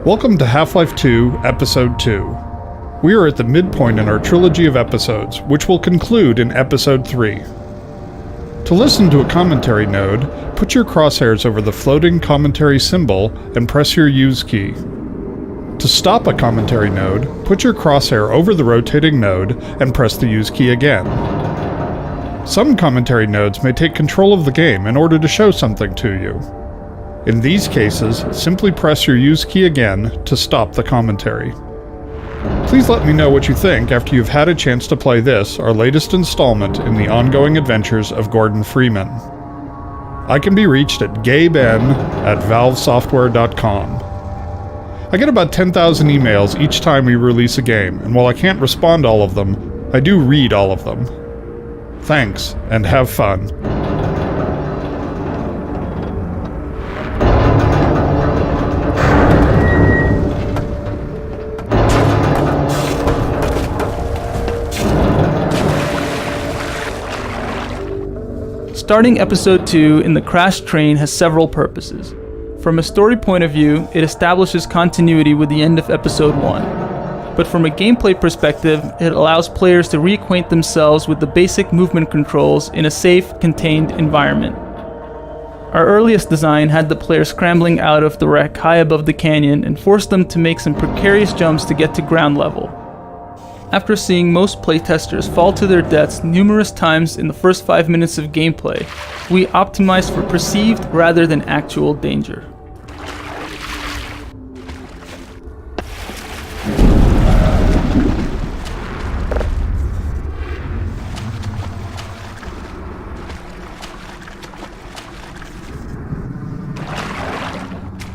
Welcome to Half-Life 2, Episode 2. We are at the midpoint in our trilogy of episodes, which will conclude in Episode 3. To listen to a commentary node, put your crosshairs over the floating commentary symbol and press your Use key. To stop a commentary node, put your crosshair over the rotating node and press the Use key again. Some commentary nodes may take control of the game in order to show something to you. In these cases, simply press your Use key again to stop the commentary. Please let me know what you think after you've had a chance to play this, our latest installment in the ongoing adventures of Gordon Freeman. I can be reached at gayben@valvesoftware.com. I get about 10,000 emails each time we release a game, and while I can't respond to all of them, I do read all of them. Thanks, and have fun. Starting Episode 2 in the crashed train has several purposes. From a story point of view, it establishes continuity with the end of Episode 1. But from a gameplay perspective, it allows players to reacquaint themselves with the basic movement controls in a safe, contained environment. Our earliest design had the player scrambling out of the wreck high above the canyon and forced them to make some precarious jumps to get to ground level. After seeing most playtesters fall to their deaths numerous times in the first 5 minutes of gameplay, we optimized for perceived rather than actual danger.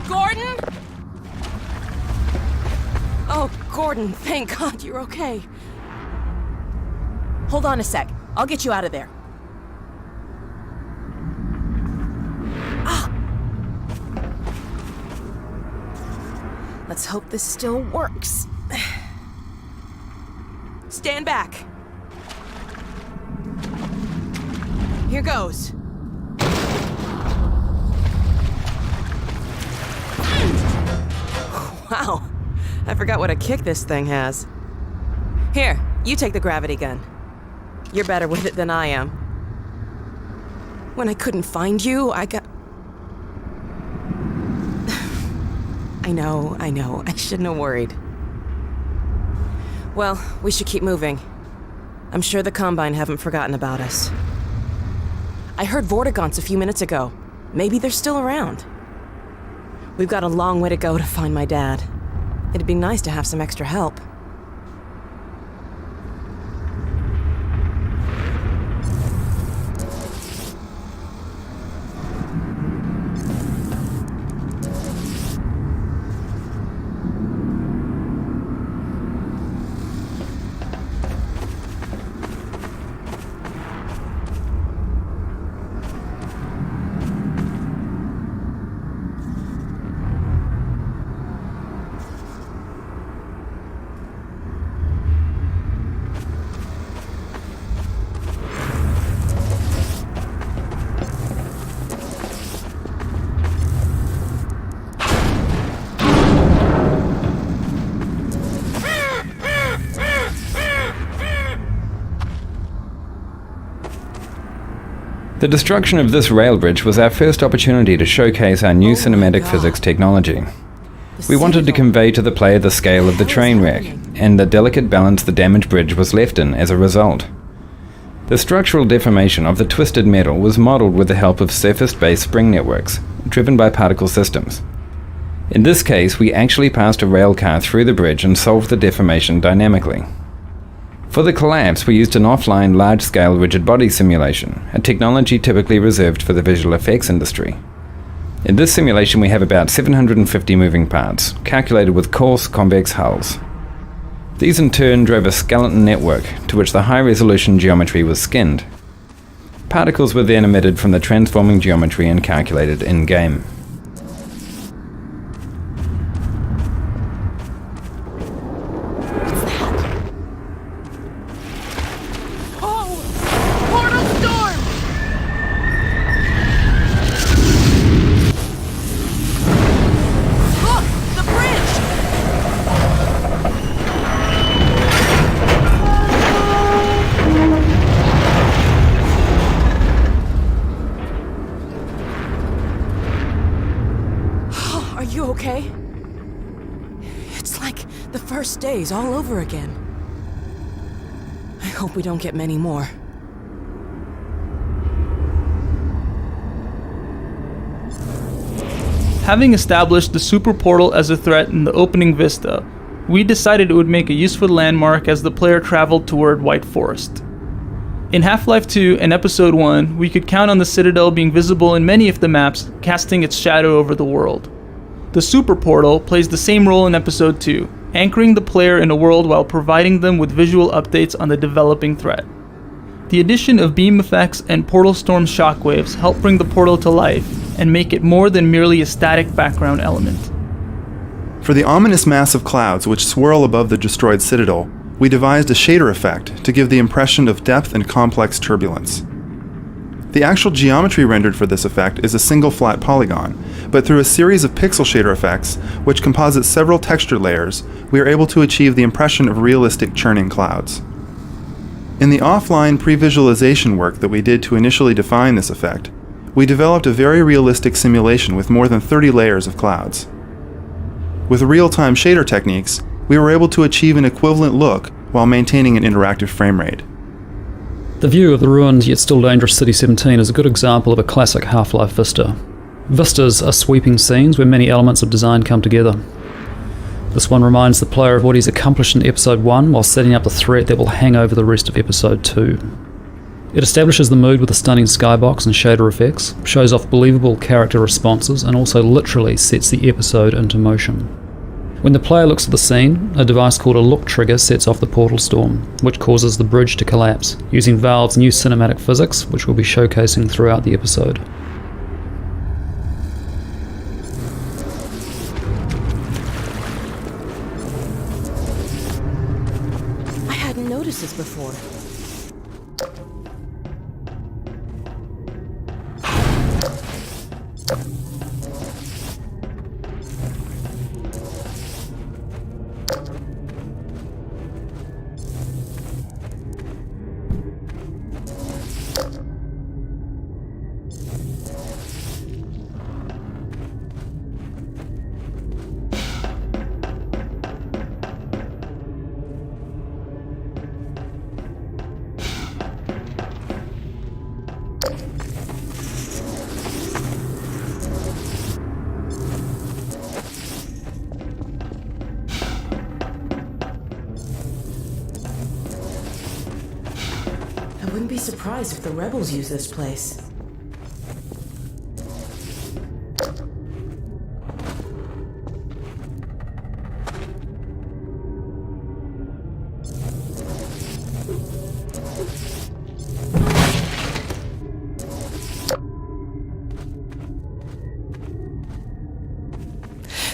Gordon? Oh, Gordon, thank God you're okay. Hold on a sec. I'll get you out of there. Ah! Let's hope this still works. Stand back. Here goes. Wow. I forgot what a kick this thing has. Here, you take the gravity gun. You're better with it than I am. When I couldn't find you, I know. I shouldn't have worried. Well, we should keep moving. I'm sure the Combine haven't forgotten about us. I heard Vortigaunts a few minutes ago. Maybe they're still around. We've got a long way to go to find my dad. It'd be nice to have some extra help. The destruction of this rail bridge was our first opportunity to showcase our new cinematic physics technology. We wanted to convey to the player the scale of the train wreck, and the delicate balance the damaged bridge was left in as a result. The structural deformation of the twisted metal was modeled with the help of surface-based spring networks, driven by particle systems. In this case, we actually passed a rail car through the bridge and solved the deformation dynamically. For the collapse, we used an offline large-scale rigid body simulation, a technology typically reserved for the visual effects industry. In this simulation we have about 750 moving parts, calculated with coarse convex hulls. These in turn drove a skeleton network to which the high-resolution geometry was skinned. Particles were then emitted from the transforming geometry and calculated in-game. Look! The bridge! okay? It's like the first days all over again. I hope we don't get many more. Having established the super portal as a threat in the opening vista, we decided it would make a useful landmark as the player traveled toward White Forest. In Half-Life 2 and Episode 1, we could count on the Citadel being visible in many of the maps, casting its shadow over the world. The super portal plays the same role in Episode 2, anchoring the player in a world while providing them with visual updates on the developing threat. The addition of beam effects and portal storm shockwaves help bring the portal to life and make it more than merely a static background element. For the ominous mass of clouds which swirl above the destroyed Citadel, we devised a shader effect to give the impression of depth and complex turbulence. The actual geometry rendered for this effect is a single flat polygon, but through a series of pixel shader effects, which composite several texture layers, we are able to achieve the impression of realistic churning clouds. In the offline pre-visualization work that we did to initially define this effect, we developed a very realistic simulation with more than 30 layers of clouds. With real-time shader techniques, we were able to achieve an equivalent look while maintaining an interactive frame rate. The view of the ruined yet still dangerous City 17 is a good example of a classic Half-Life vista. Vistas are sweeping scenes where many elements of design come together. This one reminds the player of what he's accomplished in Episode 1 while setting up the threat that will hang over the rest of Episode 2. It establishes the mood with a stunning skybox and shader effects, shows off believable character responses, and also literally sets the episode into motion. When the player looks at the scene, a device called a look trigger sets off the portal storm, which causes the bridge to collapse, using Valve's new cinematic physics, which we'll be showcasing throughout the episode. I hadn't noticed this before. I wouldn't be surprised if the rebels use this place.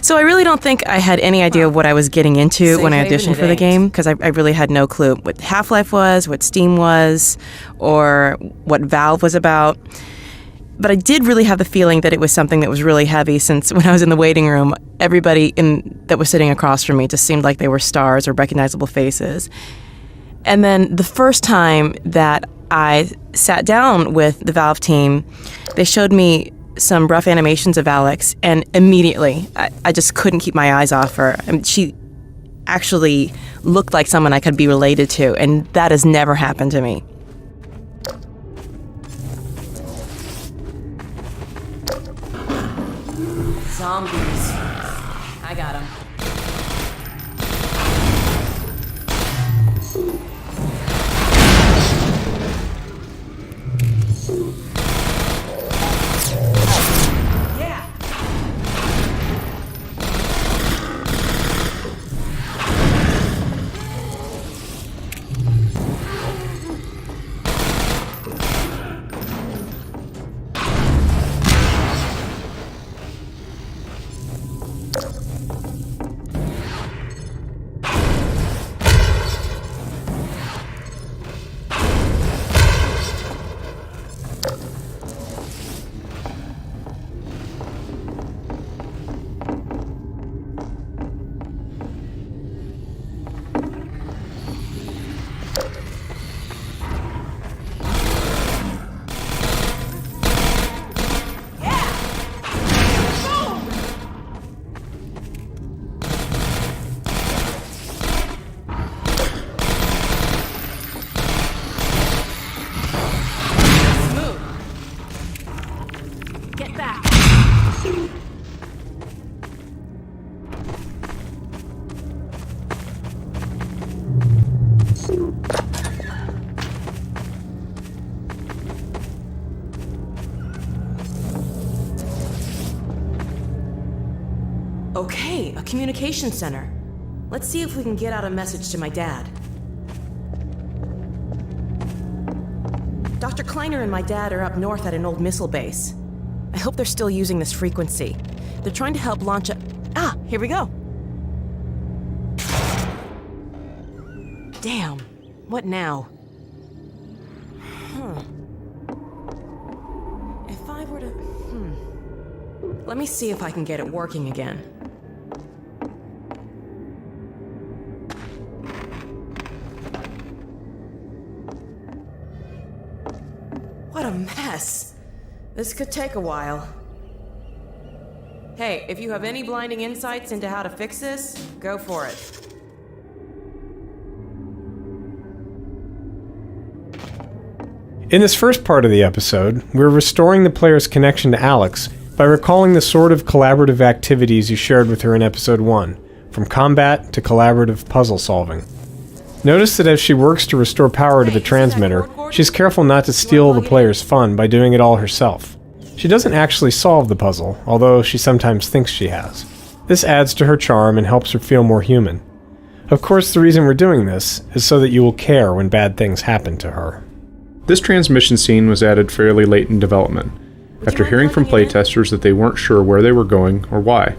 So I really don't think I had any idea what I was getting into when I auditioned for the game, because I really had no clue what Half-Life was, what Steam was, or what Valve was about. But I did really have the feeling that it was something that was really heavy, since when I was in the waiting room, everybody that was sitting across from me just seemed like they were stars or recognizable faces. And then the first time that I sat down with the Valve team, they showed me some rough animations of Alex, and immediately I just couldn't keep my eyes off her. I mean, she actually looked like someone I could be related to, and that has never happened to me. Zombies. I got them. Okay, a communication center. Let's see if we can get out a message to my dad. Dr. Kleiner and my dad are up north at an old missile base. I hope they're still using this frequency. They're trying to help launch a... Ah, here we go. Damn, what now? If I were to... Let me see if I can get it working again. What a mess. This could take a while. Hey, if you have any blinding insights into how to fix this, go for it. In this first part of the episode, we're restoring the player's connection to Alex by recalling the sort of collaborative activities you shared with her in episode 1, from combat to collaborative puzzle solving. Notice that as she works to restore power to the transmitter, she's careful not to steal the player's fun by doing it all herself. She doesn't actually solve the puzzle, although she sometimes thinks she has. This adds to her charm and helps her feel more human. Of course, the reason we're doing this is so that you will care when bad things happen to her. This transmission scene was added fairly late in development, after hearing from playtesters that they weren't sure where they were going or why.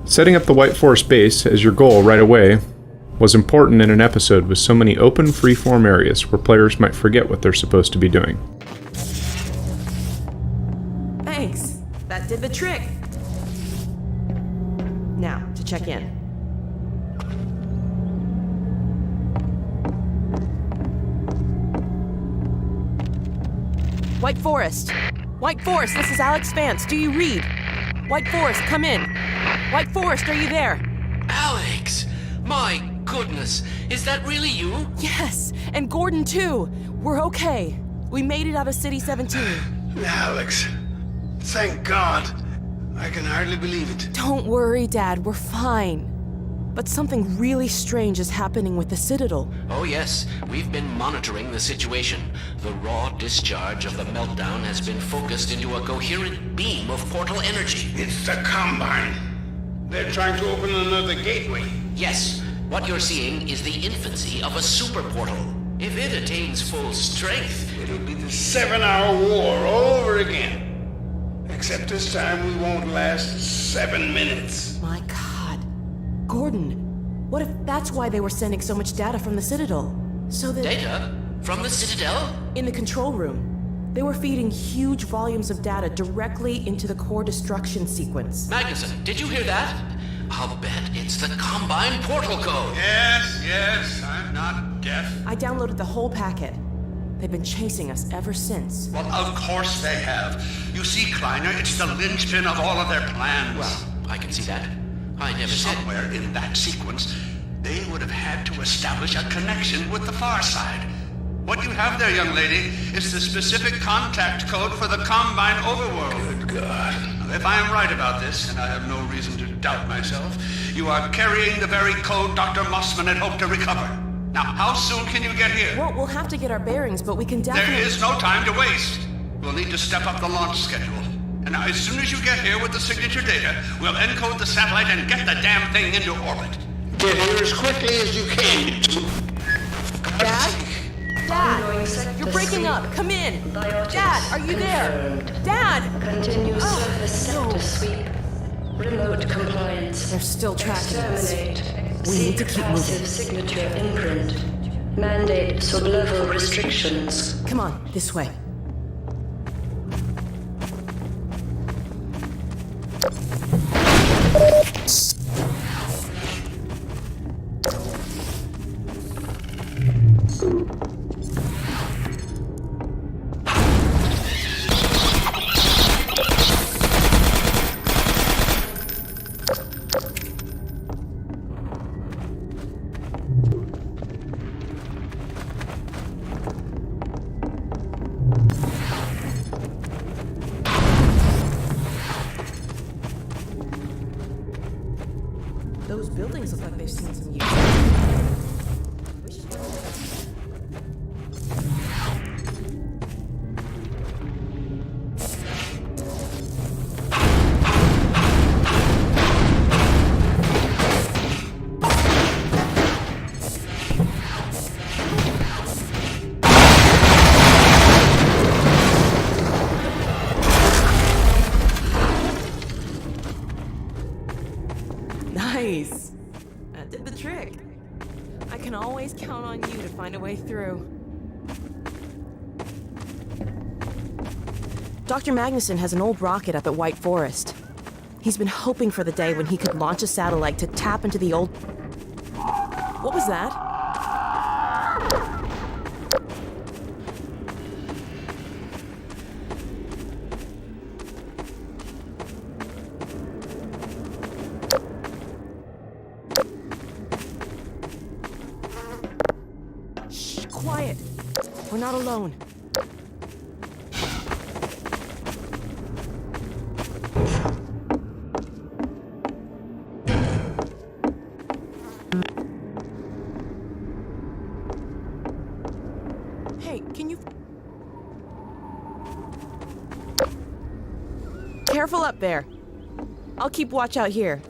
Setting up the White Forest base as your goal right away was important in an episode with so many open, free-form areas where players might forget what they're supposed to be doing. Thanks. That did the trick. Now, to check in. White Forest! White Forest, this is Alex Vance. Do you read? White Forest, come in. White Forest, are you there? Alex! My goodness, is that really you? Yes, and Gordon too. We're okay. We made it out of City 17. Alex, thank God. I can hardly believe it. Don't worry, Dad, we're fine. But something really strange is happening with the Citadel. Oh yes, we've been monitoring the situation. The raw discharge of the meltdown has been focused into a coherent beam of portal energy. It's the Combine. They're trying to open another gateway. Yes, what you're seeing is the infancy of a super portal. If it attains full strength, It'll be the 7-hour war all over again. Except this time we won't last 7 minutes. My God. Gordon, what if that's why they were sending so much data from the Citadel? So that... data from the Citadel? In the control room, they were feeding huge volumes of data directly into the core destruction sequence. Magnuson, did you hear that? I'll bet it's the Combine portal code. Yes, I'm not deaf. I downloaded the whole packet. They've been chasing us ever since. Well, of course they have. You see, Kleiner, it's the linchpin of all of their plans. Well, I can see that. I never said... Somewhere in that sequence, they would have had to establish a connection with the far side. What you have there, young lady, is the specific contact code for the Combine overworld. Good God. Now, if I am right about this, and I have no reason to doubt myself, you are carrying the very code Dr. Mossman had hoped to recover. Now, how soon can you get here? Well, we'll have to get our bearings, but we can definitely... There is no time to waste. We'll need to step up the launch schedule. And now, as soon as you get here with the signature data, we'll encode the satellite and get the damn thing into orbit. Get here as quickly as you can. Dad? Dad! You're breaking up! Come in! Dad, are you there? Dad! Continue surface sector sweep. Remote compliance. They're still tracking us. Exterminate. We need to keep moving. Passive signature imprint. Mandate sublevel restrictions. Come on, this way. Those buildings look like they've seen some use. find a way through. Dr. Magnuson has an old rocket up at White Forest. He's been hoping for the day when he could launch a satellite to tap into the old... What was that? Shh, quiet. We're not alone. Hey, can you... Careful up there. I'll keep watch out here.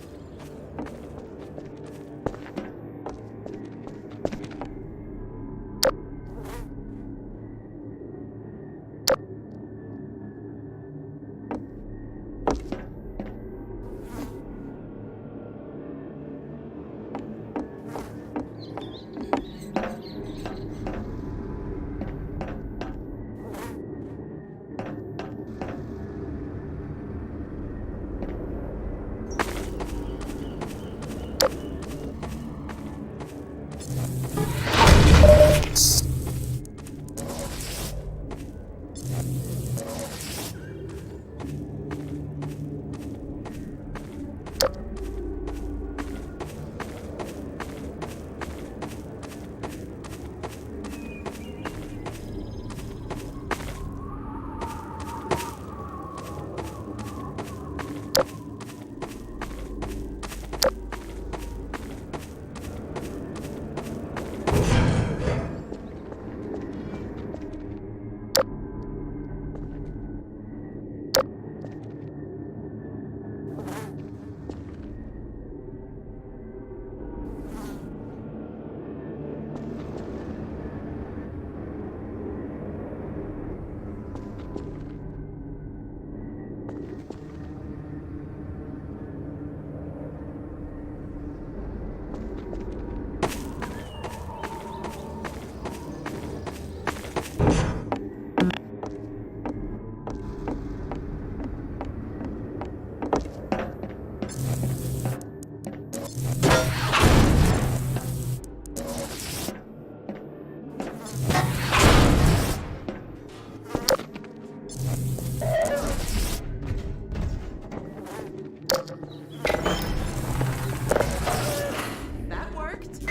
That worked.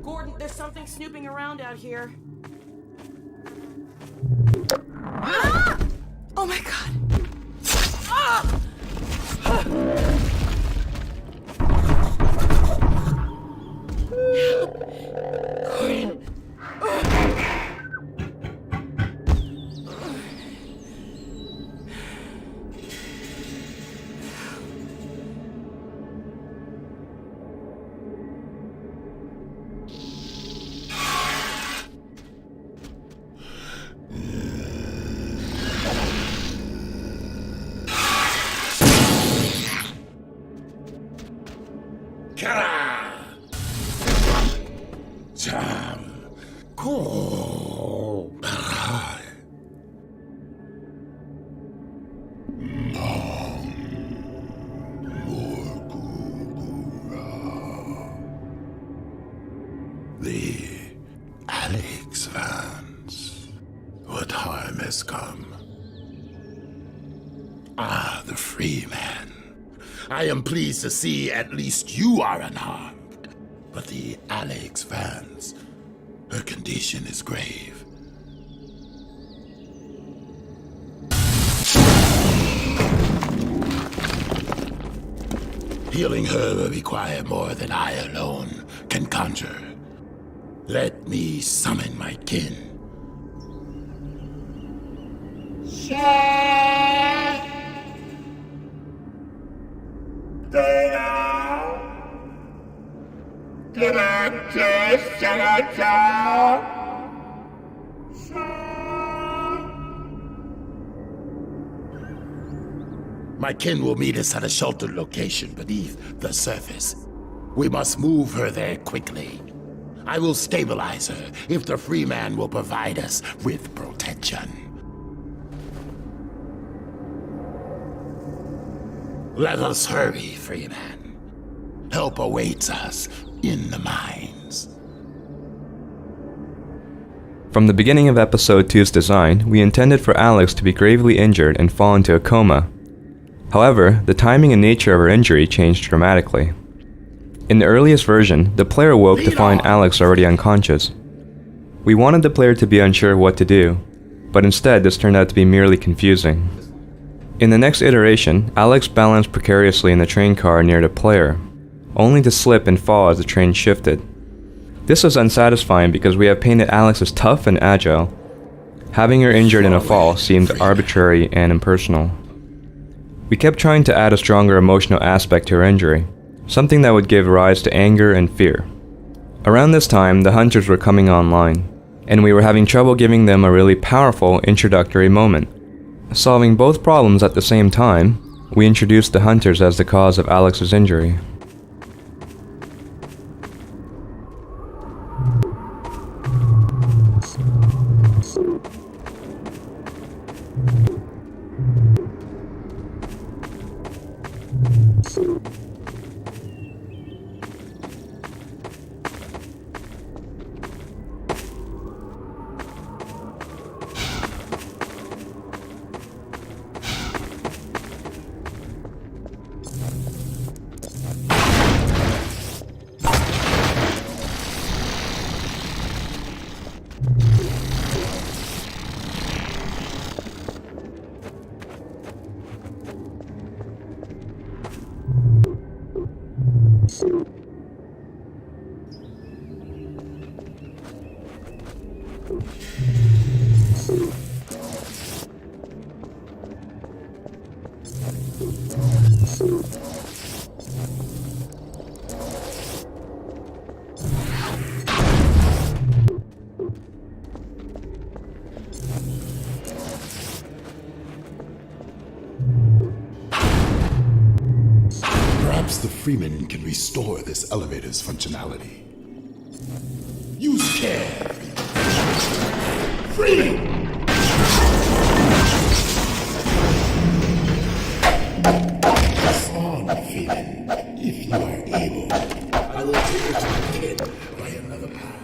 Gordon, there's something snooping around out here. Ah! Oh my god! Ah! Gordon. The Alex Vance. What harm has come? Ah, the free man. I am pleased to see at least you are unharmed. But the Alex Vance, her condition is grave. Healing her will require more than I alone can conjure. Let me summon my kin. My kin will meet us at a sheltered location beneath the surface. We must move her there quickly. I will stabilize her if the free man will provide us with protection. Let us hurry, free man. Help awaits us in the mines. From the beginning of Episode 2's design, we intended for Alex to be gravely injured and fall into a coma. However, the timing and nature of her injury changed dramatically. In the earliest version, the player woke to find Alex already unconscious. We wanted the player to be unsure of what to do, but instead this turned out to be merely confusing. In the next iteration, Alex balanced precariously in the train car near the player, only to slip and fall as the train shifted. This was unsatisfying because we have painted Alex as tough and agile. Having her injured in a fall seemed arbitrary and impersonal. We kept trying to add a stronger emotional aspect to her injury, something that would give rise to anger and fear. Around this time, the hunters were coming online, and we were having trouble giving them a really powerful introductory moment. Solving both problems at the same time, we introduced the hunters as the cause of Alex's injury. Perhaps the Freeman can restore this elevator's functionality. Use care, Freeman! Press on, Freeman, if you are able. I will take her to the pit by another path.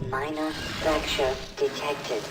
Minor fracture detected.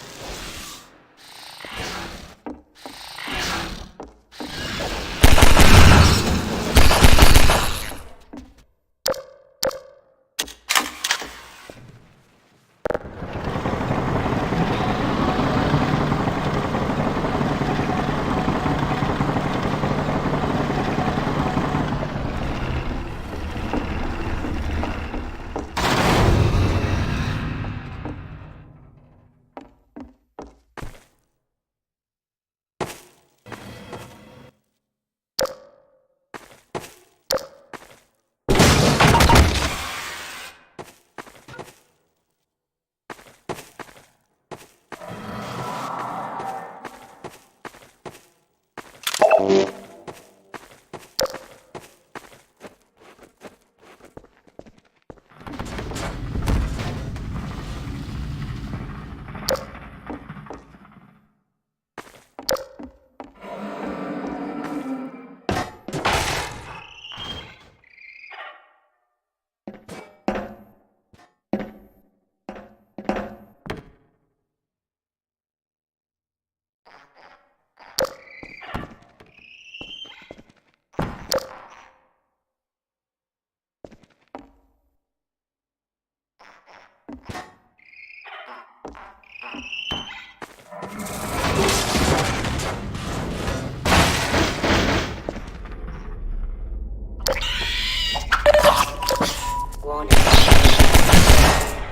Warning.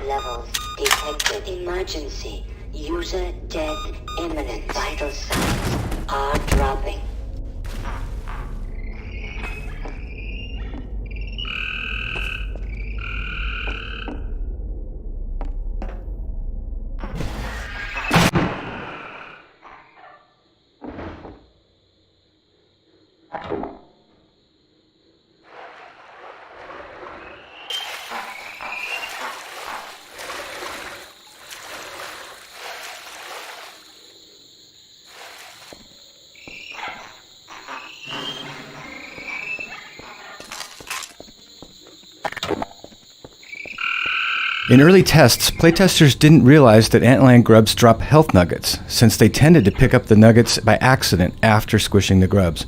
Levels detected. Emergency. User death imminent. Vital signs are dropping. In early tests, playtesters didn't realize that antlion grubs drop health nuggets, since they tended to pick up the nuggets by accident after squishing the grubs.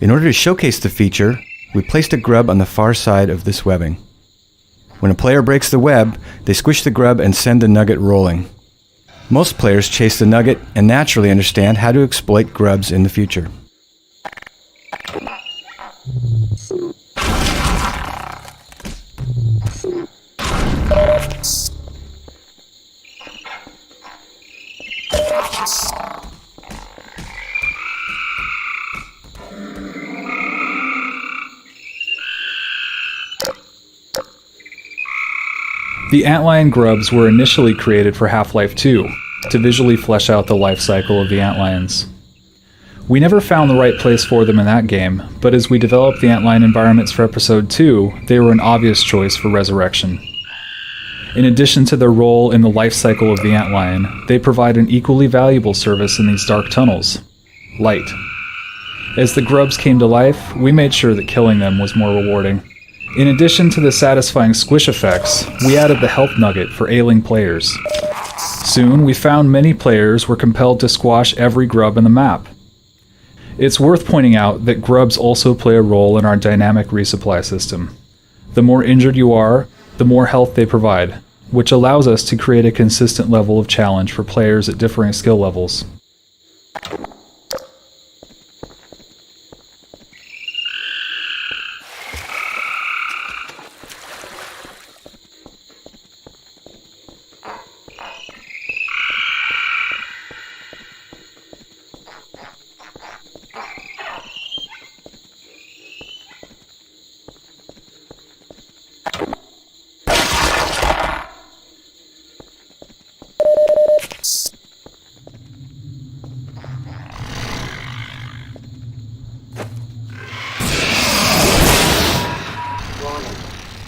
In order to showcase the feature, we placed a grub on the far side of this webbing. When a player breaks the web, they squish the grub and send the nugget rolling. Most players chase the nugget and naturally understand how to exploit grubs in the future. The antlion grubs were initially created for Half-Life 2, to visually flesh out the life cycle of the antlions. We never found the right place for them in that game, but as we developed the antlion environments for Episode 2, they were an obvious choice for Resurrection. In addition to their role in the life cycle of the antlion, they provide an equally valuable service in these dark tunnels: light. As the grubs came to life, we made sure that killing them was more rewarding. In addition to the satisfying squish effects, we added the health nugget for ailing players. Soon, we found many players were compelled to squash every grub in the map. It's worth pointing out that grubs also play a role in our dynamic resupply system. The more injured you are, the more health they provide, which allows us to create a consistent level of challenge for players at differing skill levels.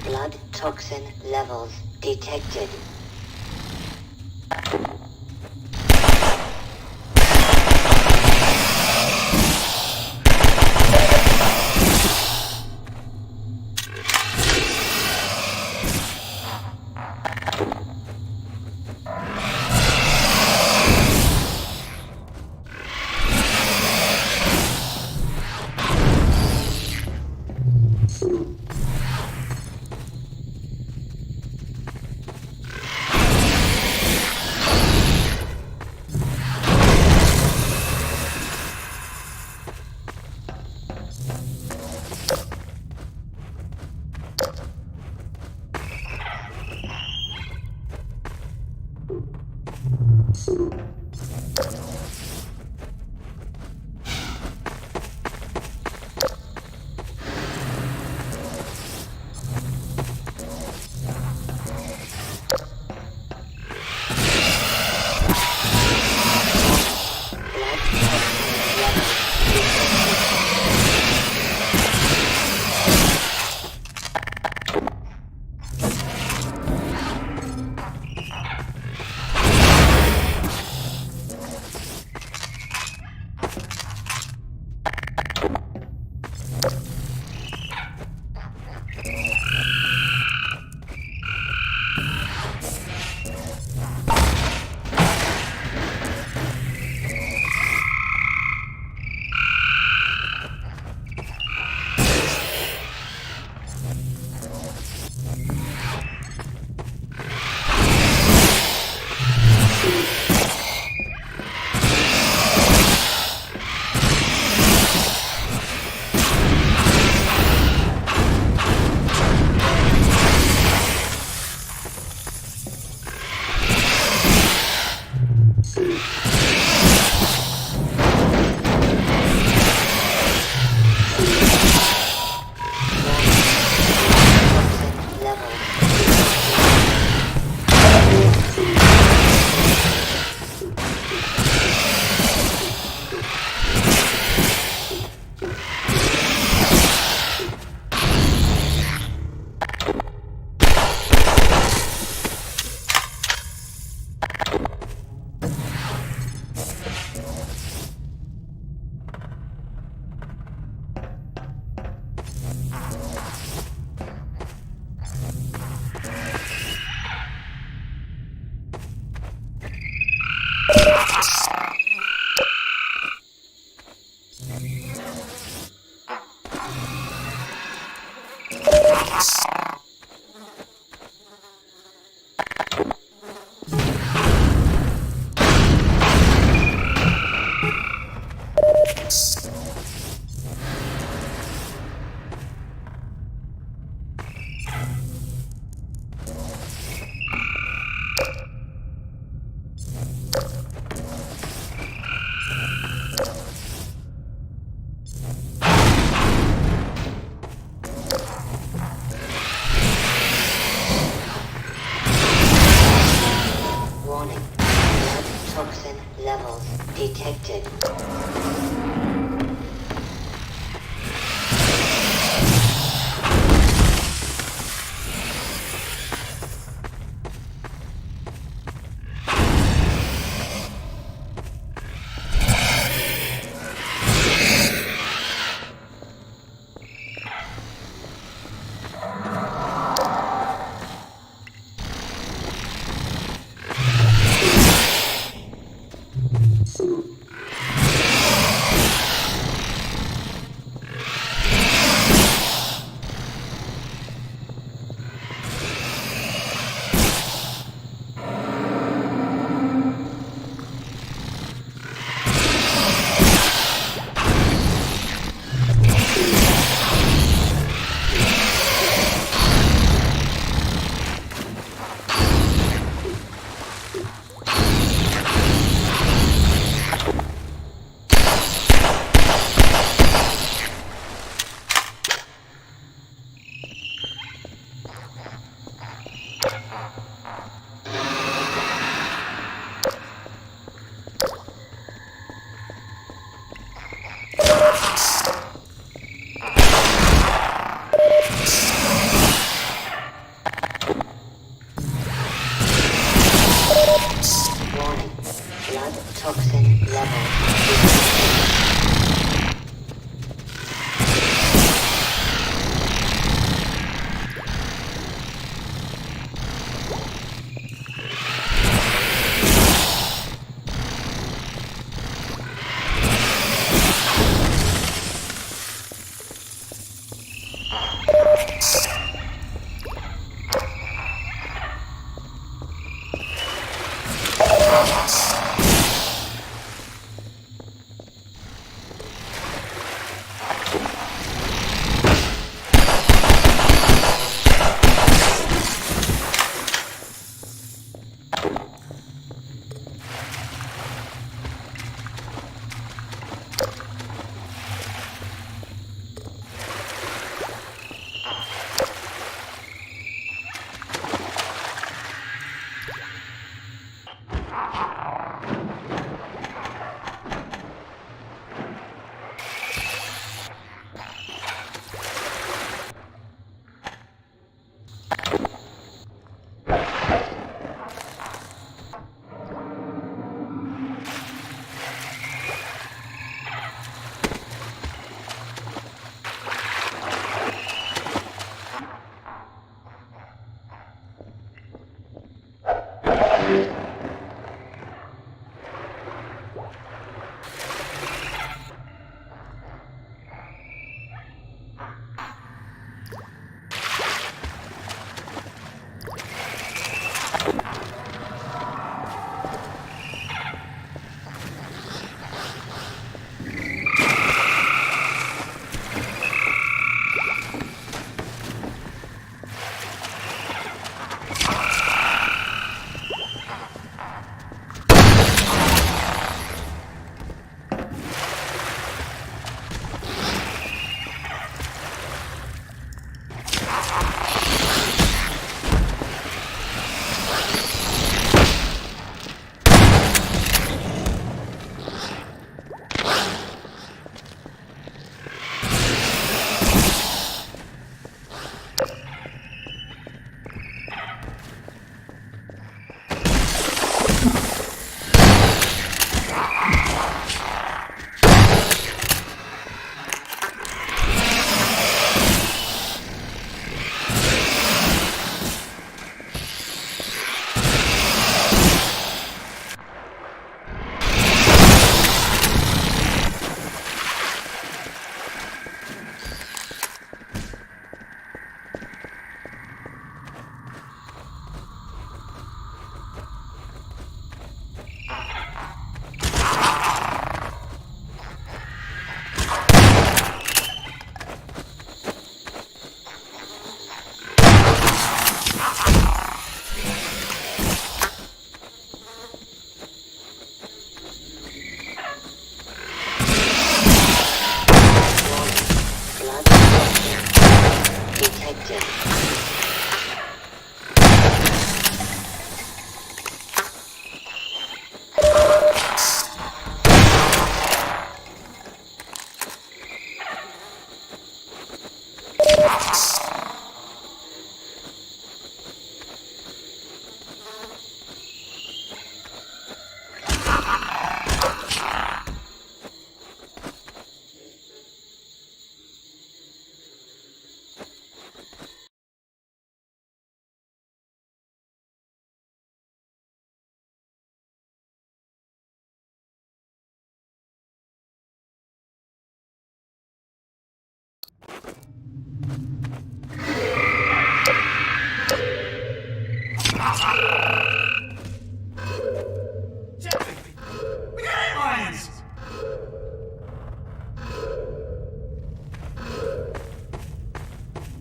Blood toxin levels detected. Warning. Blood toxin levels detected. Warning. Blood toxin levels.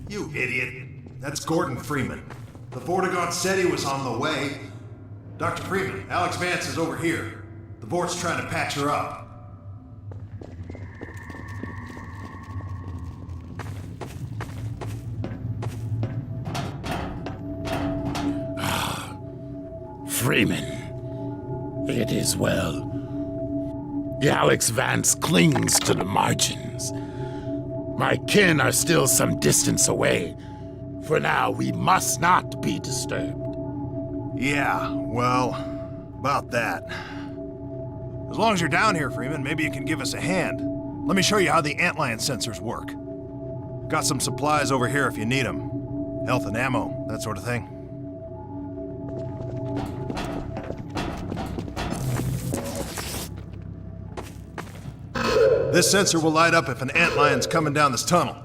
You idiot. That's Gordon Freeman. The Vortigaunt said he was on the way. Dr. Freeman, Alex Vance is over here. The Vort's trying to patch her up. Freeman. It is well. Alex Vance clings to the margins. My kin are still some distance away. For now, we must not be disturbed. Yeah, well, about that. As long as you're down here, Freeman, maybe you can give us a hand. Let me show you how the antlion sensors work. Got some supplies over here if you need them. Health and ammo, that sort of thing. This sensor will light up if an antlion's coming down this tunnel.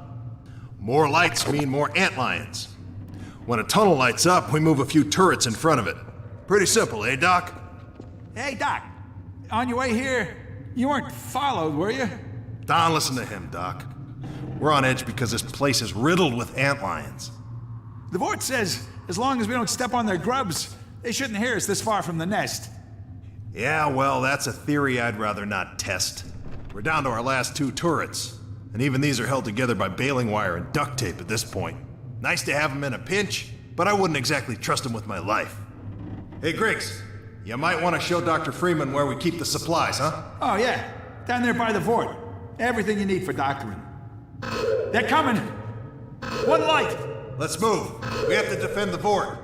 More lights mean more antlions. When a tunnel lights up, we move a few turrets in front of it. Pretty simple, eh, Doc? Hey, Doc. On your way here, you weren't followed, were you? Don't listen to him, Doc. We're on edge because this place is riddled with antlions. The Vort says as long as we don't step on their grubs, they shouldn't hear us this far from the nest. Yeah, well, that's a theory I'd rather not test. We're down to our last 2 turrets, and even these are held together by baling wire and duct tape at this point. Nice to have them in a pinch, but I wouldn't exactly trust them with my life. Hey, Griggs, you might want to show Dr. Freeman where we keep the supplies, huh? Oh, yeah. Down there by the Vort. Everything you need for doctoring. They're coming! One light! Let's move. We have to defend the Vort.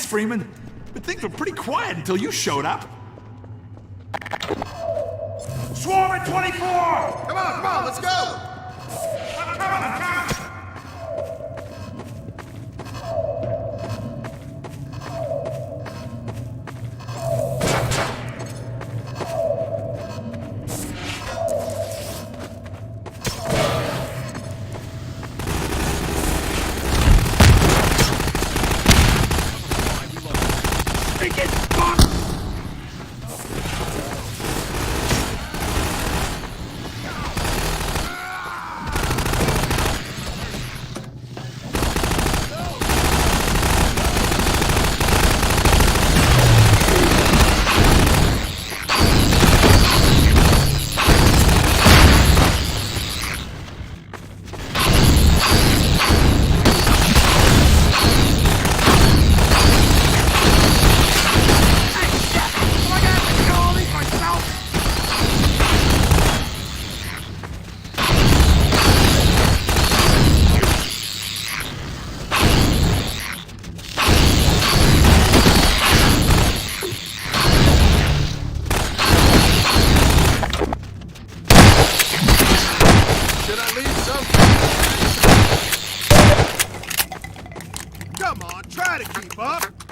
Freeman, but things were pretty quiet until you showed up. Swarm at 24! Come on, let's go! I'm coming!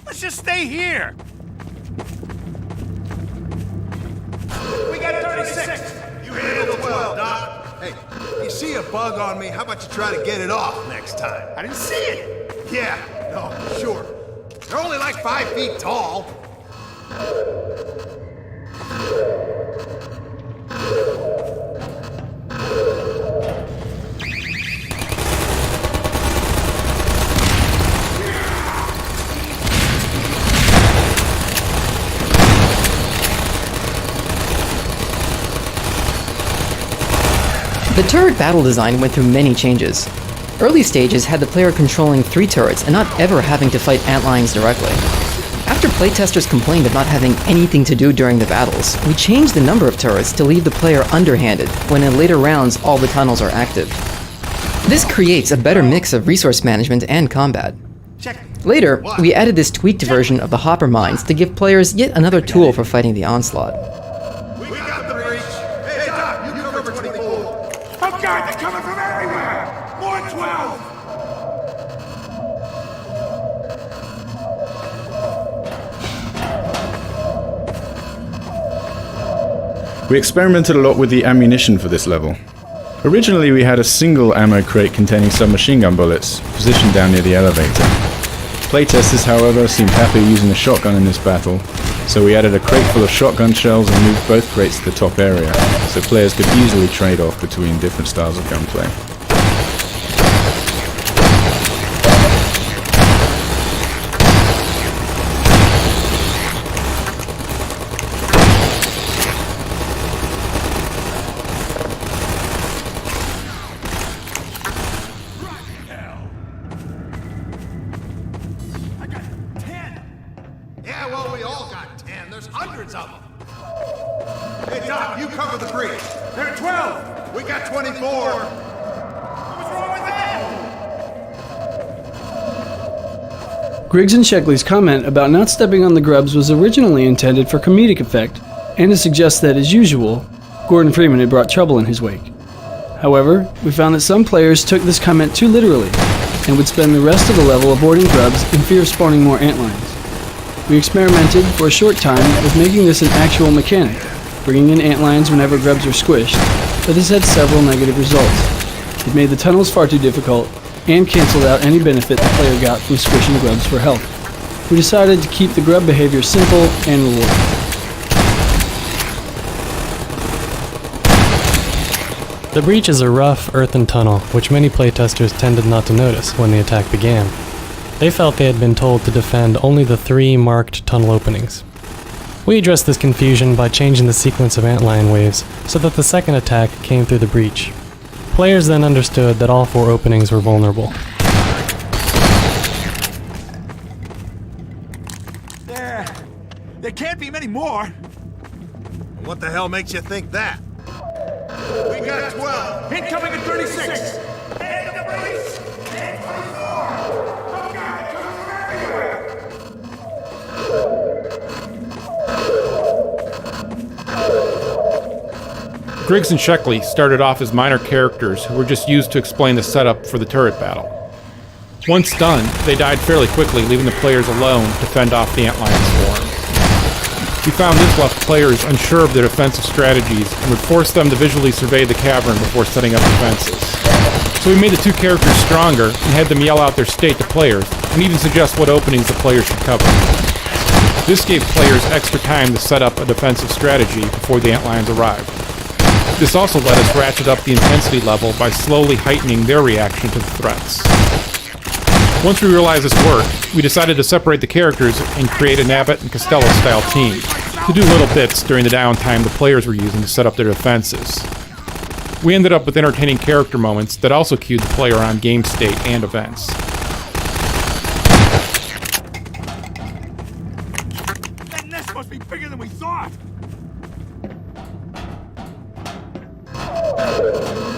Let's just stay here. We got 36. You handled well, Doc. Hey, you see a bug on me, how about you try to get it off next time? I didn't see it. Yeah, no, sure. They're only like 5 feet tall. The turret battle design went through many changes. Early stages had the player controlling 3 turrets and not ever having to fight antlions directly. After playtesters complained of not having anything to do during the battles, we changed the number of turrets to leave the player underhanded when in later rounds all the tunnels are active. This creates a better mix of resource management and combat. Later, we added this tweaked version of the hopper mines to give players yet another tool for fighting the onslaught. We got the breach. Hey, Doc, you cover 24. Oh God, they're coming from everywhere. More 12. We experimented a lot with the ammunition for this level. Originally we had a single ammo crate containing submachine gun bullets, positioned down near the elevator. Playtesters, however, seemed happier using a shotgun in this battle, so we added a crate full of shotgun shells and moved both crates to the top area, so players could easily trade off between different styles of gunplay. Yeah, well, we all got 10. There's hundreds of them. Hey, Doc, you cover the breach. There are 12. We got 24. What's wrong with that? Griggs and Sheckley's comment about not stepping on the grubs was originally intended for comedic effect, and to suggest that, as usual, Gordon Freeman had brought trouble in his wake. However, we found that some players took this comment too literally, and would spend the rest of the level avoiding grubs in fear of spawning more antlions. We experimented for a short time with making this an actual mechanic, bringing in antlions whenever grubs were squished, but this had several negative results. It made the tunnels far too difficult, and cancelled out any benefit the player got from squishing grubs for health. We decided to keep the grub behavior simple and rewarding. The breach is a rough, earthen tunnel, which many playtesters tended not to notice when the attack began. They felt they had been told to defend only the 3 marked tunnel openings. We addressed this confusion by changing the sequence of antlion waves so that the second attack came through the breach. Players then understood that all 4 openings were vulnerable. There can't be many more. What the hell makes you think that? We got 12. Incoming at 36. Head of the breach. Head 24. Oh God, they're coming from everywhere. Griggs and Sheckley started off as minor characters who were just used to explain the setup for the turret battle. Once done, they died fairly quickly, leaving the players alone to fend off the antlion swarm. We found this left players unsure of their defensive strategies and would force them to visually survey the cavern before setting up defenses. So we made the 2 characters stronger and had them yell out their state to players, and even suggest what openings the players should cover. This gave players extra time to set up a defensive strategy before the antlions arrived. This also let us ratchet up the intensity level by slowly heightening their reaction to the threats. Once we realized this worked, we decided to separate the characters and create an Abbott and Costello-style team to do little bits during the downtime the players were using to set up their defenses. We ended up with entertaining character moments that also cued the player on game state and events. That nest must be bigger than we thought.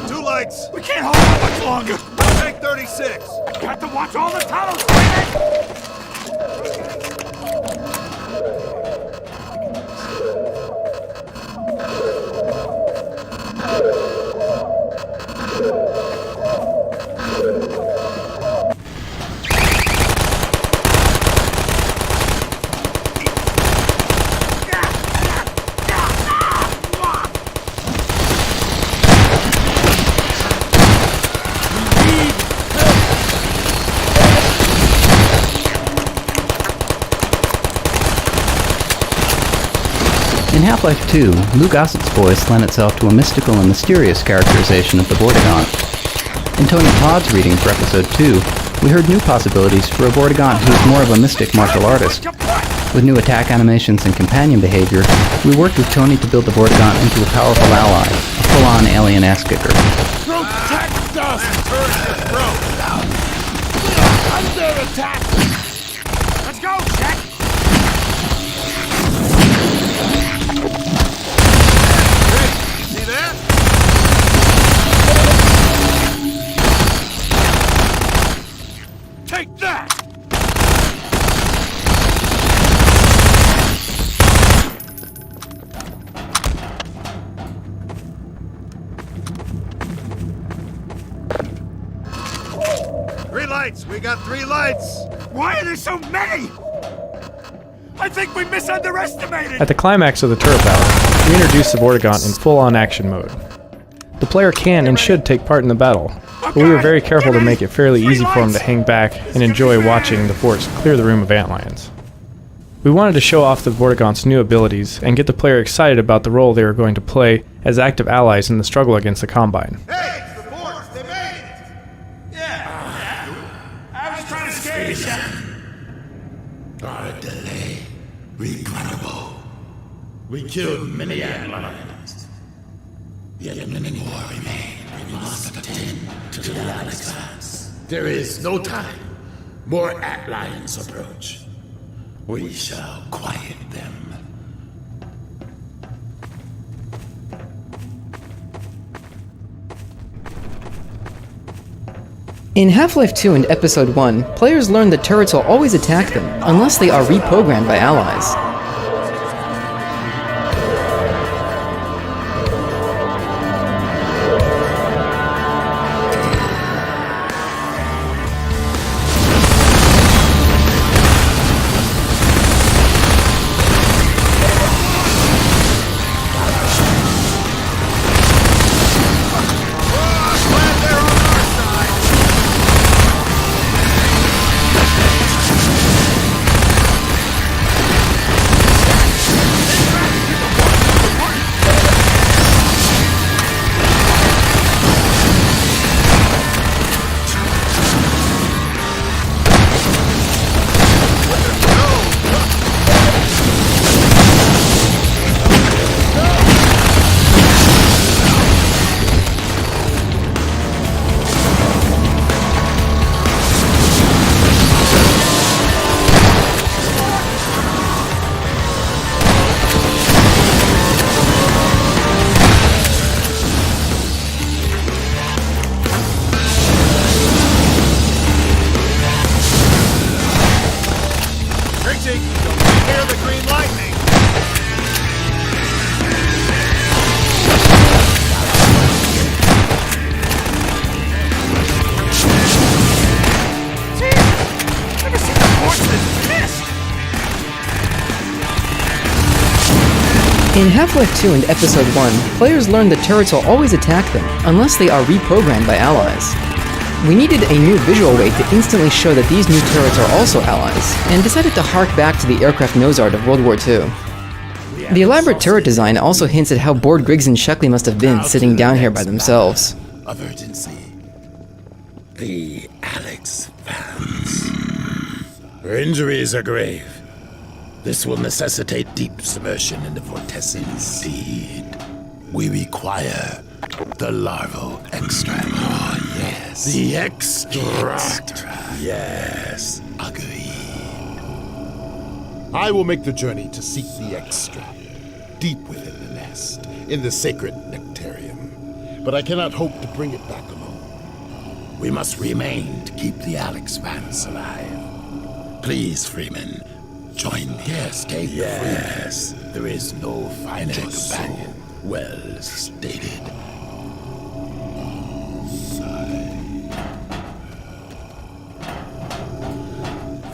2 lights. We can't hold on much longer. Take 36. Got to watch all the tunnels, damn it! In Half-Life 2, Lou Gossett's voice lent itself to a mystical and mysterious characterization of the Vortigaunt. In Tony Todd's reading for Episode 2, we heard new possibilities for a Vortigaunt who is more of a mystic martial artist. With new attack animations and companion behavior, we worked with Tony to build the Vortigaunt into a powerful ally, a full-on alien ass-kicker. Protect us! Under attack! Let's go, Jack! See that? Take that! We got 3 lights! Why are there so many? I think we misunderestimated! At the climax of the turret battle, we introduced the Vortigaunt in full-on action mode. The player can and should take part in the battle, but we were very careful to make it fairly easy for him to hang back and enjoy watching the Force clear the room of antlions. We wanted to show off the Vortigaunt's new abilities and get the player excited about the role they were going to play as active allies in the struggle against the Combine. Hey, it's the Force! They made it! I was trying to scare you, Shep. Our delay, regrettable. We killed many antlions. Yet many more remain. We must attend to the Alex Vance. There is no time. More antlions approach. We shall quiet them. In Half-Life 2 and Episode 1, players learn that turrets will always attack them, unless they are reprogrammed by allies. In Half-Life 2 and Episode 1, players learn that turrets will always attack them, unless they are reprogrammed by allies. We needed a new visual way to instantly show that these new turrets are also allies, and decided to hark back to the aircraft nose art of World War II. The elaborate turret design also hints at how bored Griggs and Sheckley must have been sitting down here by themselves. Of urgency. The Alex Vance. Her injuries are grave. This will necessitate deep submersion in the vortices. Indeed. We require the larval extract. Oh, yes. The extract. Yes. Agreed. I will make the journey to seek the extract, deep within the nest, in the sacred nectarium. But I cannot hope to bring it back alone. We must remain to keep the Alex Vance alive. Please, Freeman. Join me. Yes, take yes. Freeman. There is no finer companion. So well stated.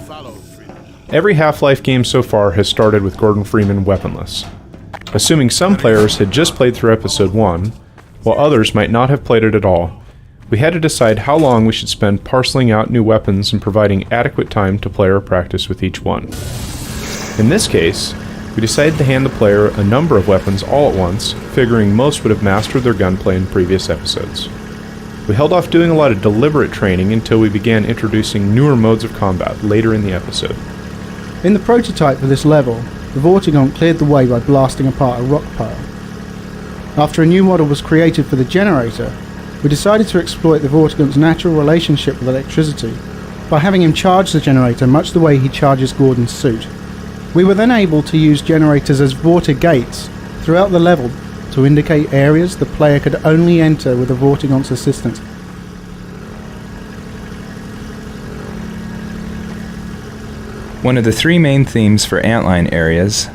Follow Freeman. Every Half-Life game so far has started with Gordon Freeman weaponless. Assuming some players had just played through Episode 1, while others might not have played it at all, we had to decide how long we should spend parceling out new weapons and providing adequate time to player practice with each one. In this case, We decided to hand the player a number of weapons all at once, figuring most would have mastered their gunplay in previous episodes. We held off doing a lot of deliberate training until we began introducing newer modes of combat later in the episode. In the prototype for this level, the Vortigaunt cleared the way by blasting apart a rock pile. After a new model was created for the generator, we decided to exploit the Vortigaunt's natural relationship with electricity by having him charge the generator much the way he charges Gordon's suit. We were then able to use generators as Vortig gates throughout the level to indicate areas the player could only enter with the Vortigaunt's assistance. One of the three main themes for Antline areas,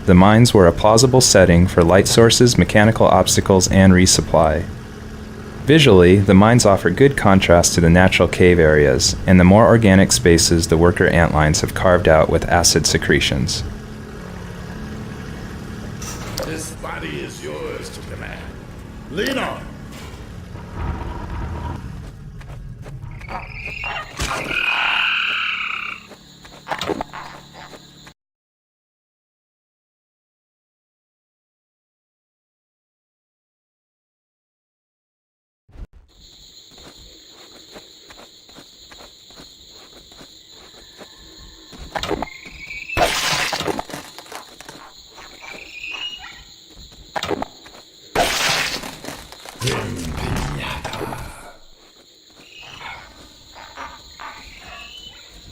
the mines were a plausible setting for light sources, mechanical obstacles, and resupply. Visually, the mines offer good contrast to the natural cave areas and the more organic spaces the worker antlines have carved out with acid secretions. This body is yours to command. Lean on.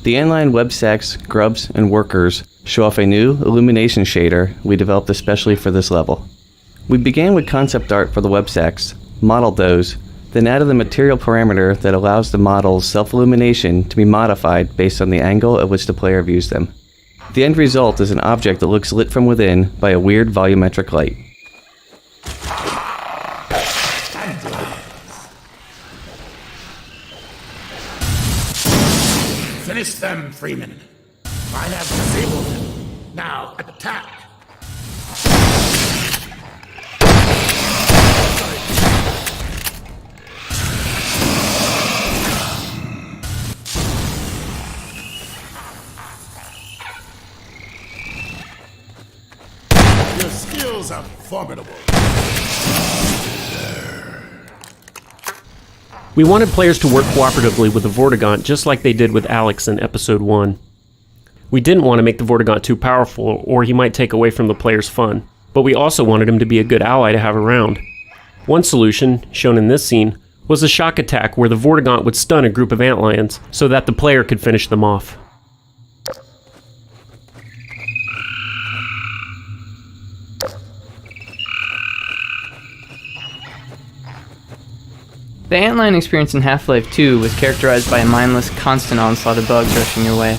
The antline web stacks, grubs, and workers show off a new illumination shader we developed especially for this level. We began with concept art for the web stacks, modeled those, then added the material parameter that allows the model's self-illumination to be modified based on the angle at which the player views them. The end result is an object that looks lit from within by a weird volumetric light. Finish them, Freeman. I have disabled them. Now, attack! Your skills are formidable. We wanted players to work cooperatively with the Vortigaunt just like they did with Alex in Episode 1. We didn't want to make the Vortigaunt too powerful or he might take away from the player's fun, but we also wanted him to be a good ally to have around. One solution, shown in this scene, was a shock attack where the Vortigaunt would stun a group of antlions so that the player could finish them off. The antline experience in Half-Life 2 was characterized by a mindless, constant onslaught of bugs rushing your way.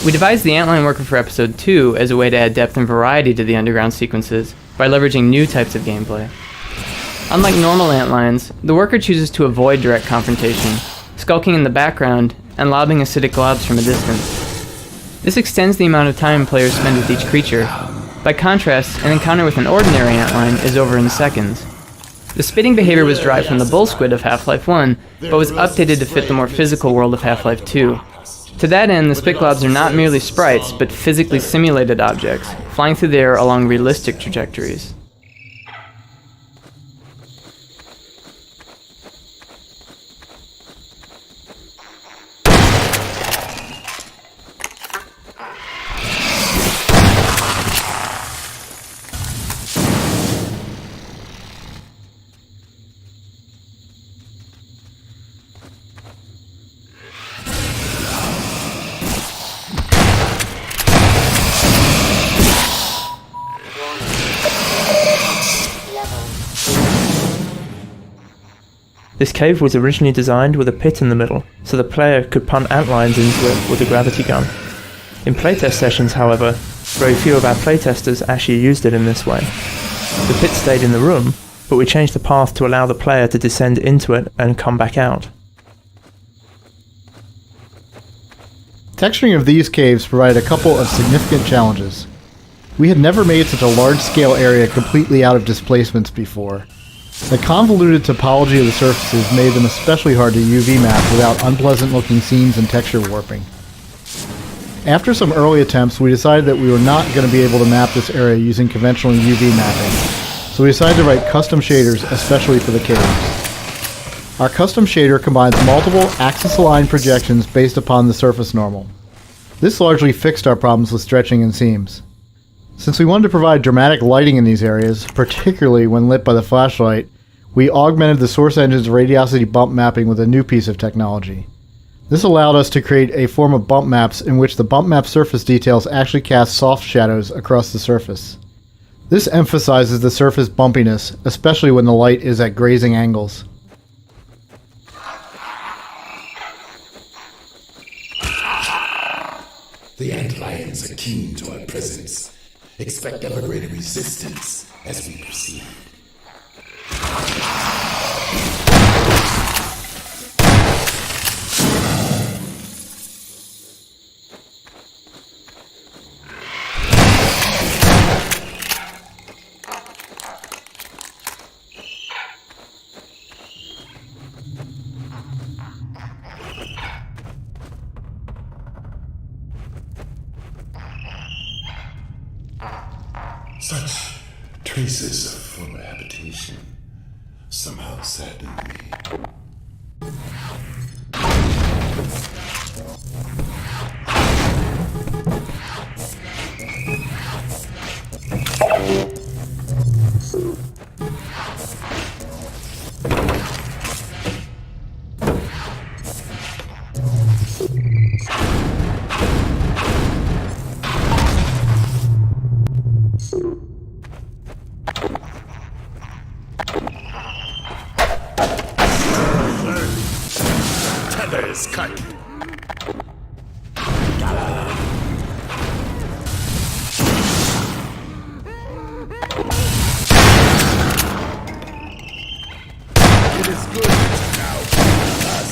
We devised the antline worker for Episode 2 as a way to add depth and variety to the underground sequences by leveraging new types of gameplay. Unlike normal antlines, the worker chooses to avoid direct confrontation, skulking in the background and lobbing acidic globs from a distance. This extends the amount of time players spend with each creature. By contrast, an encounter with an ordinary antline is over in seconds. The spitting behavior was derived from the bull squid of Half-Life 1, but was updated to fit the more physical world of Half-Life 2. To that end, the spit globs are not merely sprites, but physically simulated objects, flying through the air along realistic trajectories. This cave was originally designed with a pit in the middle, so the player could punt antlines into it with a gravity gun. In playtest sessions, however, very few of our playtesters actually used it in this way. The pit stayed in the room, but we changed the path to allow the player to descend into it and come back out. Texturing of these caves provided a couple of significant challenges. We had never made such a large-scale area completely out of displacements before. The convoluted topology of the surfaces made them especially hard to UV map without unpleasant-looking seams and texture warping. After some early attempts, we decided that we were not going to be able to map this area using conventional UV mapping, so we decided to write custom shaders especially for the caves. Our custom shader combines multiple axis-aligned projections based upon the surface normal. This largely fixed our problems with stretching and seams. Since we wanted to provide dramatic lighting in these areas, particularly when lit by the flashlight, we augmented the source engine's radiosity bump mapping with a new piece of technology. This allowed us to create a form of bump maps in which the bump map surface details actually cast soft shadows across the surface. This emphasizes the surface bumpiness, especially when the light is at grazing angles. The antlions are keen to our presence. Expect ever greater resistance as we proceed. Such traces of former habitation somehow sadden me. Tether is cut. It is good now. Us.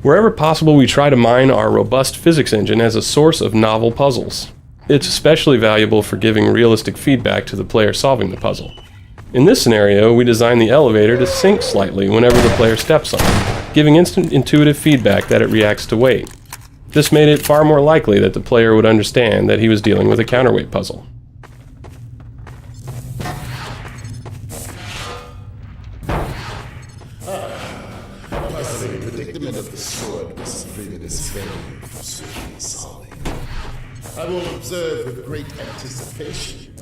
Wherever possible, we try to mine our robust physics engine as a source of novel puzzles. It's especially valuable for giving realistic feedback to the player solving the puzzle. In this scenario, we designed the elevator to sink slightly whenever the player steps on it, giving instant intuitive feedback that it reacts to weight. This made it far more likely that the player would understand that he was dealing with a counterweight puzzle. Puzzling predicament of the sword was bringing his fame for certainly solving. I will observe with great anticipation.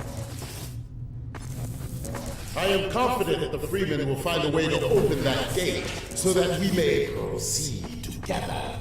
I am confident that the Freemen will find a way to open that gate so that we may proceed together.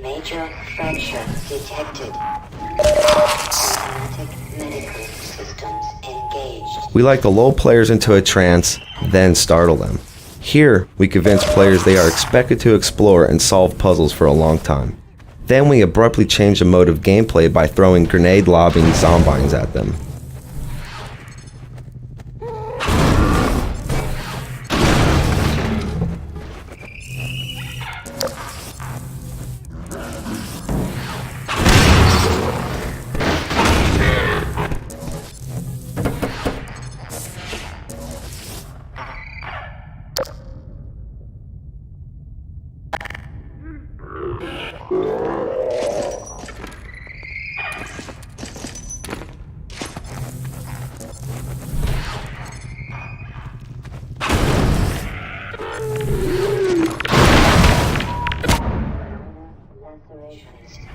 Major fracture detected. Automatic medical systems engaged. We like to lull players into a trance, then startle them. Here, we convince players they are expected to explore and solve puzzles for a long time. Then we abruptly change the mode of gameplay by throwing grenade-lobbing zombines at them.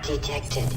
Detected.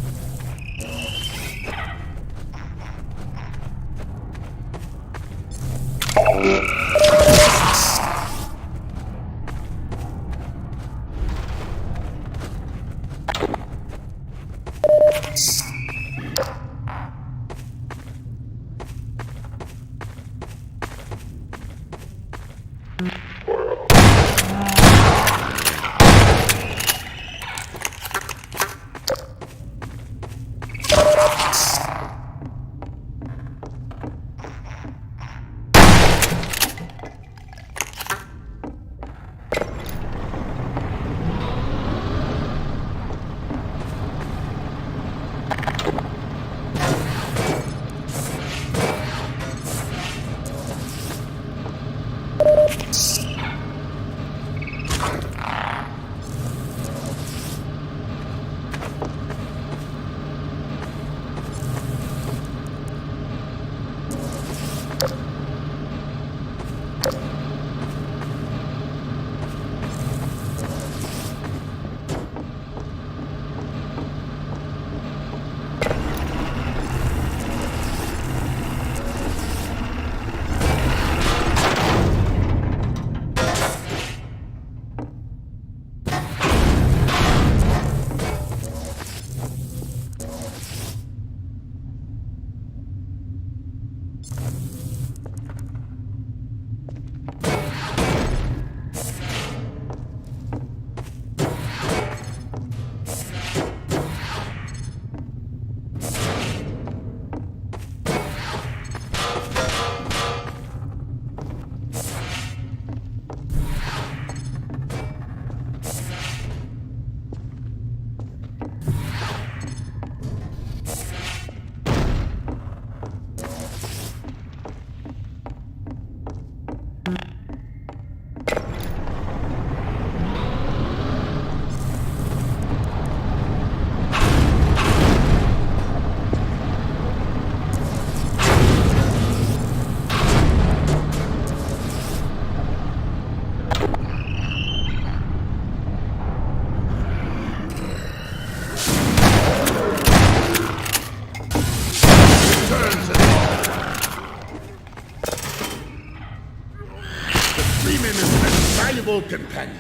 Companion.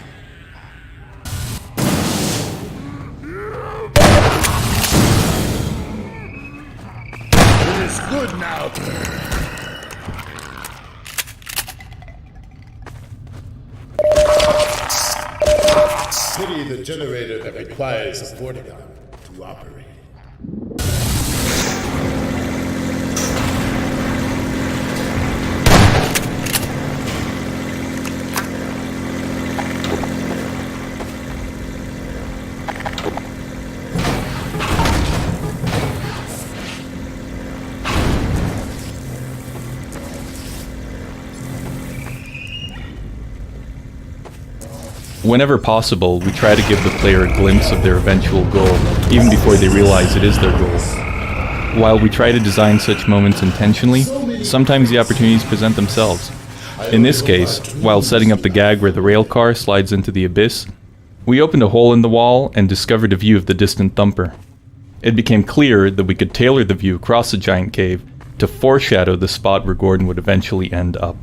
It is good now. Pity the generator that requires a Vortigon to operate. Whenever possible, we try to give the player a glimpse of their eventual goal, even before they realize it is their goal. While we try to design such moments intentionally, sometimes the opportunities present themselves. In this case, while setting up the gag where the rail car slides into the abyss, we opened a hole in the wall and discovered a view of the distant thumper. It became clear that we could tailor the view across the giant cave to foreshadow the spot where Gordon would eventually end up.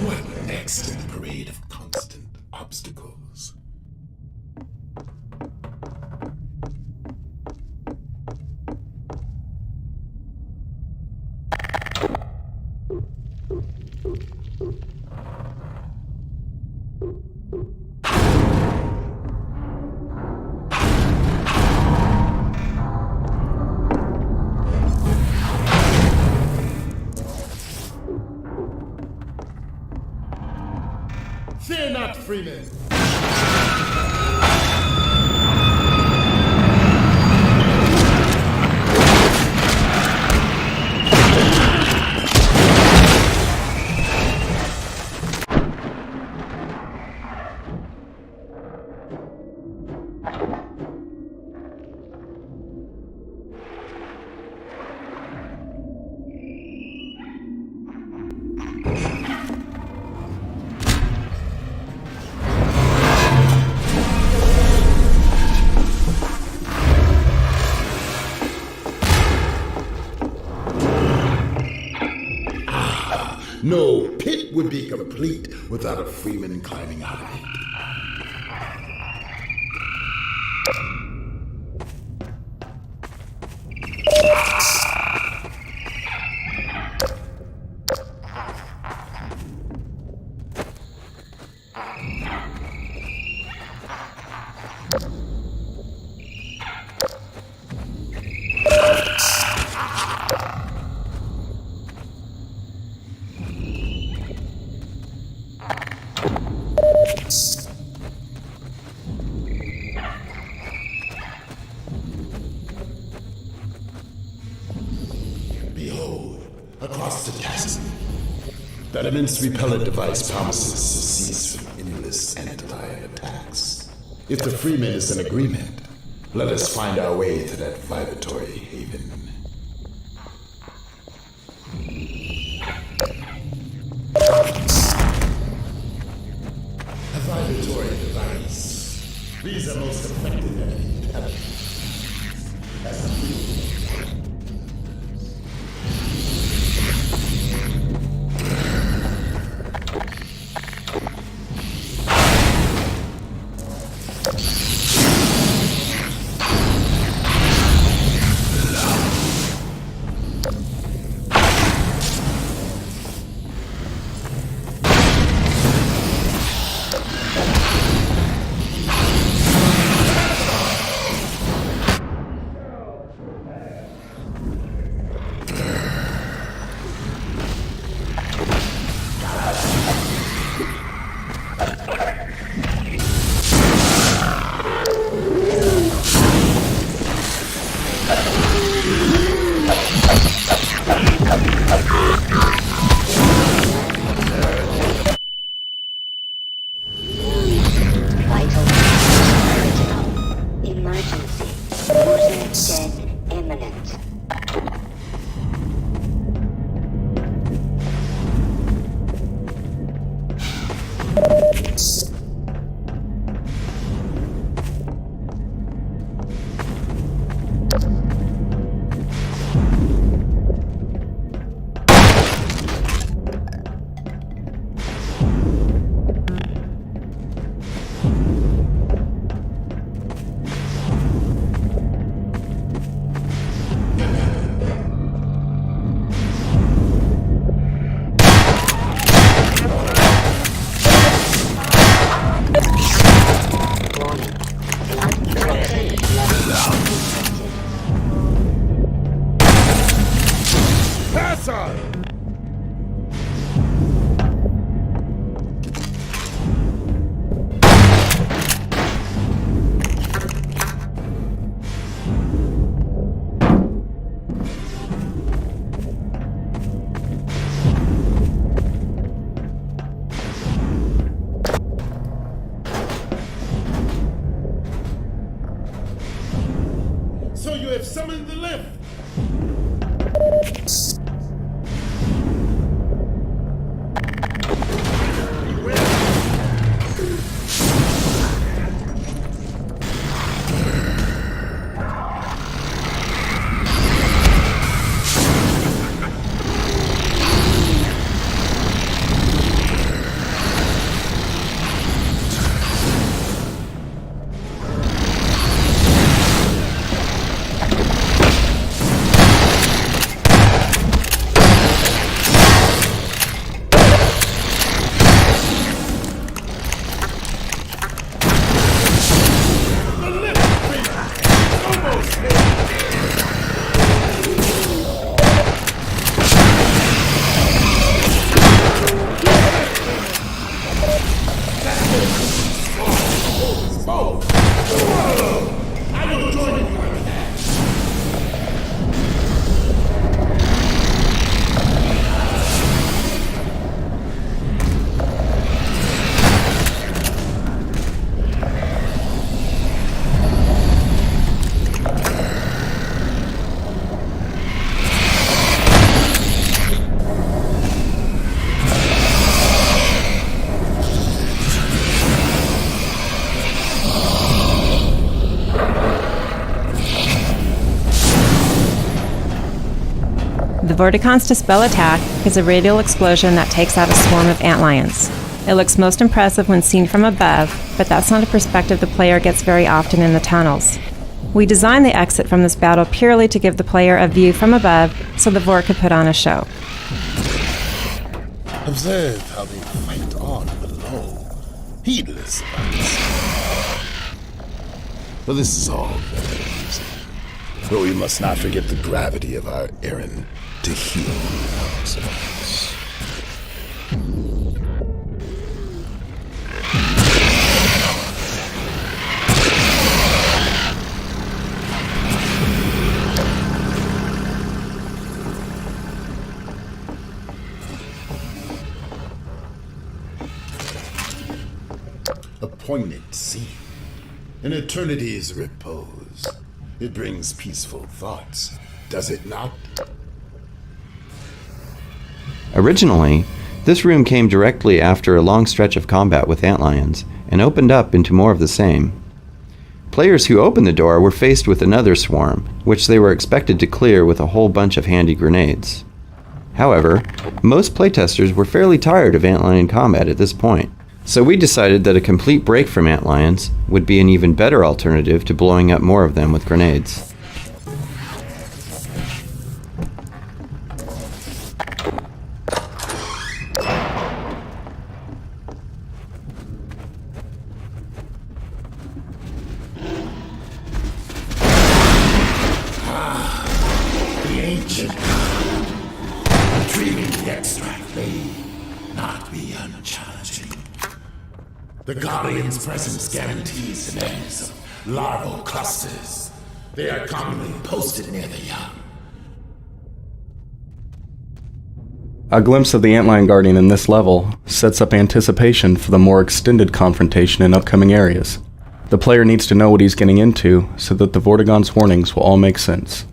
What next in the parade of constant obstacles? Fear not, Freeman. No pit would be complete without a Freeman climbing out of it. Behold, across the chasm. That immense repellent device promises to cease from endless antlion attacks. If the Freeman is in agreement, let us find our way to that vibratory haven. A vibratory device. These are most effective at intelligence. As a Freeman. you have summoned the lift! The Vorticon's Dispel attack is a radial explosion that takes out a swarm of antlions. It looks most impressive when seen from above, but that's not a perspective the player gets very often in the tunnels. We designed the exit from this battle purely to give the player a view from above so the Vort could put on a show. Observe how they fight on below, heedless of us. But this is all very amusing. But we must not forget the gravity of our errand to heal ourselves. A poignant scene. An eternity's repose. It brings peaceful thoughts, does it not? Originally, this room came directly after a long stretch of combat with antlions, and opened up into more of the same. Players who opened the door were faced with another swarm, which they were expected to clear with a whole bunch of handy grenades. However, most playtesters were fairly tired of antlion combat at this point, so we decided that a complete break from antlions would be an even better alternative to blowing up more of them with grenades. The ancient retrieving the extract may not be unchallenging. The Guardian's presence guarantees the names of larval clusters. They are commonly posted near the young. A glimpse of the Antlion Guardian in this level sets up anticipation for the more extended confrontation in upcoming areas. The player needs to know what he's getting into so that the Vortigaunt's warnings will all make sense.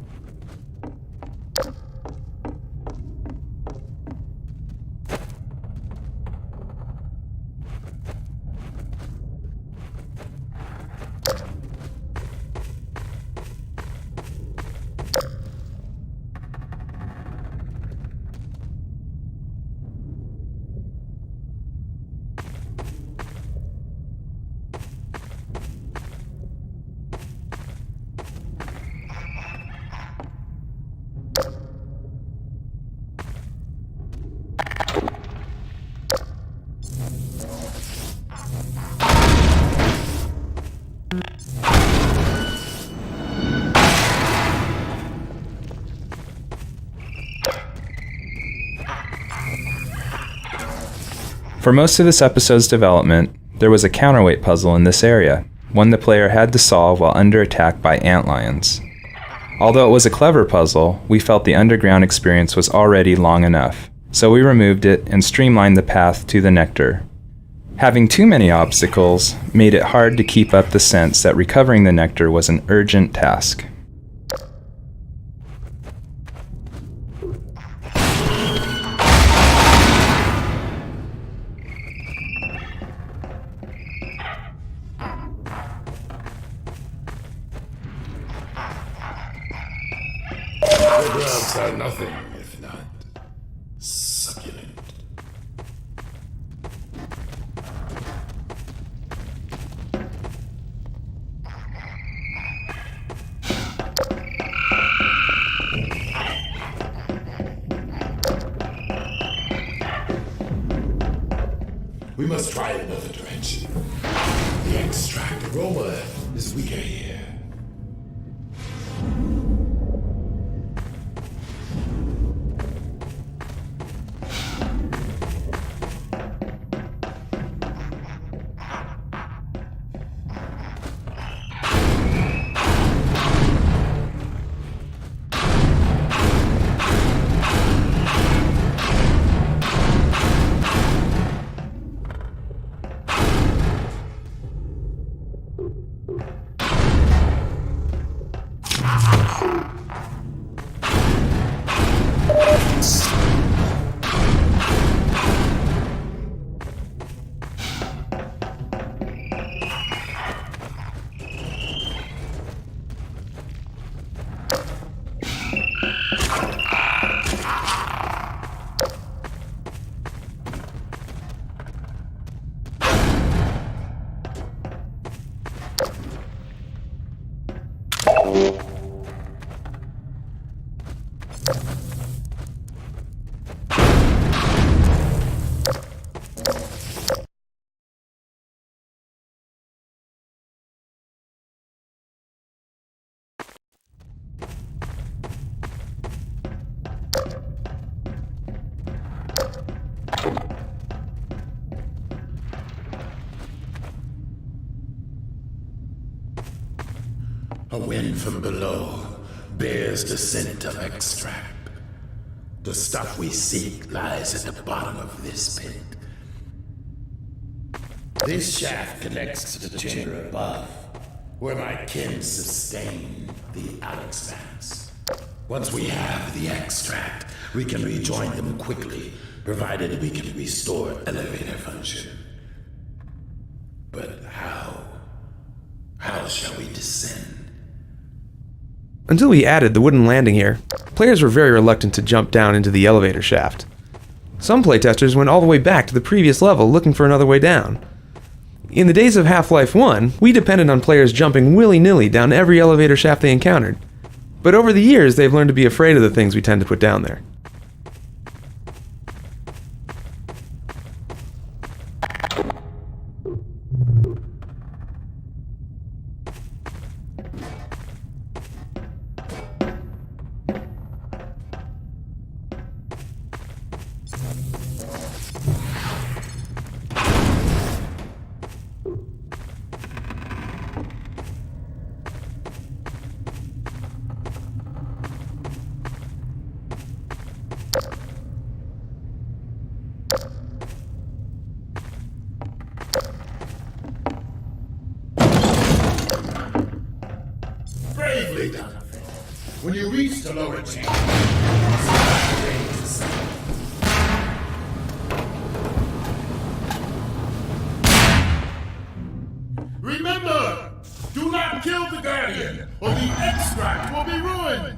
For most of this episode's development, there was a counterweight puzzle in this area, one the player had to solve while under attack by antlions. Although it was a clever puzzle, we felt the underground experience was already long enough, so we removed it and streamlined the path to the nectar. Having too many obstacles made it hard to keep up the sense that recovering the nectar was an urgent task. The grubs are nothing if not succulent. We must try another direction. The extract aroma is weaker here. A wind from below bears the scent of extract. The stuff we seek lies at the bottom of this pit. This shaft connects to the chamber above, where my kin sustain the Alex vats. Once we have the extract, we can rejoin them quickly, provided we can restore elevator function. But how? How shall we descend? Until we added the wooden landing here, players were very reluctant to jump down into the elevator shaft. Some playtesters went all the way back to the previous level looking for another way down. In the days of Half-Life 1, we depended on players jumping willy-nilly down every elevator shaft they encountered. But over the years, they've learned to be afraid of the things we tend to put down there. Bravely done. When you reach the lower chamber, remember, do not kill the Guardian, or the extract will be ruined.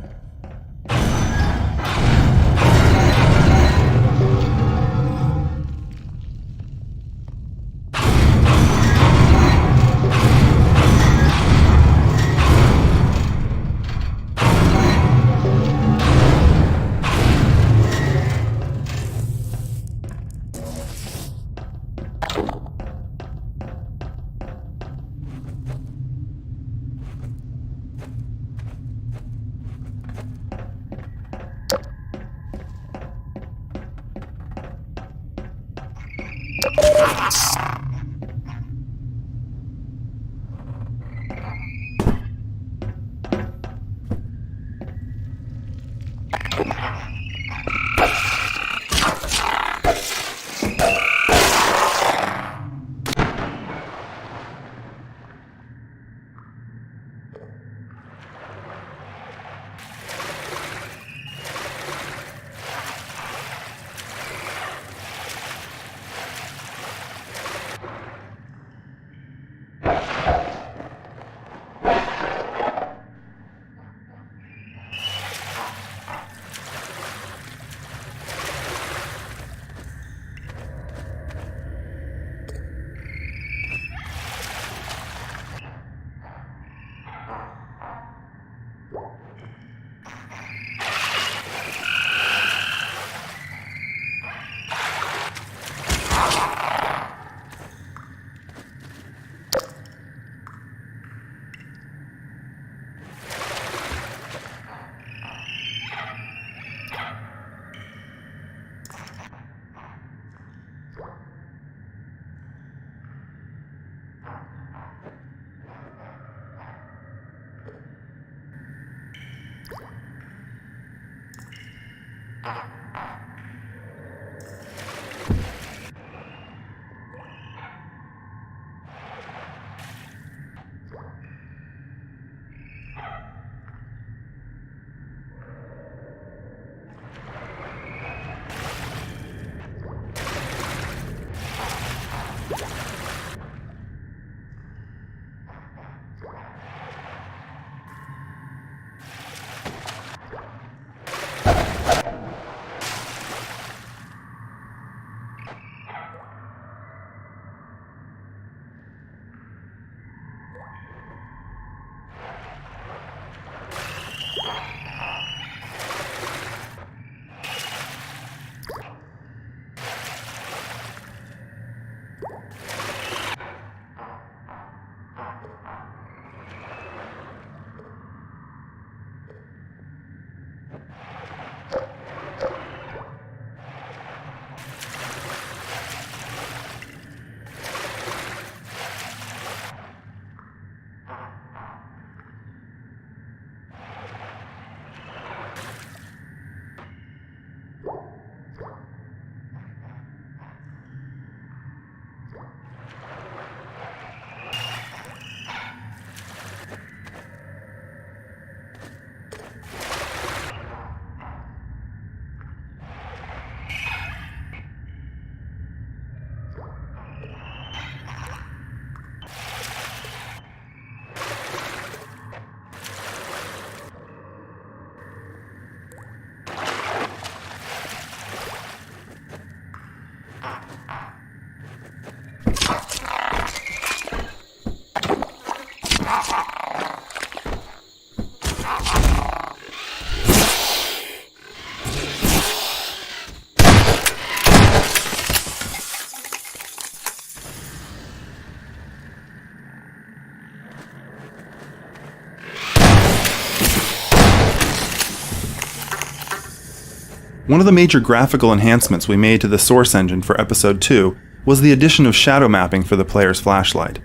One of the major graphical enhancements we made to the source engine for Episode 2 was the addition of shadow mapping for the player's flashlight.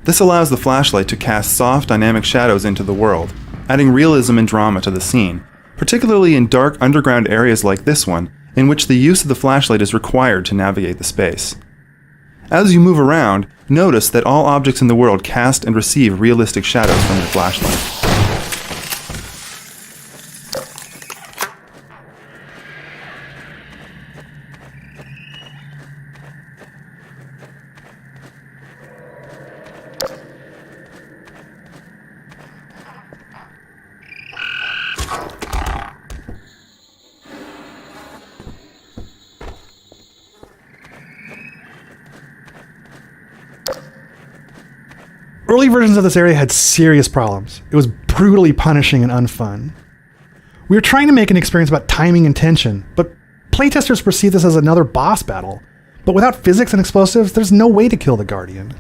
This allows the flashlight to cast soft, dynamic shadows into the world, adding realism and drama to the scene, particularly in dark underground areas like this one, in which the use of the flashlight is required to navigate the space. As you move around, notice that all objects in the world cast and receive realistic shadows from your flashlight. Early versions of this area had serious problems. It was brutally punishing and unfun. We were trying to make an experience about timing and tension, but playtesters perceive this as another boss battle. But without physics and explosives, there's no way to kill the Guardian.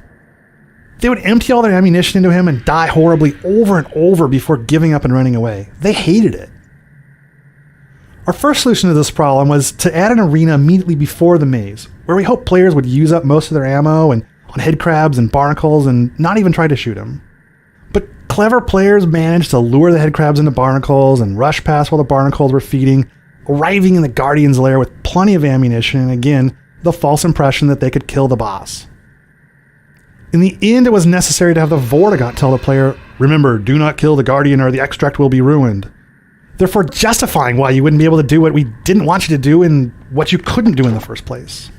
They would empty all their ammunition into him and die horribly over and over before giving up and running away. They hated it. Our first solution to this problem was to add an arena immediately before the maze, where we hoped players would use up most of their ammo and on headcrabs and barnacles and not even try to shoot them. But clever players managed to lure the headcrabs into barnacles and rush past while the barnacles were feeding, arriving in the Guardian's lair with plenty of ammunition and again, the false impression that they could kill the boss. In the end, it was necessary to have the Vortigaunt tell the player, "Remember, do not kill the Guardian or the extract will be ruined," therefore justifying why you wouldn't be able to do what we didn't want you to do and what you couldn't do in the first place.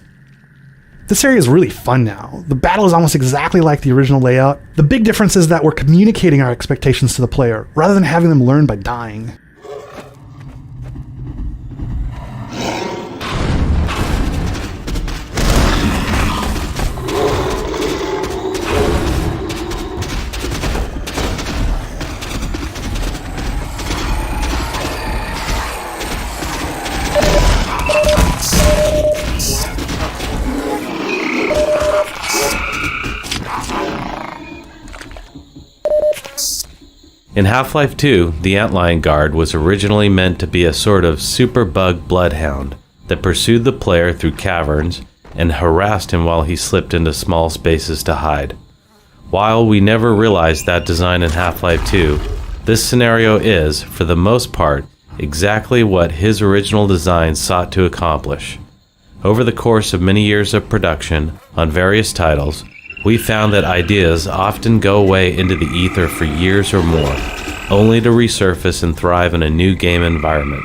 This area is really fun now. The battle is almost exactly like the original layout. The big difference is that we're communicating our expectations to the player, rather than having them learn by dying. In Half-Life 2, the Antlion Guard was originally meant to be a sort of superbug bloodhound that pursued the player through caverns and harassed him while he slipped into small spaces to hide. While we never realized that design in Half-Life 2, this scenario is, for the most part, exactly what his original design sought to accomplish. Over the course of many years of production on various titles, we found that ideas often go away into the ether for years or more, only to resurface and thrive in a new game environment.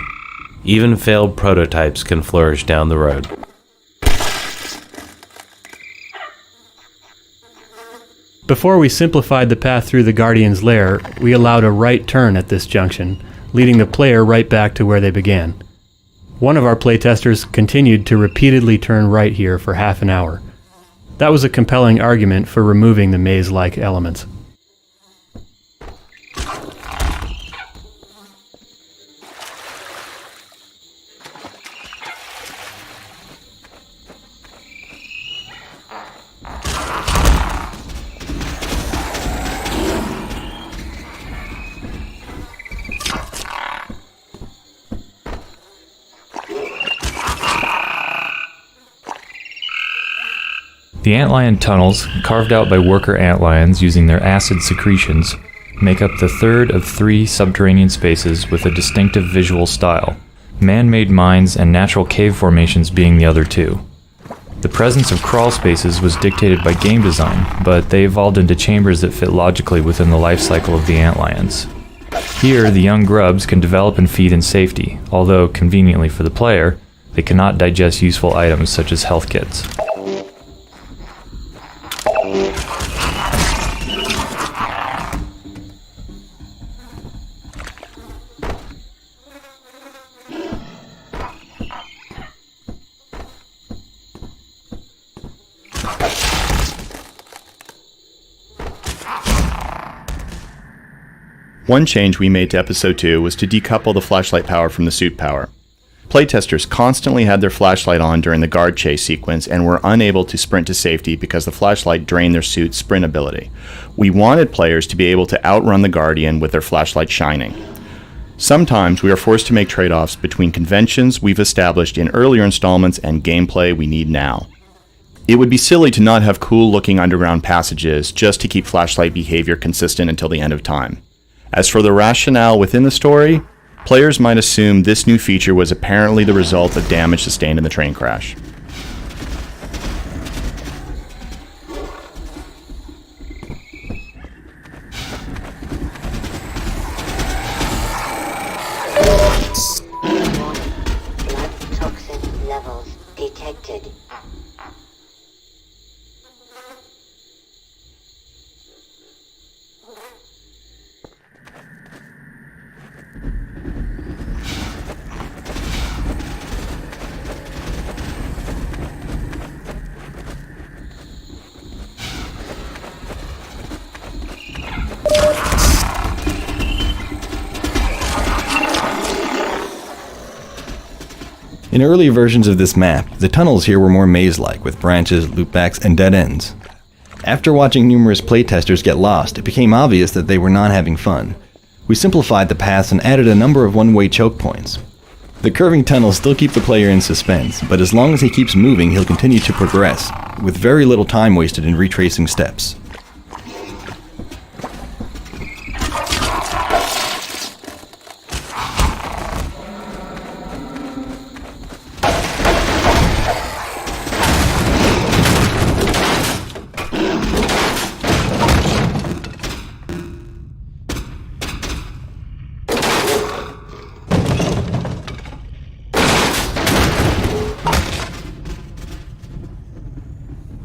Even failed prototypes can flourish down the road. Before we simplified the path through the Guardian's lair, we allowed a right turn at this junction, leading the player right back to where they began. One of our playtesters continued to repeatedly turn right here for half an hour. That was a compelling argument for removing the maze-like elements. The antlion tunnels, carved out by worker antlions using their acid secretions, make up the third of 3 subterranean spaces with a distinctive visual style, man-made mines and natural cave formations being the other 2. The presence of crawl spaces was dictated by game design, but they evolved into chambers that fit logically within the life cycle of the antlions. Here, the young grubs can develop and feed in safety, although, conveniently for the player, they cannot digest useful items such as health kits. One change we made to Episode 2 was to decouple the flashlight power from the suit power. Playtesters constantly had their flashlight on during the guard chase sequence and were unable to sprint to safety because the flashlight drained their suit's sprint ability. We wanted players to be able to outrun the Guardian with their flashlight shining. Sometimes we are forced to make trade-offs between conventions we've established in earlier installments and gameplay we need now. It would be silly to not have cool-looking underground passages just to keep flashlight behavior consistent until the end of time. As for the rationale within the story, players might assume this new feature was apparently the result of damage sustained in the train crash. Blood toxin levels detected. In earlier versions of this map, the tunnels here were more maze-like, with branches, loopbacks, and dead ends. After watching numerous playtesters get lost, it became obvious that they were not having fun. We simplified the paths and added a number of one-way choke points. The curving tunnels still keep the player in suspense, but as long as he keeps moving, he'll continue to progress, with very little time wasted in retracing steps.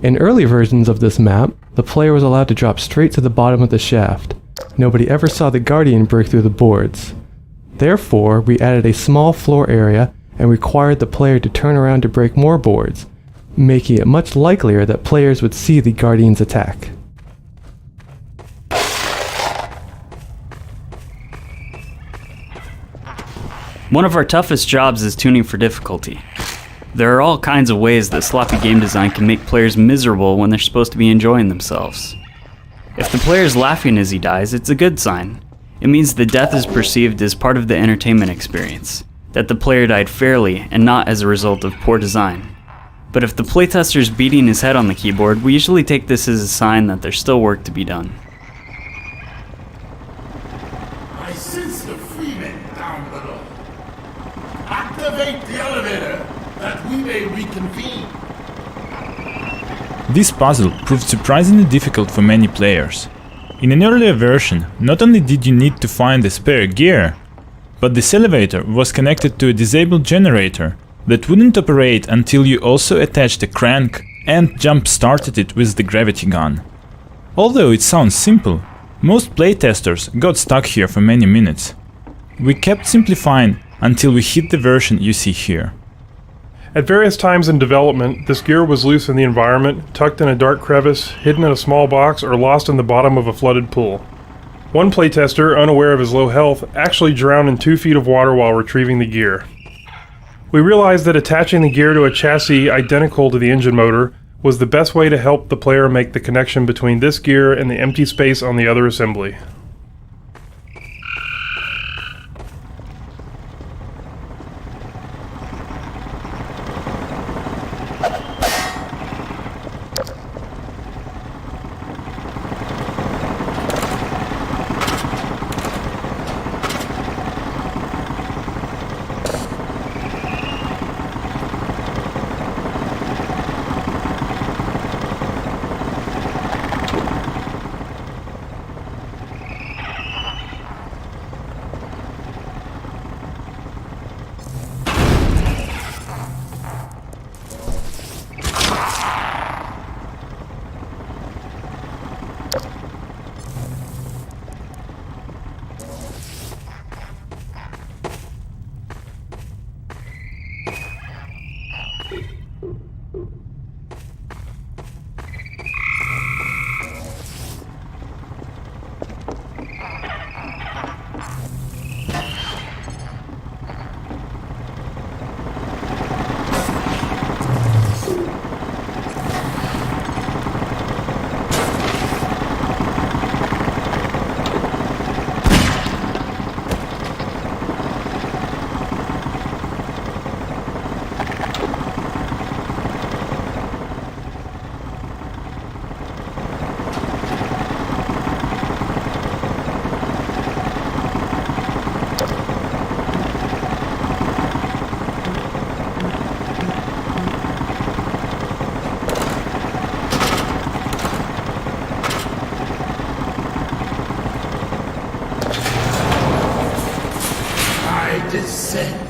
In early versions of this map, the player was allowed to drop straight to the bottom of the shaft. Nobody ever saw the Guardian break through the boards. Therefore, we added a small floor area and required the player to turn around to break more boards, making it much likelier that players would see the Guardian's attack. One of our toughest jobs is tuning for difficulty. There are all kinds of ways that sloppy game design can make players miserable when they're supposed to be enjoying themselves. If the player's laughing as he dies, it's a good sign. It means the death is perceived as part of the entertainment experience, that the player died fairly and not as a result of poor design. But if the playtester's beating his head on the keyboard, we usually take this as a sign that there's still work to be done. I sense the freemen down below. Activate the elevator, that we may reconvene. This puzzle proved surprisingly difficult for many players. In an earlier version, not only did you need to find the spare gear, but this elevator was connected to a disabled generator that wouldn't operate until you also attached a crank and jump-started it with the gravity gun. Although it sounds simple, most playtesters got stuck here for many minutes. We kept simplifying until we hit the version you see here. At various times in development, this gear was loose in the environment, tucked in a dark crevice, hidden in a small box, or lost in the bottom of a flooded pool. One playtester, unaware of his low health, actually drowned in 2 feet of water while retrieving the gear. We realized that attaching the gear to a chassis identical to the engine motor was the best way to help the player make the connection between this gear and the empty space on the other assembly. Descend.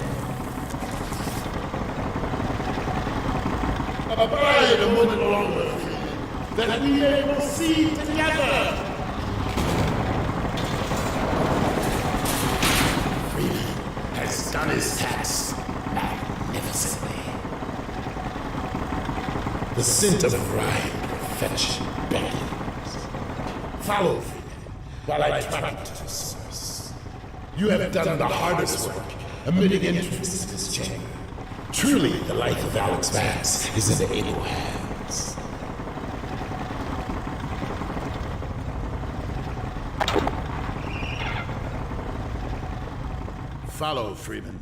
Abide a moment longer, that we may proceed together. Freeman has done his task magnificently. The scent of rhyme perfection beckons. Follow Freeman while I travel to the source. You have done the hardest work, admitting entrance to this chamber. Truly, the life of Alex Vance is in able hands. Follow Freeman.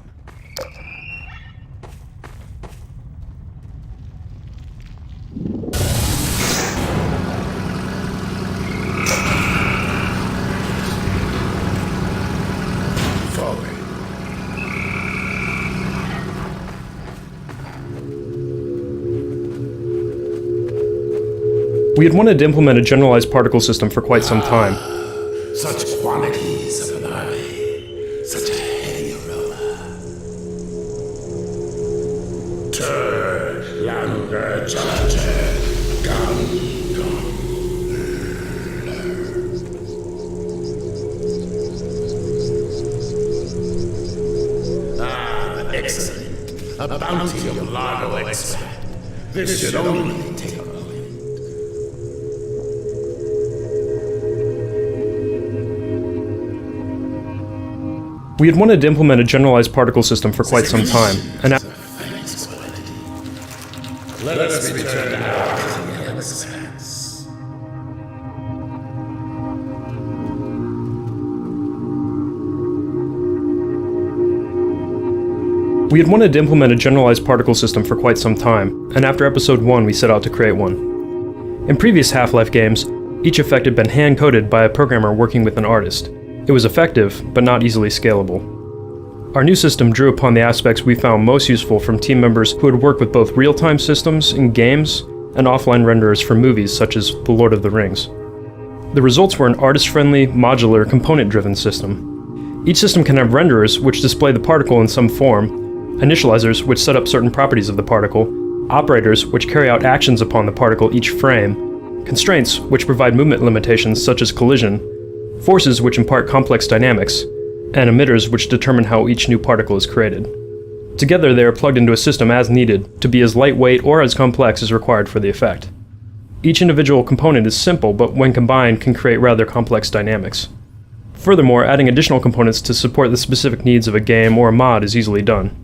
We had wanted to implement a generalized particle system for quite some time. Such quantities of an eye, such a heady aroma. Turd, langer, jalater, gum, excellent. A bounty of largo extract. This should only take a moment. We had wanted to implement a generalized particle system for quite some time, and let us return now to the Alex Vance. We had wanted to implement a generalized particle system for quite some time, and after episode 1 we set out to create one. In previous Half-Life games, each effect had been hand-coded by a programmer working with an artist. It was effective, but not easily scalable. Our new system drew upon the aspects we found most useful from team members who had worked with both real-time systems in games and offline renderers for movies such as The Lord of the Rings. The results were an artist-friendly, modular, component-driven system. Each system can have renderers which display the particle in some form, initializers which set up certain properties of the particle, operators which carry out actions upon the particle each frame, constraints which provide movement limitations such as collision, forces which impart complex dynamics, and emitters which determine how each new particle is created. Together they are plugged into a system as needed to be as lightweight or as complex as required for the effect. Each individual component is simple, but when combined can create rather complex dynamics. Furthermore, adding additional components to support the specific needs of a game or a mod is easily done.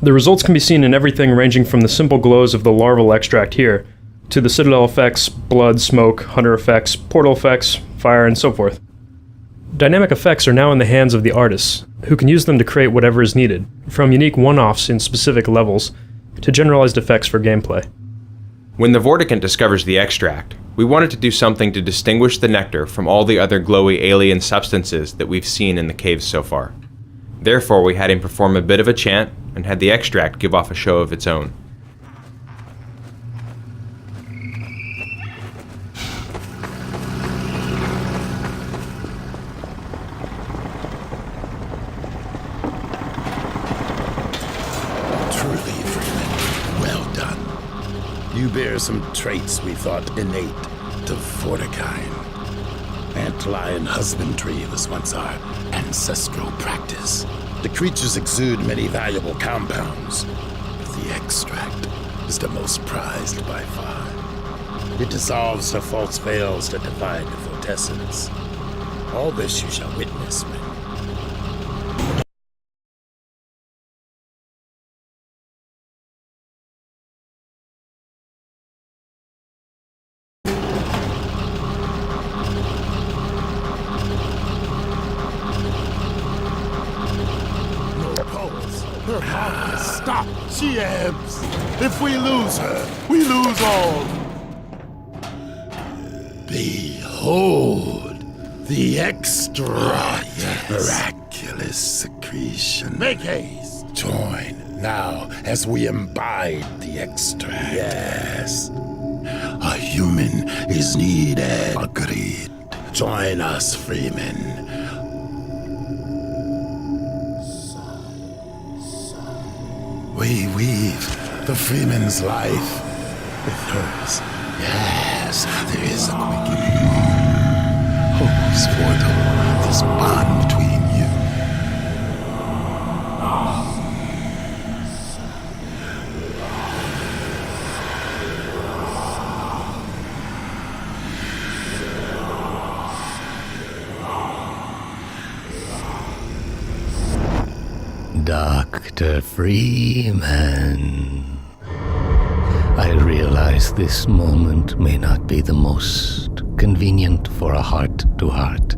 The results can be seen in everything ranging from the simple glows of the larval extract here, to the citadel effects, blood, smoke, hunter effects, portal effects, fire, and so forth. Dynamic effects are now in the hands of the artists, who can use them to create whatever is needed, from unique one-offs in specific levels, to generalized effects for gameplay. When the Vortigant discovers the extract, we wanted to do something to distinguish the nectar from all the other glowy alien substances that we've seen in the caves so far. Therefore, we had him perform a bit of a chant, and had the extract give off a show of its own. You bear some traits we thought innate to Vortigine. Antlion husbandry was once our ancestral practice. The creatures exude many valuable compounds, but the extract is the most prized by far. It dissolves the false veils that divide the vortessence. All this you shall witness when Stop! She ebbs! If we lose her, we lose all! behold the extract. Miraculous secretion. Make haste! Join now as we imbibe the extract. Yes. A human is needed. Agreed. Join us, Freeman. We weave the Freeman's life with hers. Yes, there is a quickening. Hope's portal, this bond between you. Dr. Freeman, I realize this moment may not be the most convenient for a heart-to-heart,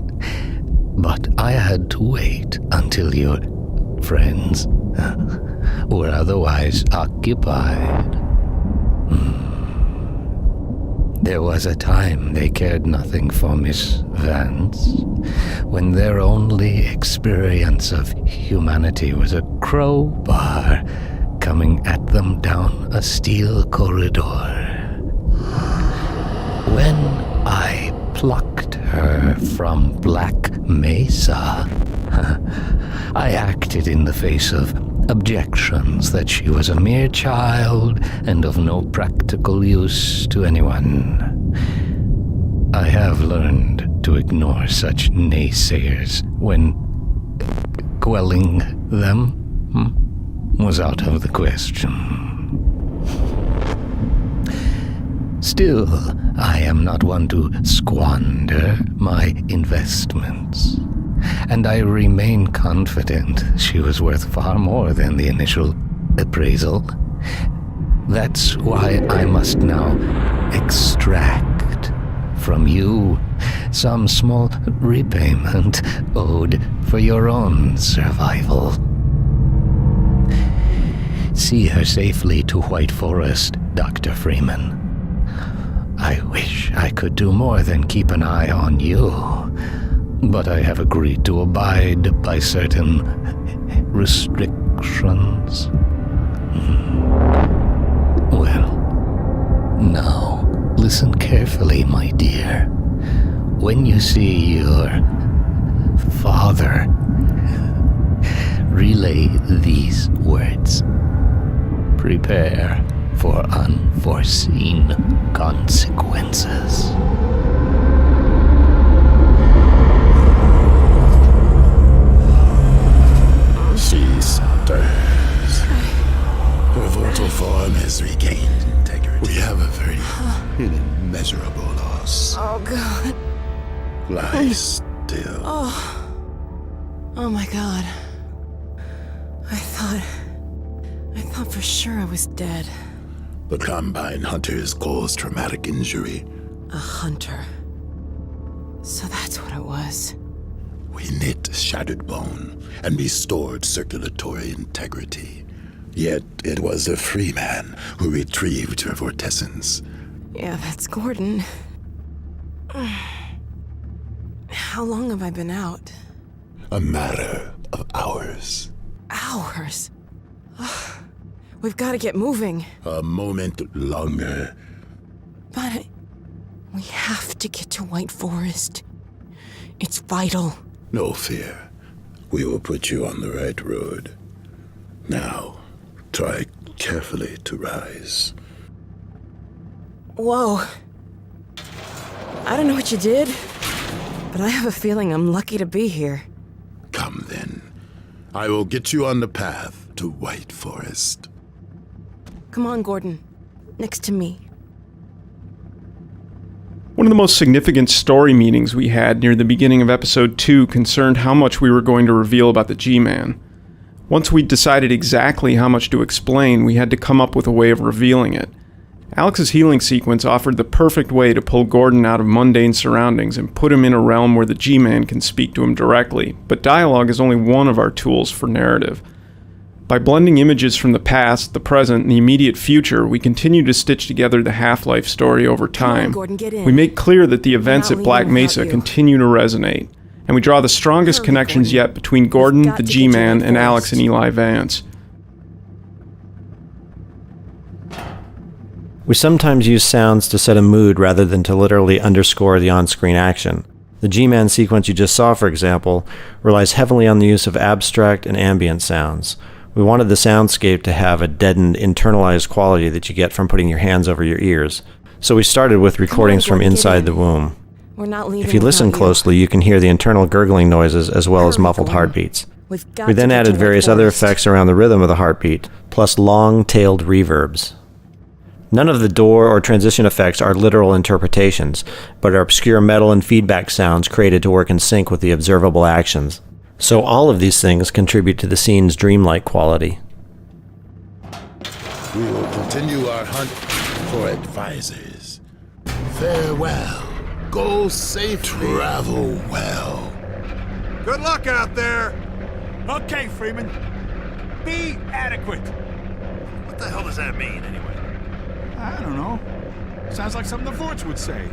but I had to wait until your friends were otherwise occupied. There was a time they cared nothing for Miss Vance, when their only experience of humanity was a crowbar coming at them down a steel corridor. When I plucked her from Black Mesa, I acted in the face of objections that she was a mere child and of no practical use to anyone. I have learned to ignore such naysayers when quelling them was out of the question. Still, I am not one to squander my investments, and I remain confident she was worth far more than the initial appraisal. That's why I must now extract from you some small repayment owed for your own survival. See her safely to White Forest, Dr. Freeman. I wish I could do more than keep an eye on you, but I have agreed to abide by certain restrictions. Well, now listen carefully, my dear. When you see your father, relay these words. Prepare for unforeseen consequences. She stirs. Her vocal form has regained integrity. We have a very immeasurable loss. Oh, God. Lie still. Oh my God. I thought for sure I was dead. The Combine Hunter's caused traumatic injury. A hunter. So that's what it was. We knit shattered bone and restored circulatory integrity. Yet it was a free man who retrieved her vortessence. Yeah, that's Gordon. How long have I been out? A matter of hours. Hours? We've got to get moving. A moment longer. But we have to get to White Forest. It's vital. No fear. We will put you on the right road. Now, try carefully to rise. Whoa. I don't know what you did, but I have a feeling I'm lucky to be here. Come then. I will get you on the path to White Forest. Come on, Gordon. Next to me. One of the most significant story meetings we had near the beginning of episode 2 concerned how much we were going to reveal about the G-Man. Once we'd decided exactly how much to explain, we had to come up with a way of revealing it. Alex's healing sequence offered the perfect way to pull Gordon out of mundane surroundings and put him in a realm where the G-Man can speak to him directly, but dialogue is only one of our tools for narrative. By blending images from the past, the present, and the immediate future, we continue to stitch together the Half-Life story over time. Gordon, get in. We make clear that the events We're at not Black leaving Mesa without you. continue to resonate, and we draw the strongest connections yet between Gordon, the G-Man, and Alex and Eli Vance. We sometimes use sounds to set a mood rather than to literally underscore the on-screen action. The G-Man sequence you just saw, for example, relies heavily on the use of abstract and ambient sounds. We wanted the soundscape to have a deadened, internalized quality that you get from putting your hands over your ears. So we started with recordings from inside the womb. We're not leaving If you listen without closely, you can hear the internal gurgling noises as well as muffled heartbeats. We've got We to then get to added White various other Forest. effects around the rhythm of the heartbeat, plus long-tailed reverbs. None of the door or transition effects are literal interpretations, but are obscure metal and feedback sounds created to work in sync with the observable actions. So all of these things contribute to the scene's dreamlike quality. We will continue our hunt for advisors. Farewell. Go safely. Travel well. Good luck out there! Okay, Freeman. Be adequate. What the hell does that mean, anyway? I don't know. Sounds like something the Vorts would say.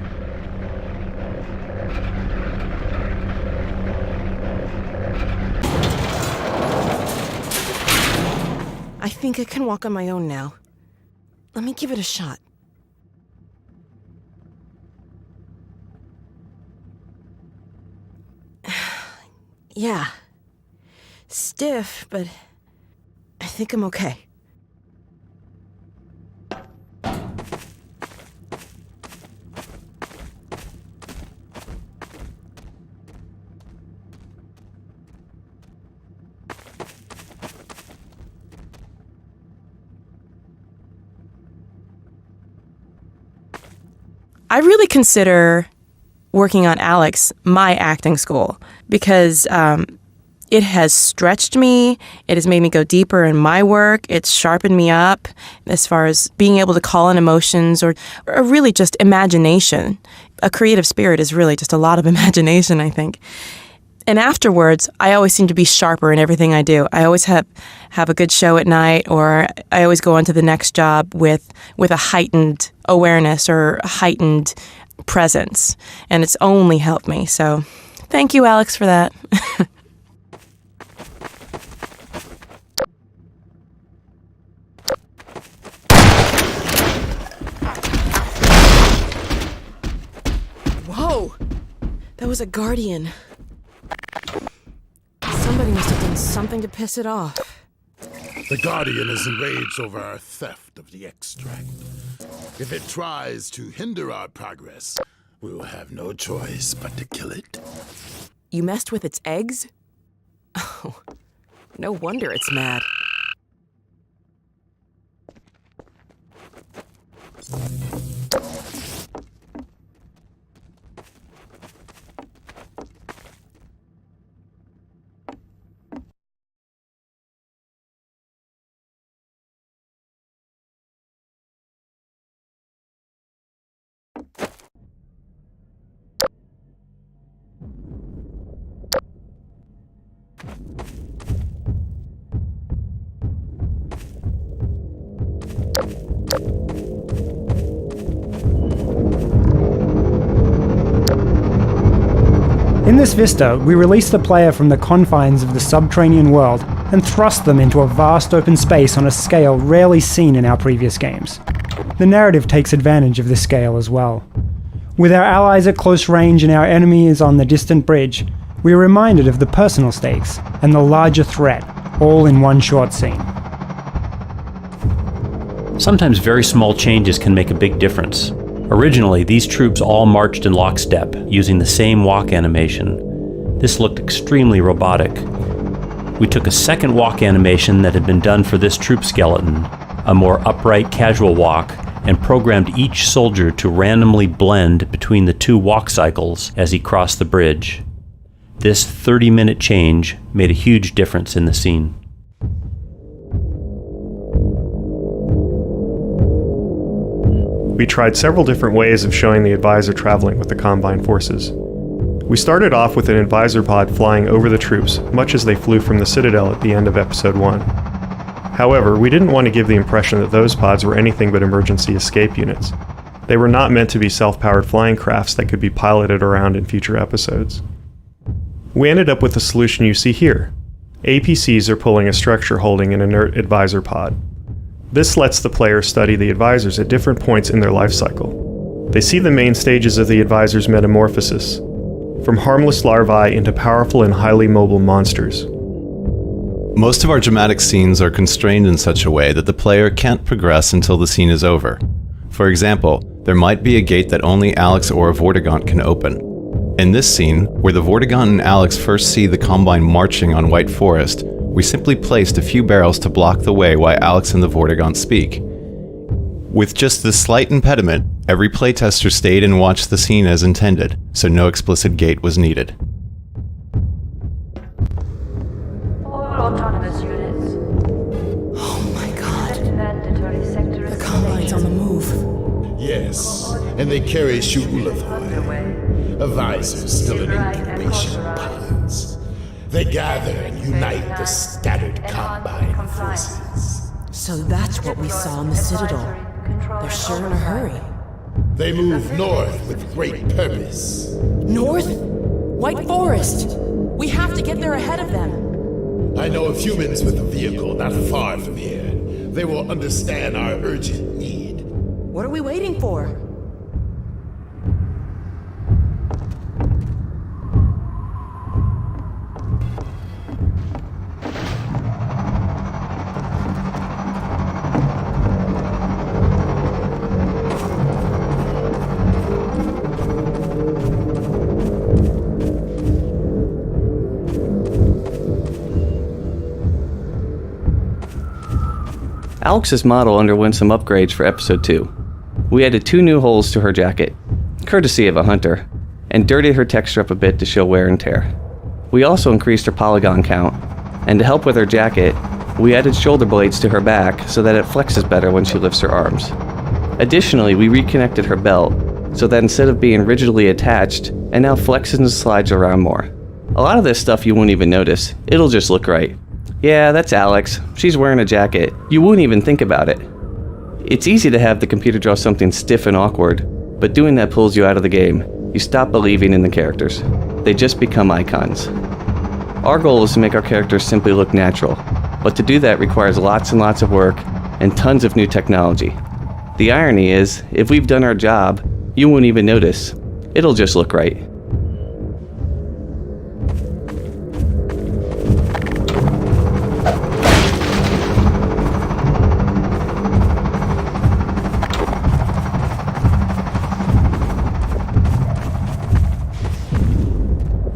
I think I can walk on my own now. Let me give it a shot. Yeah. Stiff, but I think I'm okay. I really consider working on Alex my acting school because it has stretched me. It has made me go deeper in my work. It's sharpened me up as far as being able to call in emotions or really just imagination. A creative spirit is really just a lot of imagination, I think. And afterwards, I always seem to be sharper in everything I do. I always have a good show at night, or I always go on to the next job with a heightened awareness or a heightened presence. And it's only helped me. So Thank you, Alex, for that. Whoa! That was a guardian. Somebody must have done something to piss it off. The Guardian is enraged over our theft of the extract. If it tries to hinder our progress, we will have no choice but to kill it. You messed with its eggs? Oh, no wonder it's mad. In this vista, we release the player from the confines of the subterranean world and thrust them into a vast open space on a scale rarely seen in our previous games. The narrative takes advantage of this scale as well. With our allies at close range and our enemy is on the distant bridge, we are reminded of the personal stakes and the larger threat, all in one short scene. Sometimes very small changes can make a big difference. Originally, these troops all marched in lockstep, using the same walk animation. This looked extremely robotic. We took a second walk animation that had been done for this troop skeleton, a more upright, casual walk, and programmed each soldier to randomly blend between the two walk cycles as he crossed the bridge. This 30-minute change made a huge difference in the scene. We tried several different ways of showing the advisor traveling with the Combine forces. We started off with an advisor pod flying over the troops, much as they flew from the Citadel at the end of Episode 1. However, we didn't want to give the impression that those pods were anything but emergency escape units. They were not meant to be self-powered flying crafts that could be piloted around in future episodes. We ended up with the solution you see here. APCs are pulling a structure holding an inert advisor pod. This lets the player study the advisors at different points in their life cycle. They see the main stages of the advisor's metamorphosis, from harmless larvae into powerful and highly mobile monsters. Most of our dramatic scenes are constrained in such a way that the player can't progress until the scene is over. For example, there might be a gate that only Alex or a Vortigaunt can open. In this scene, where the Vortigaunt and Alex first see the Combine marching on White Forest, we simply placed a few barrels to block the way while Alex and the Vortigaunt speak. With just this slight impediment, every playtester stayed and watched the scene as intended, so no explicit gate was needed. All autonomous units. Oh my god. The Combine's on the move. Yes, and they carry Shu'ulathoi, advisors still in incubation pods. They gather and unite the scattered Combine forces. So that's what we saw in the Citadel. They're sure in a hurry. They move north with great purpose. North? White Forest! We have to get there ahead of them. I know of humans with a vehicle not far from here. They will understand our urgent need. What are we waiting for? Alex's model underwent some upgrades for Episode 2. We added 2 new holes to her jacket, courtesy of a hunter, and dirtied her texture up a bit to show wear and tear. We also increased her polygon count, and to help with her jacket, we added shoulder blades to her back so that it flexes better when she lifts her arms. Additionally, we reconnected her belt, so that instead of being rigidly attached, it now flexes and slides around more. A lot of this stuff you won't even notice, it'll just look right. Yeah, that's Alex. She's wearing a jacket. You wouldn't even think about it. It's easy to have the computer draw something stiff and awkward, but doing that pulls you out of the game. You stop believing in the characters. they just become icons. Our goal is to make our characters simply look natural, but to do that requires lots and lots of work and tons of new technology. The irony is, if we've done our job, you won't even notice. It'll just look right.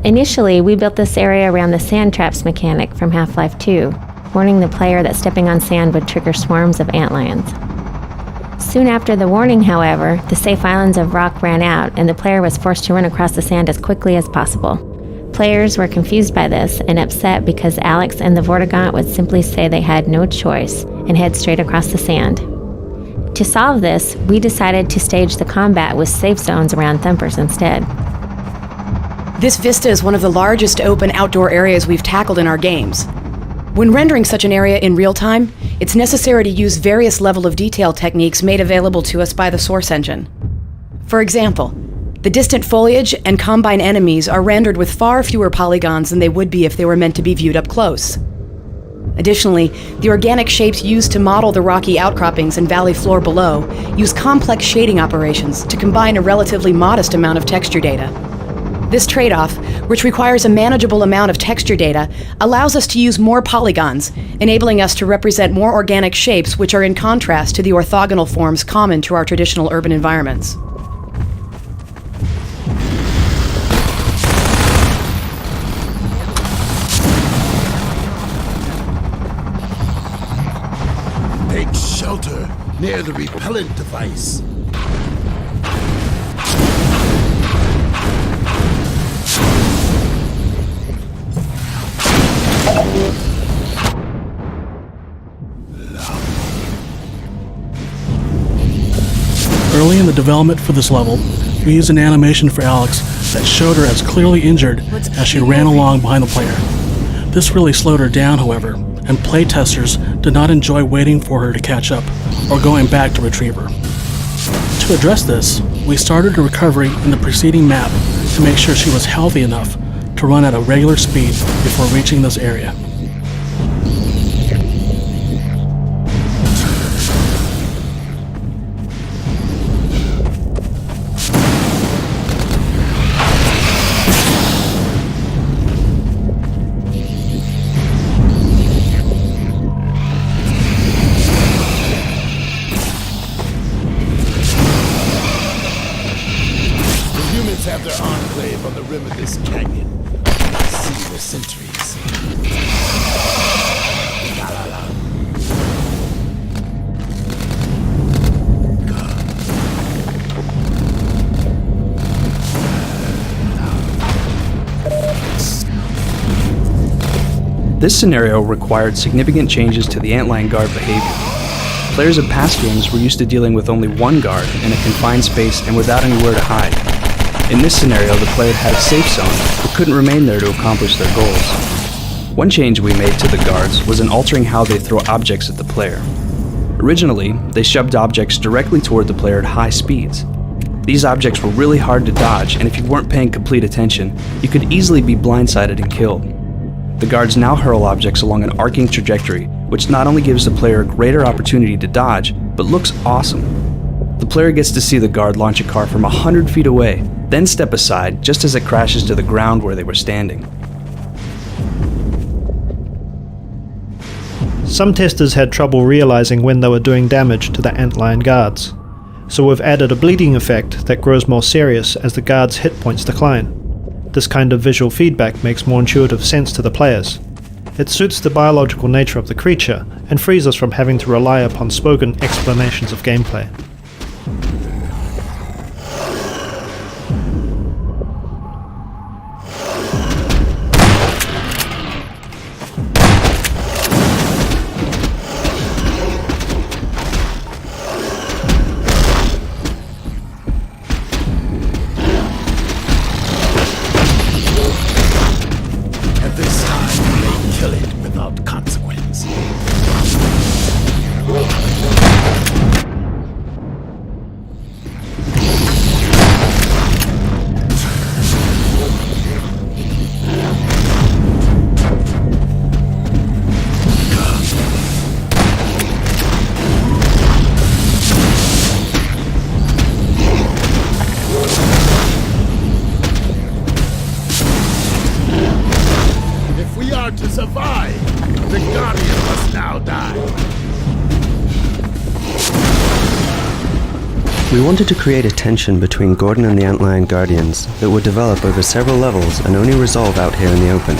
Initially, we built this area around the sand traps mechanic from Half-Life 2, warning the player that stepping on sand would trigger swarms of antlions. Soon after the warning, however, the safe islands of rock ran out and the player was forced to run across the sand as quickly as possible. Players were confused by this and upset because Alex and the Vortigaunt would simply say they had no choice and head straight across the sand. To solve this, we decided to stage the combat with safe zones around Thumpers instead. This vista is one of the largest open outdoor areas we've tackled in our games. When rendering such an area in real time, it's necessary to use various level of detail techniques made available to us by the Source Engine. For example, the distant foliage and combine enemies are rendered with far fewer polygons than they would be if they were meant to be viewed up close. Additionally, the organic shapes used to model the rocky outcroppings and valley floor below use complex shading operations to combine a relatively modest amount of texture data. This trade-off, which requires a manageable amount of texture data, allows us to use more polygons, enabling us to represent more organic shapes which are in contrast to the orthogonal forms common to our traditional urban environments. Take shelter near the repellent device. Early in the development for this level, we used an animation for Alex that showed her as clearly injured as she ran along behind the player. This really slowed her down, however, and playtesters did not enjoy waiting for her to catch up or going back to retrieve her. To address this, we started a recovery in the preceding map to make sure she was healthy enough to run at a regular speed before reaching this area. Have their enclave on the rim of this canyon. See the sentries. La la la. This scenario required significant changes to the antlion guard behavior. Players of past games were used to dealing with only one guard in a confined space and without anywhere to hide. In this scenario, the player had a safe zone, but couldn't remain there to accomplish their goals. One change we made to the guards was in altering how they throw objects at the player. Originally, they shoved objects directly toward the player at high speeds. These objects were really hard to dodge, and if you weren't paying complete attention, you could easily be blindsided and killed. The guards now hurl objects along an arcing trajectory, which not only gives the player a greater opportunity to dodge, but looks awesome. The player gets to see the guard launch a car from 100 feet away, then step aside just as it crashes to the ground where they were standing. Some testers had trouble realizing when they were doing damage to the antlion guards, so we've added a bleeding effect that grows more serious as the guards' hit points decline. This kind of visual feedback makes more intuitive sense to the players. It suits the biological nature of the creature and frees us from having to rely upon spoken explanations of gameplay. are to survive. The Guardian must now die. We wanted to create a tension between Gordon and the Antlion Guardians that would develop over several levels and only resolve out here in the open.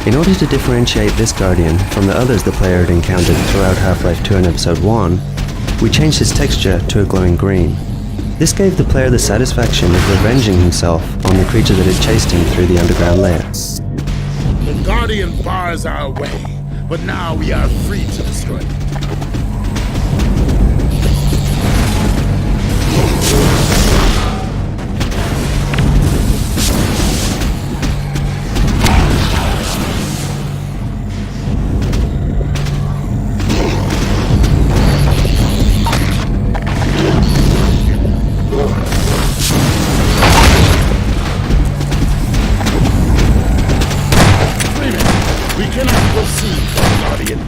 In order to differentiate this Guardian from the others the player had encountered throughout Half-Life 2 and Episode 1, we changed his texture to a glowing green. This gave the player the satisfaction of revenging himself on the creature that had chased him through the underground lair. The Guardian bars our way, but now we are free to destroy it.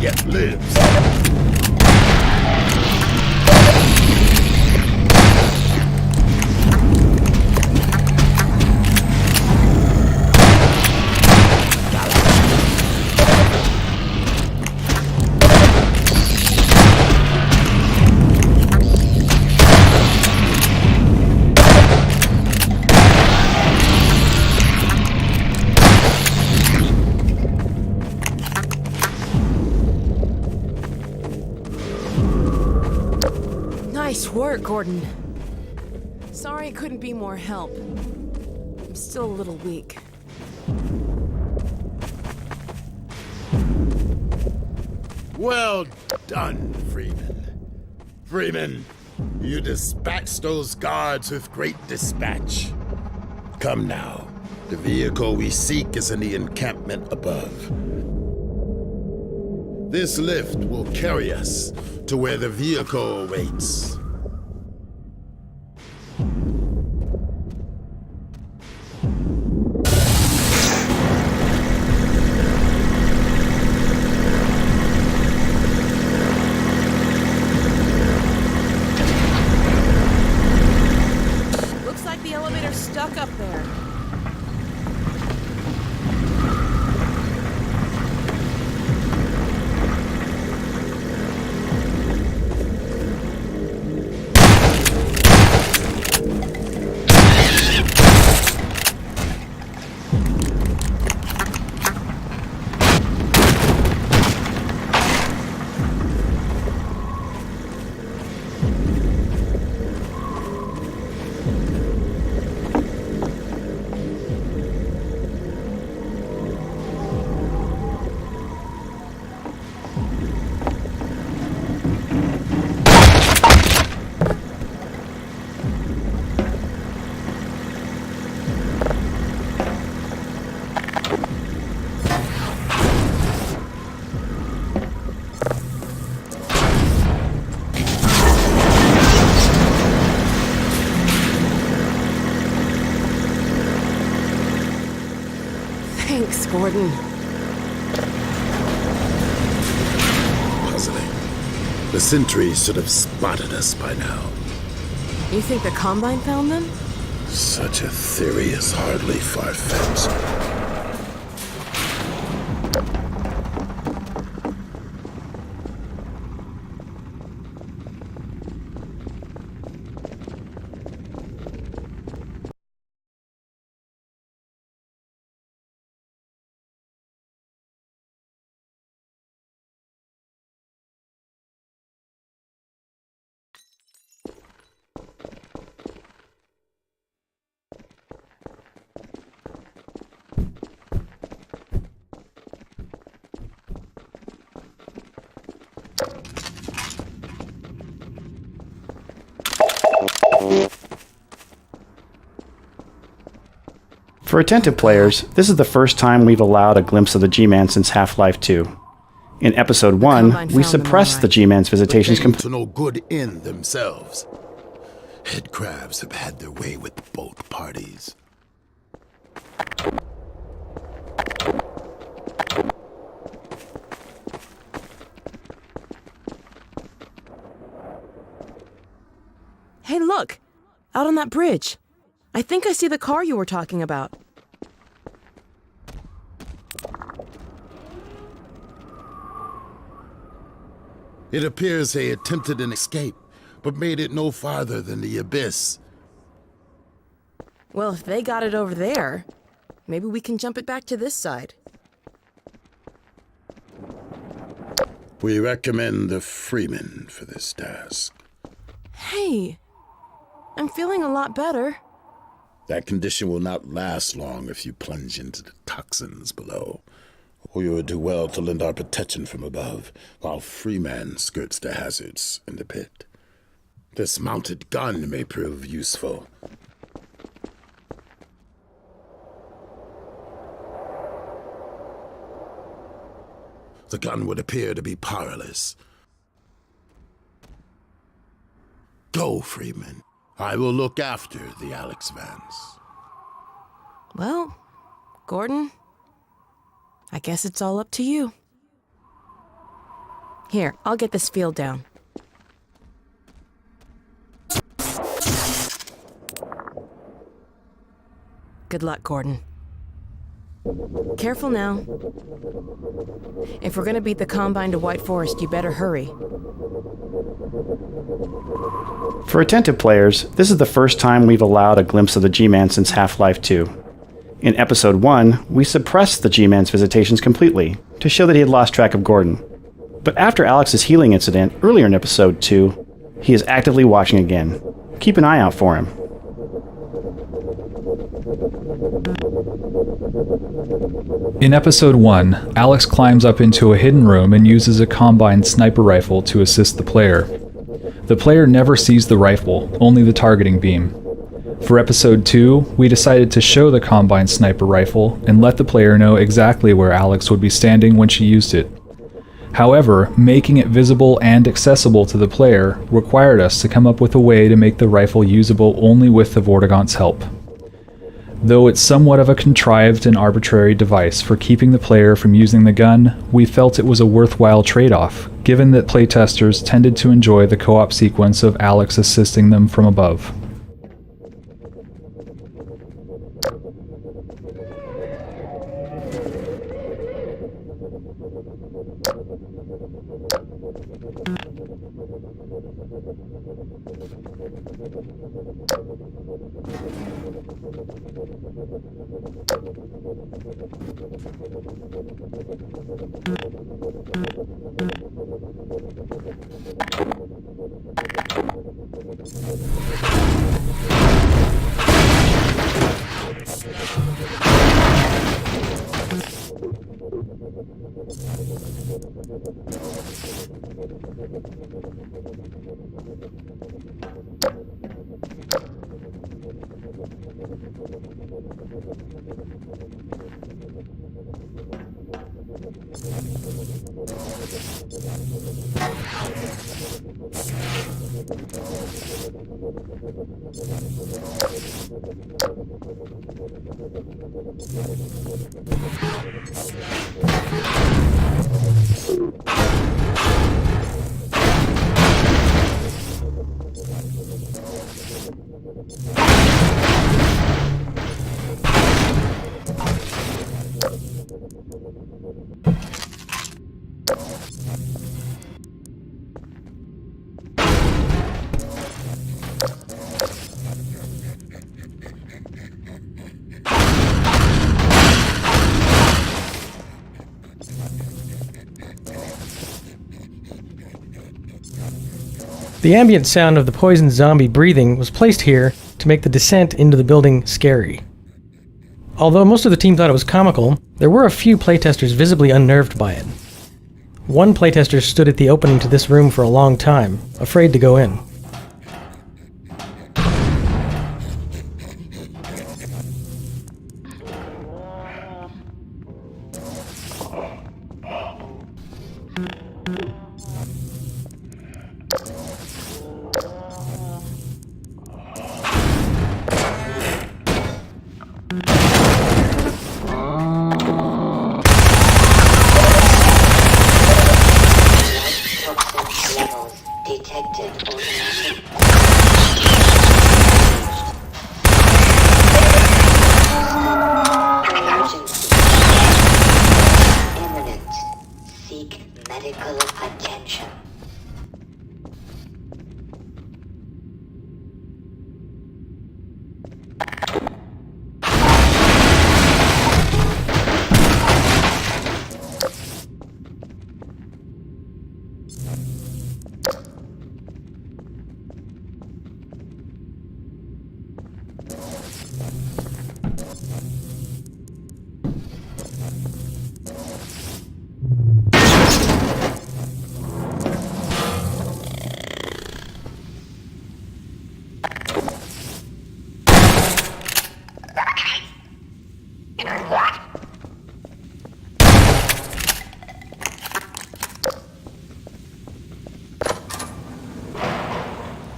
Yet lives. Nice work, Gordon. Sorry I couldn't be more help. I'm still a little weak. Well done, Freeman. Freeman, you dispatched those guards with great dispatch. Come now. The vehicle we seek is in the encampment above. This lift will carry us to where the vehicle awaits. Looks like the elevator's stuck up there. Thanks, Gordon. Puzzling. The sentries should have spotted us by now. You think the Combine found them? Such a theory is hardly far-fetched. For attentive players, this is the first time we've allowed a glimpse of the G-Man since Half-Life 2. In Episode 1, we suppressed the G-Man's visitations to no good end themselves. Head crabs have had their way with both parties. Hey, look! Out on that bridge. I think I see the car you were talking about. It appears they attempted an escape, but made it no farther than the abyss. Well, if they got it over there, maybe we can jump it back to this side. We recommend the Freeman for this task. Hey, I'm feeling a lot better. That condition will not last long if you plunge into the toxins below. We would do well to lend our protection from above, while Freeman skirts the hazards in the pit. This mounted gun may prove useful. The gun would appear to be powerless. Go, Freeman. I will look after the Alex Vance. Well, Gordon, I guess it's all up to you. Here, I'll get this field down. Good luck, Gordon. Careful now. If we're gonna beat the Combine to White Forest, you better hurry. For attentive players, this is the first time we've allowed a glimpse of the G-Man since Half-Life 2. In Episode 1, we suppressed the G-Man's visitations completely, to show that he had lost track of Gordon. But after Alex's healing incident earlier in Episode 2, he is actively watching again. Keep an eye out for him. In Episode 1, Alex climbs up into a hidden room and uses a Combine sniper rifle to assist the player. The player never sees the rifle, only the targeting beam. For Episode 2, we decided to show the Combine sniper rifle and let the player know exactly where Alex would be standing when she used it. However, making it visible and accessible to the player required us to come up with a way to make the rifle usable only with the Vortigaunt's help. Though it's somewhat of a contrived and arbitrary device for keeping the player from using the gun, we felt it was a worthwhile trade-off, given that playtesters tended to enjoy the co-op sequence of Alex assisting them from above. The ambient sound of the poison zombie breathing was placed here to make the descent into the building scary. Although most of the team thought it was comical, there were a few playtesters visibly unnerved by it. One playtester stood at the opening to this room for a long time, afraid to go in.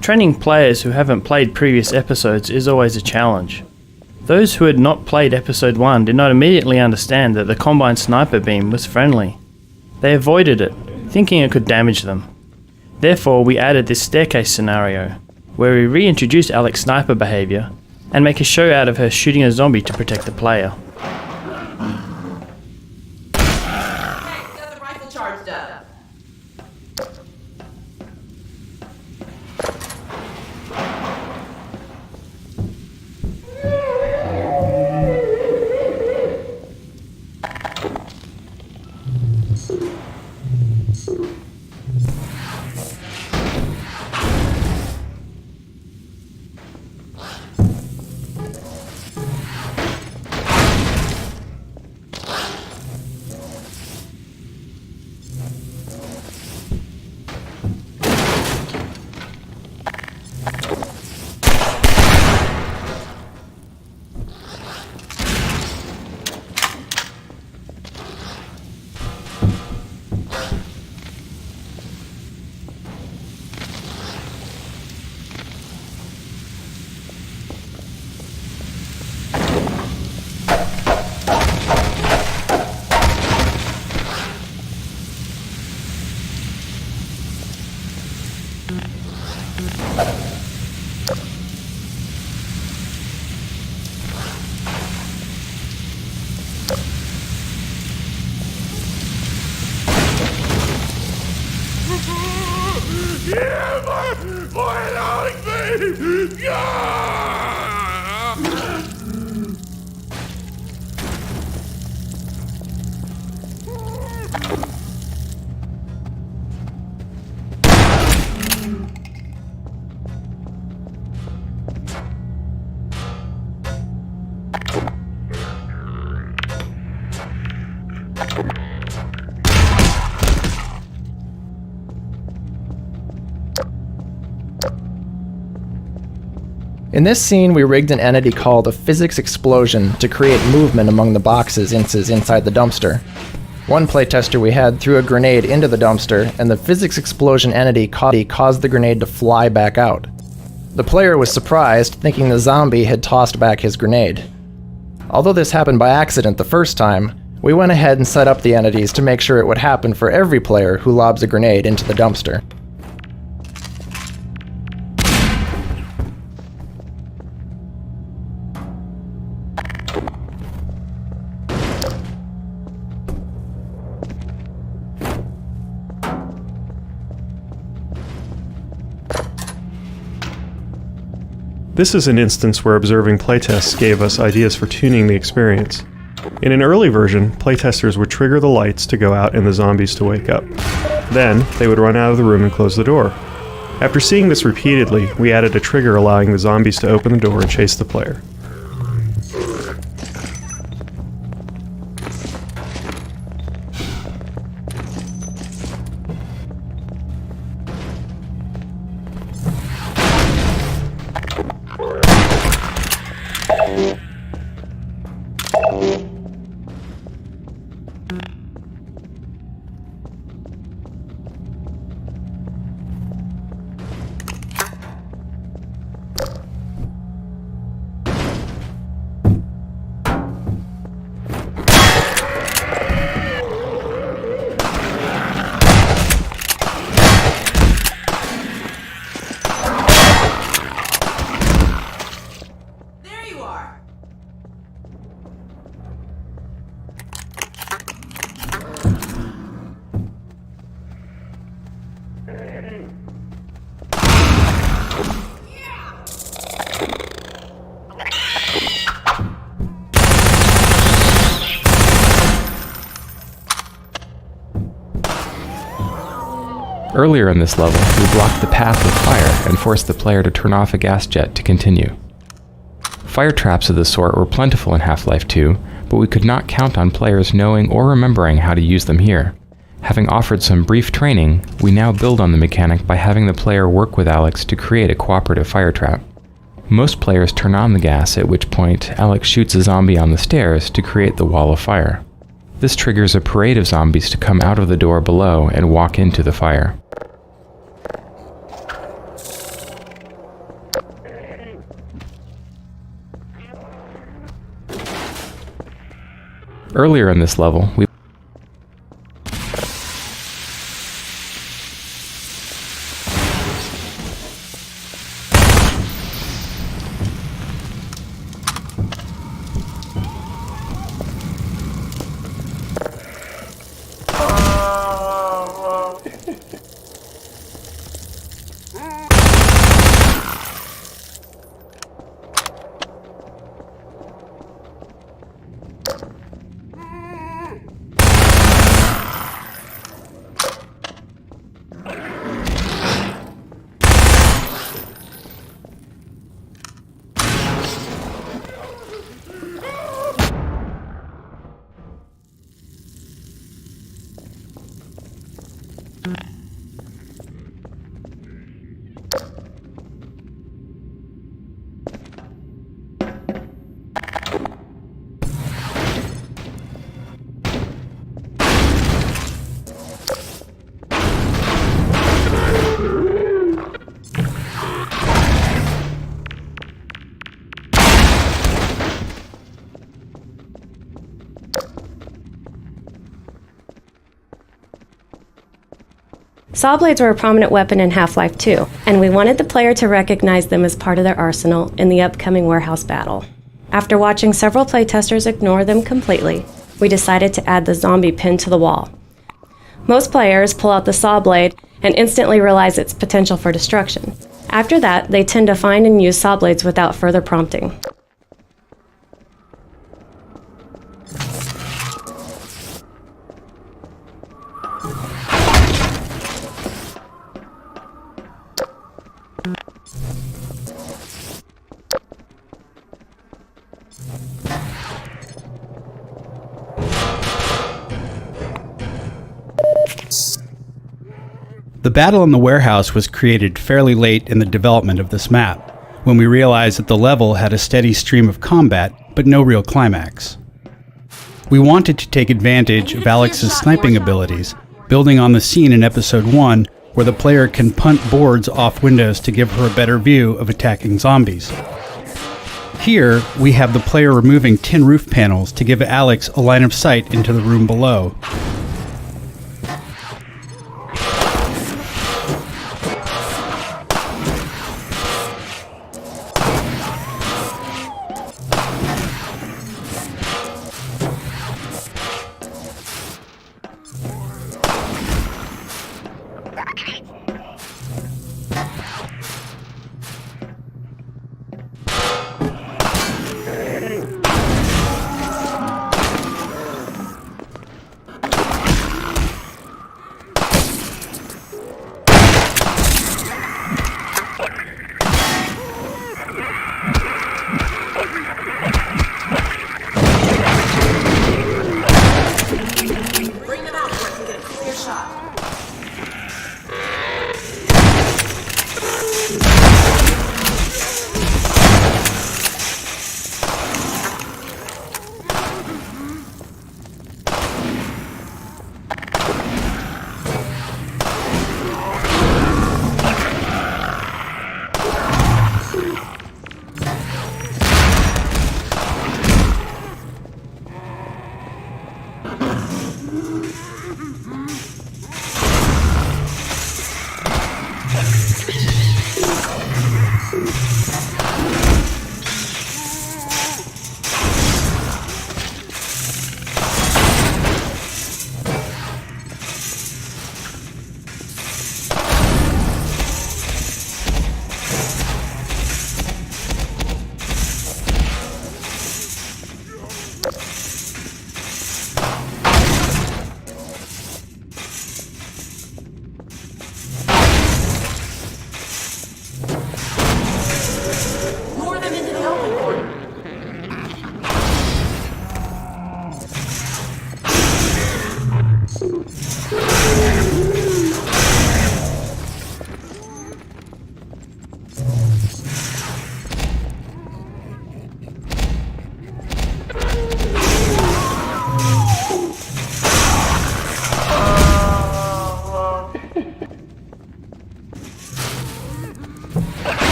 Training players who haven't played previous episodes is always a challenge. Those who had not played episode 1 did not immediately understand that the combined sniper beam was friendly. They avoided it, thinking it could damage them. Therefore, we added this staircase scenario, where we reintroduce Alex's sniper behavior and make a show out of her shooting a zombie to protect the player. In this scene, we rigged an entity called a physics explosion to create movement among the boxes inside the dumpster. One playtester we had threw a grenade into the dumpster, and the physics explosion entity caused the grenade to fly back out. The player was surprised, thinking the zombie had tossed back his grenade. Although this happened by accident the first time, we went ahead and set up the entities to make sure it would happen for every player who lobs a grenade into the dumpster. This is an instance where observing playtests gave us ideas for tuning the experience. In an early version, playtesters would trigger the lights to go out and the zombies to wake up. Then, they would run out of the room and close the door. After seeing this repeatedly, we added a trigger allowing the zombies to open the door and chase the player. Earlier in this level, we blocked the path with fire and forced the player to turn off a gas jet to continue. Fire traps of this sort were plentiful in Half-Life 2, but we could not count on players knowing or remembering how to use them here. Having offered some brief training, we now build on the mechanic by having the player work with Alex to create a cooperative fire trap. Most players turn on the gas, at which point Alex shoots a zombie on the stairs to create the wall of fire. This triggers a parade of zombies to come out of the door below and walk into the fire. Earlier in this level, we Saw blades were a prominent weapon in Half-Life 2, and we wanted the player to recognize them as part of their arsenal in the upcoming warehouse battle. After watching several playtesters ignore them completely, we decided to add the zombie pin to the wall. Most players pull out the saw blade and instantly realize its potential for destruction. After that, they tend to find and use saw blades without further prompting. The battle in the warehouse was created fairly late in the development of this map, when we realized that the level had a steady stream of combat, but no real climax. We wanted to take advantage of Alex's sniping abilities, building on the scene in Episode 1 where the player can punt boards off windows to give her a better view of attacking zombies. Here, we have the player removing tin roof panels to give Alex a line of sight into the room below.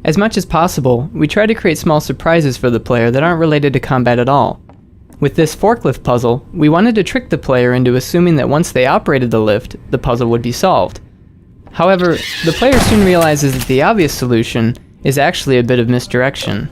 As much as possible, we try to create small surprises for the player that aren't related to combat at all. With this forklift puzzle, we wanted to trick the player into assuming that once they operated the lift, the puzzle would be solved. However, the player soon realizes that the obvious solution is actually a bit of misdirection.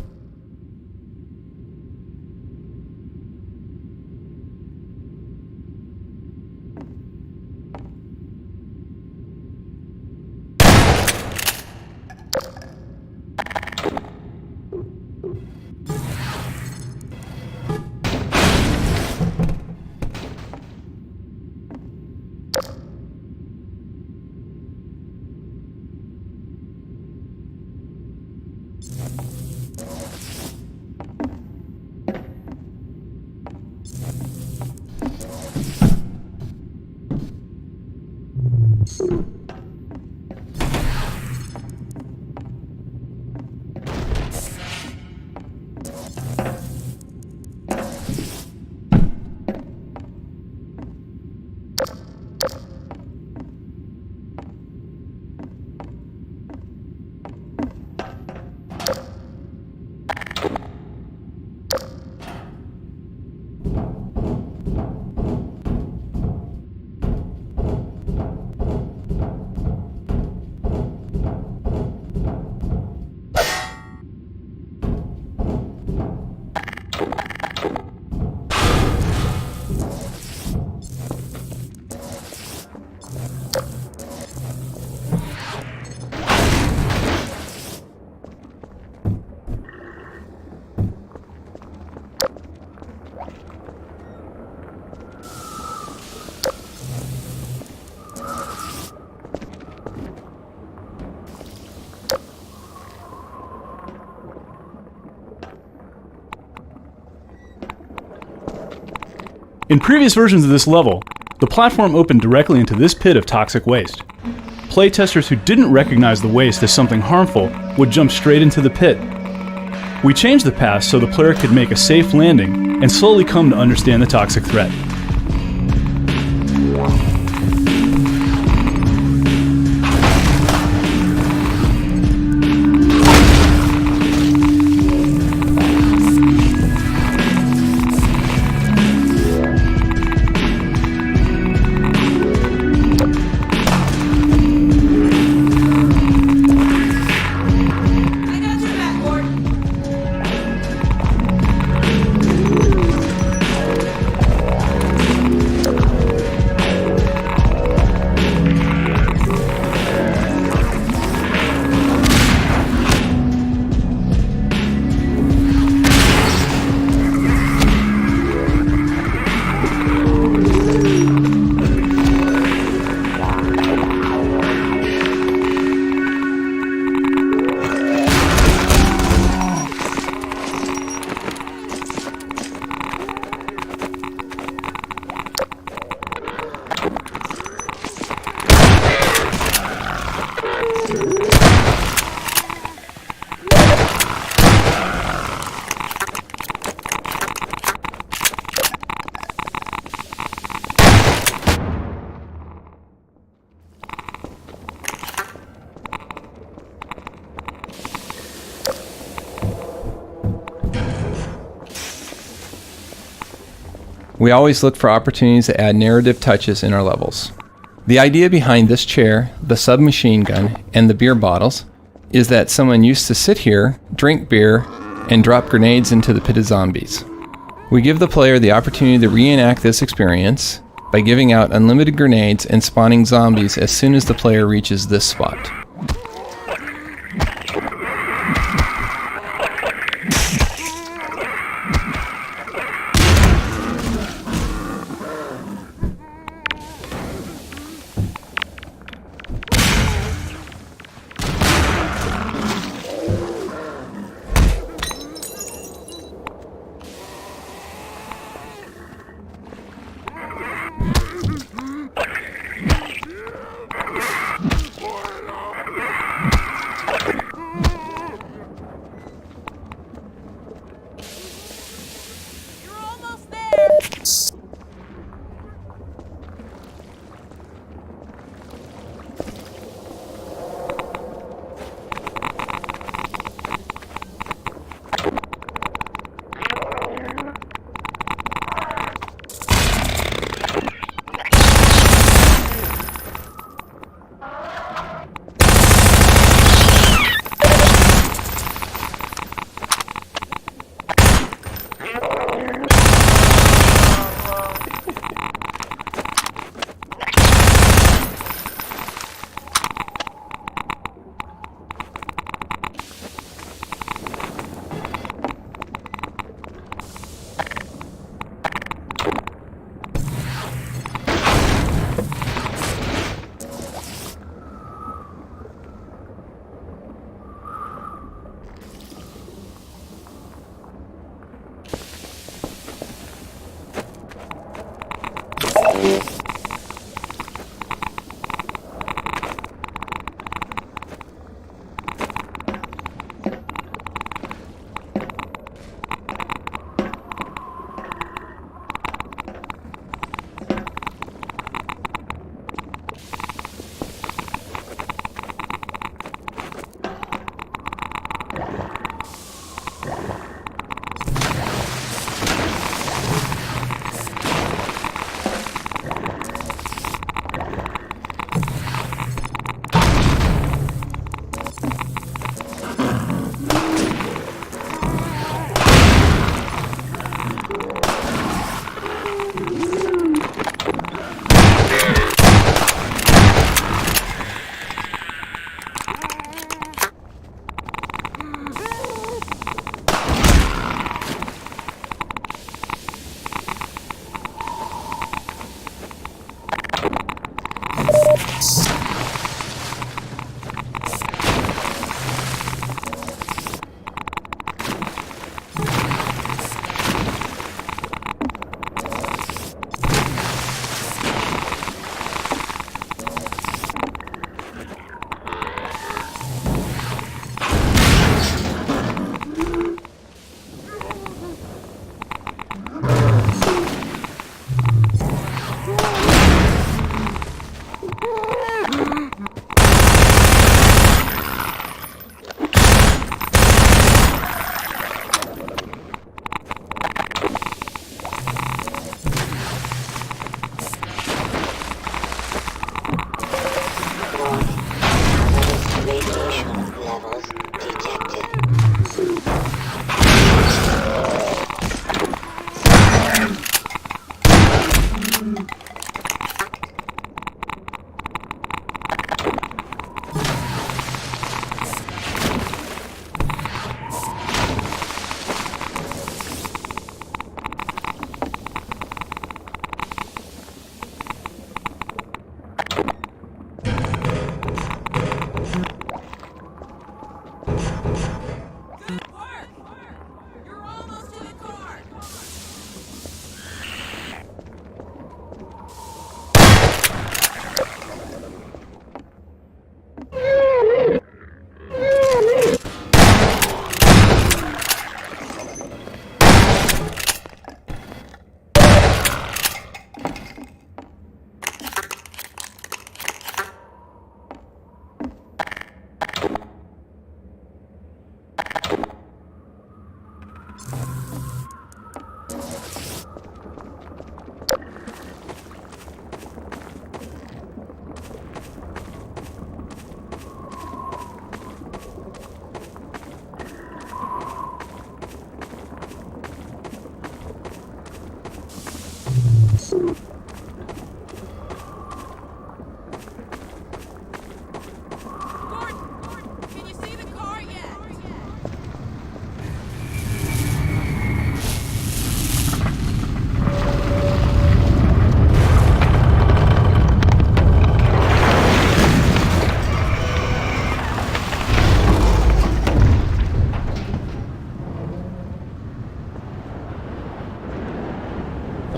In previous versions of this level, the platform opened directly into this pit of toxic waste. Playtesters who didn't recognize the waste as something harmful would jump straight into the pit. We changed the path so the player could make a safe landing and slowly come to understand the toxic threat. We always look for opportunities to add narrative touches in our levels. The idea behind this chair, the submachine gun, and the beer bottles is that someone used to sit here, drink beer, and drop grenades into the pit of zombies. We give the player the opportunity to reenact this experience by giving out unlimited grenades and spawning zombies as soon as the player reaches this spot.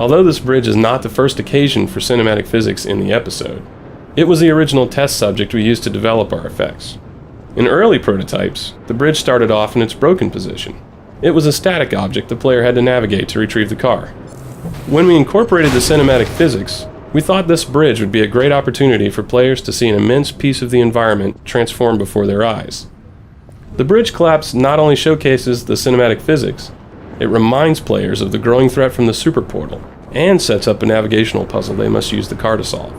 Although this bridge is not the first occasion for cinematic physics in the episode, it was the original test subject we used to develop our effects. In early prototypes, the bridge started off in its broken position. It was a static object the player had to navigate to retrieve the car. When we incorporated the cinematic physics, we thought this bridge would be a great opportunity for players to see an immense piece of the environment transform before their eyes. The bridge collapse not only showcases the cinematic physics, it reminds players of the growing threat from the super portal, and sets up a navigational puzzle they must use the car to solve.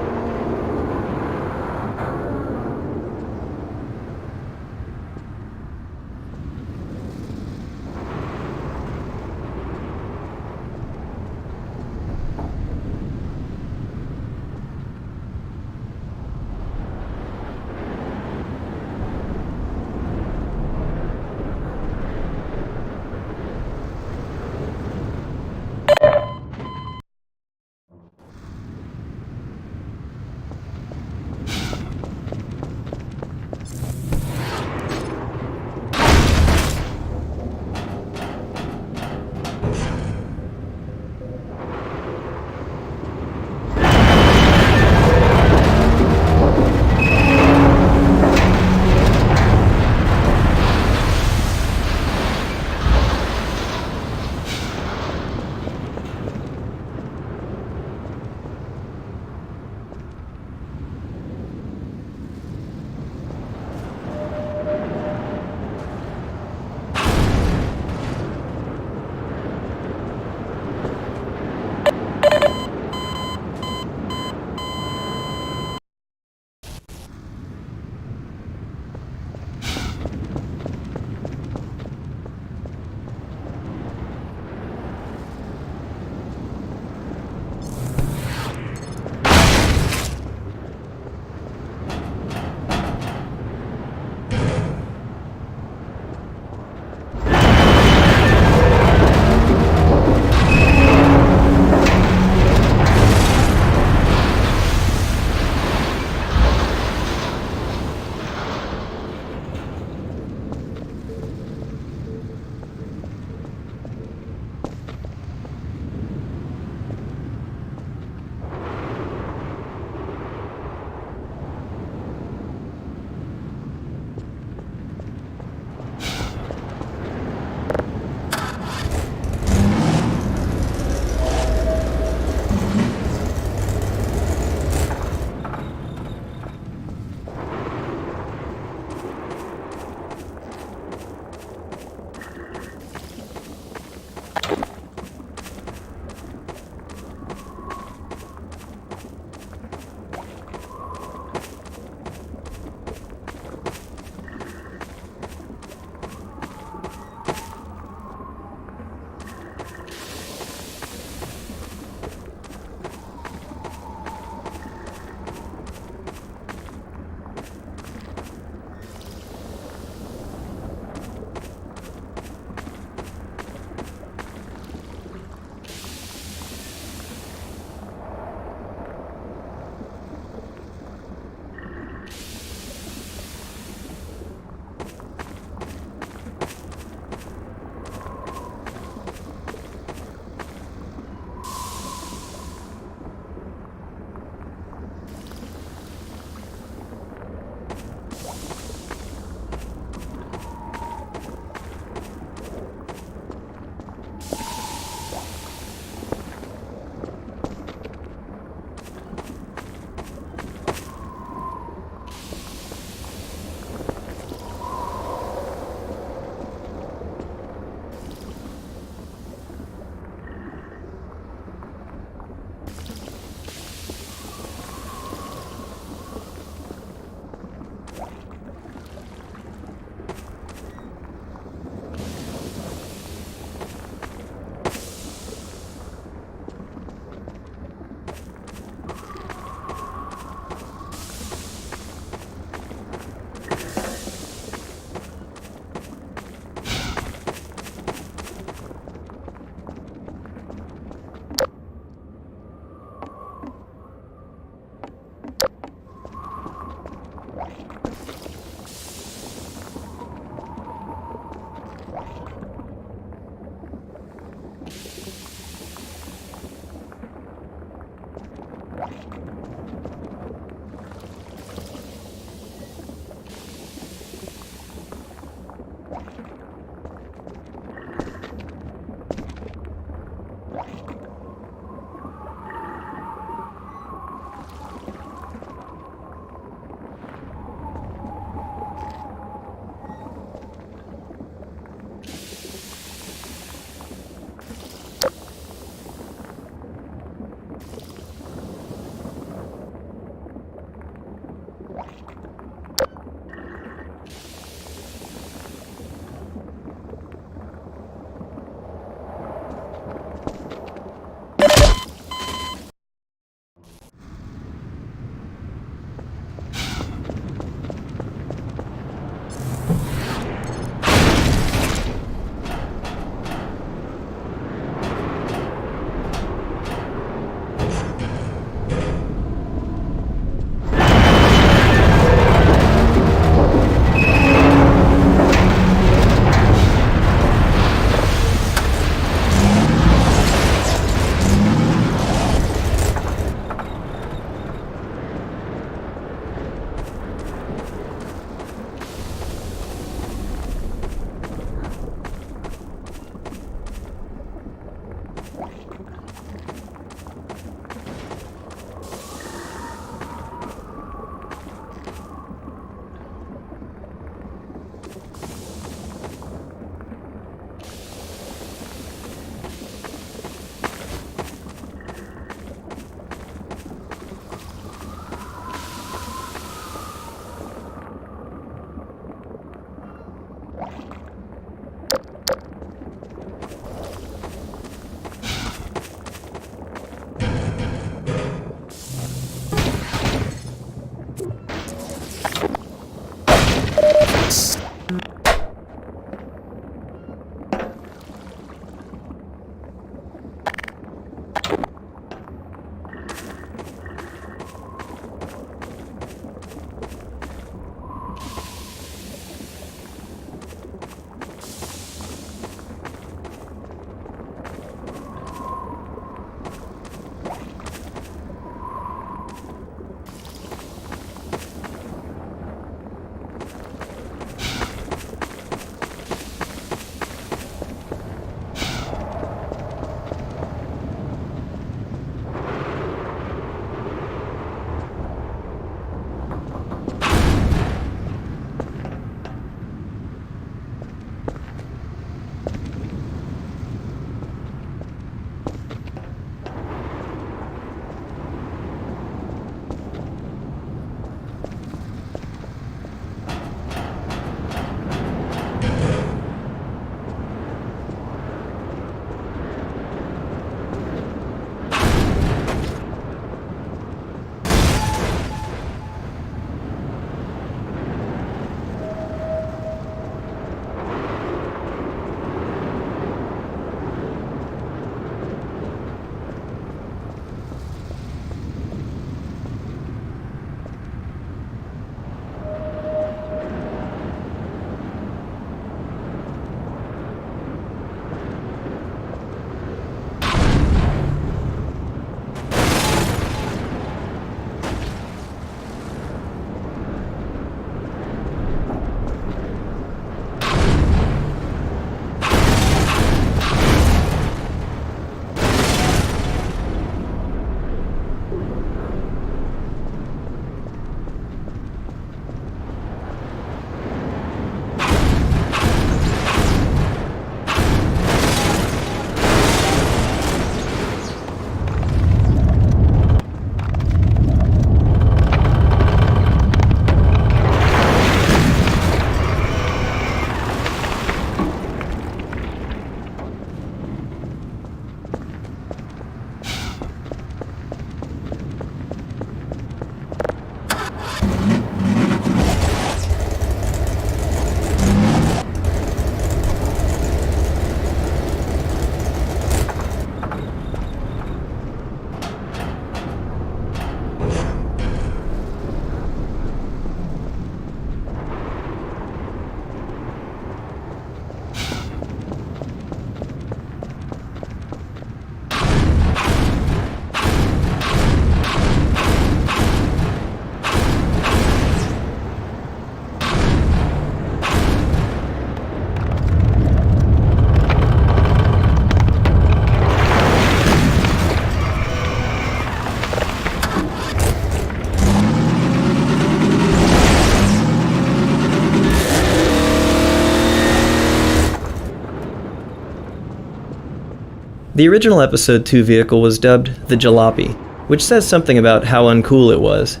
The original Episode 2 vehicle was dubbed the Jalopy, which says something about how uncool it was.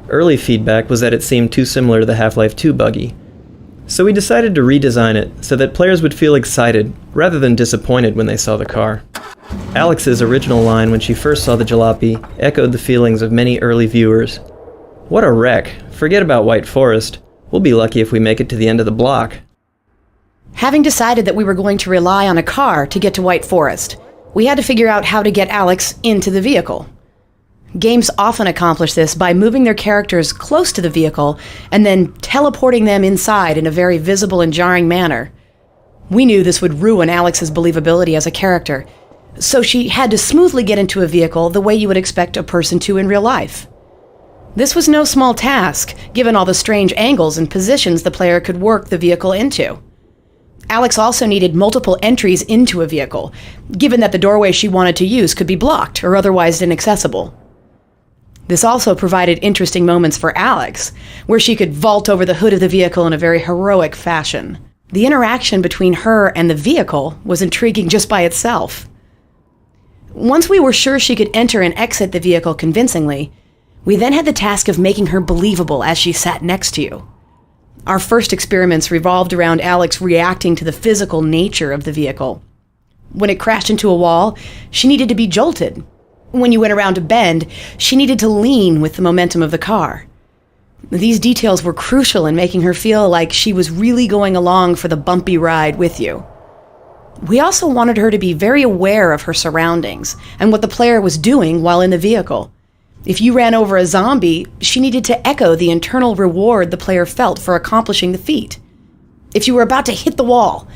Early feedback was that it seemed too similar to the Half-Life 2 buggy. So we decided to redesign it so that players would feel excited rather than disappointed when they saw the car. Alex's original line when she first saw the Jalopy echoed the feelings of many early viewers. "What a wreck. Forget about White Forest. We'll be lucky if we make it to the end of the block." Having decided that we were going to rely on a car to get to White Forest, we had to figure out how to get Alex into the vehicle. Games often accomplish this by moving their characters close to the vehicle and then teleporting them inside in a very visible and jarring manner. We knew this would ruin Alex's believability as a character, so she had to smoothly get into a vehicle the way you would expect a person to in real life. This was no small task, given all the strange angles and positions the player could work the vehicle into. Alex also needed multiple entries into a vehicle, given that the doorway she wanted to use could be blocked or otherwise inaccessible. This also provided interesting moments for Alex, where she could vault over the hood of the vehicle in a very heroic fashion. The interaction between her and the vehicle was intriguing just by itself. Once we were sure she could enter and exit the vehicle convincingly, we then had the task of making her believable as she sat next to you. Our first experiments revolved around Alex reacting to the physical nature of the vehicle. When it crashed into a wall, she needed to be jolted. When you went around a bend, she needed to lean with the momentum of the car. These details were crucial in making her feel like she was really going along for the bumpy ride with you. We also wanted her to be very aware of her surroundings and what the player was doing while in the vehicle. If you ran over a zombie, she needed to echo the internal reward the player felt for accomplishing the feat. If you were about to hit the wall,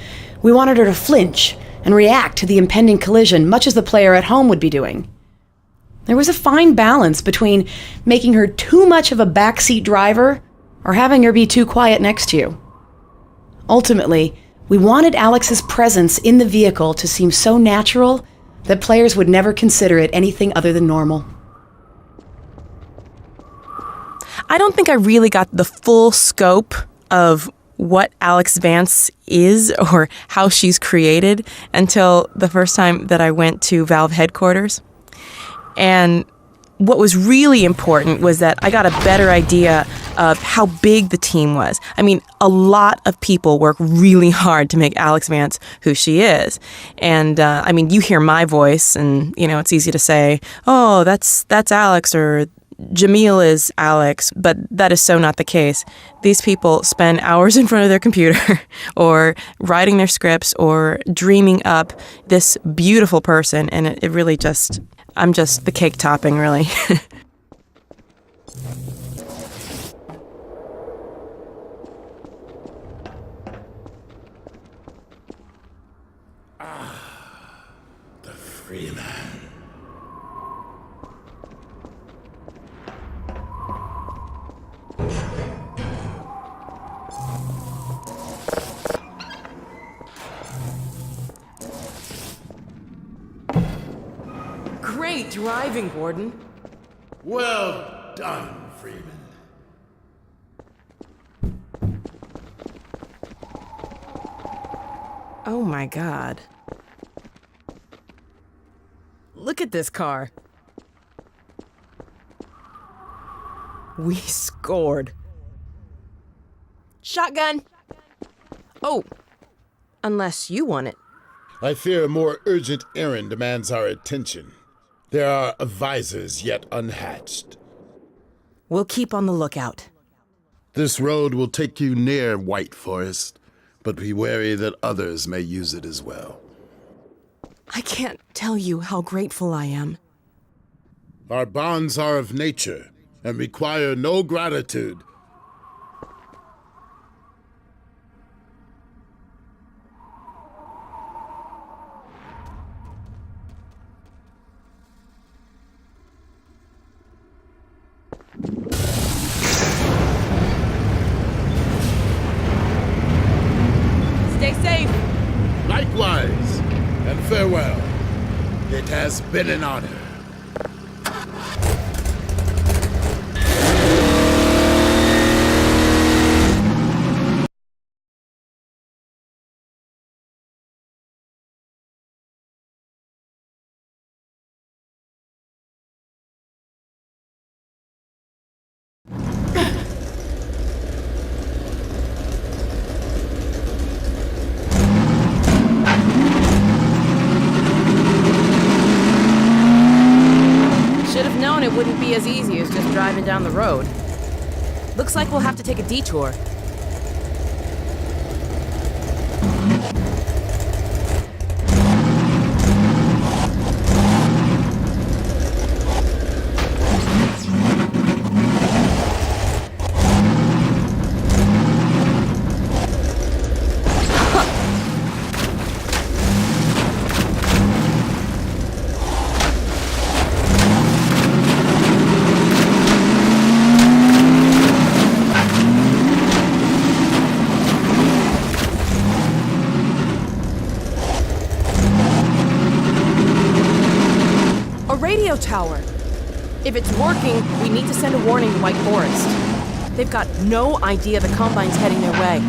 we wanted her to flinch and react to the impending collision much as the player at home would be doing. There was a fine balance between making her too much of a backseat driver or having her be too quiet next to you. Ultimately, we wanted Alex's presence in the vehicle to seem so natural that players would never consider it anything other than normal. I don't think I really got the full scope of what Alex Vance is or how she's created until the first time that I went to Valve headquarters. And what was really important was that I got a better idea of how big the team was. I mean, a lot of people work really hard to make Alex Vance who she is. And, I mean, you hear my voice and, you know, it's easy to say, oh, that's Alex, or Jamil is Alex, but that is so not the case. These people spend hours in front of their computer or writing their scripts or dreaming up this beautiful person, and it really just, I'm just the cake topping, really. The free man. Great driving, Gordon. Well done, Freeman. Oh my God. Look at this car. We scored. Shotgun. Oh, unless you want it. I fear a more urgent errand demands our attention. There are advisors yet unhatched. We'll keep on the lookout. This road will take you near White Forest, but be wary that others may use it as well. I can't tell you how grateful I am. Our bonds are of nature and require no gratitude. Stay safe. Likewise, and farewell. It has been an honor. be as easy as just driving down the road. Looks like we'll have to take a detour. Radio tower. If it's working, we need to send a warning to White Forest. They've got no idea the Combine's heading their way.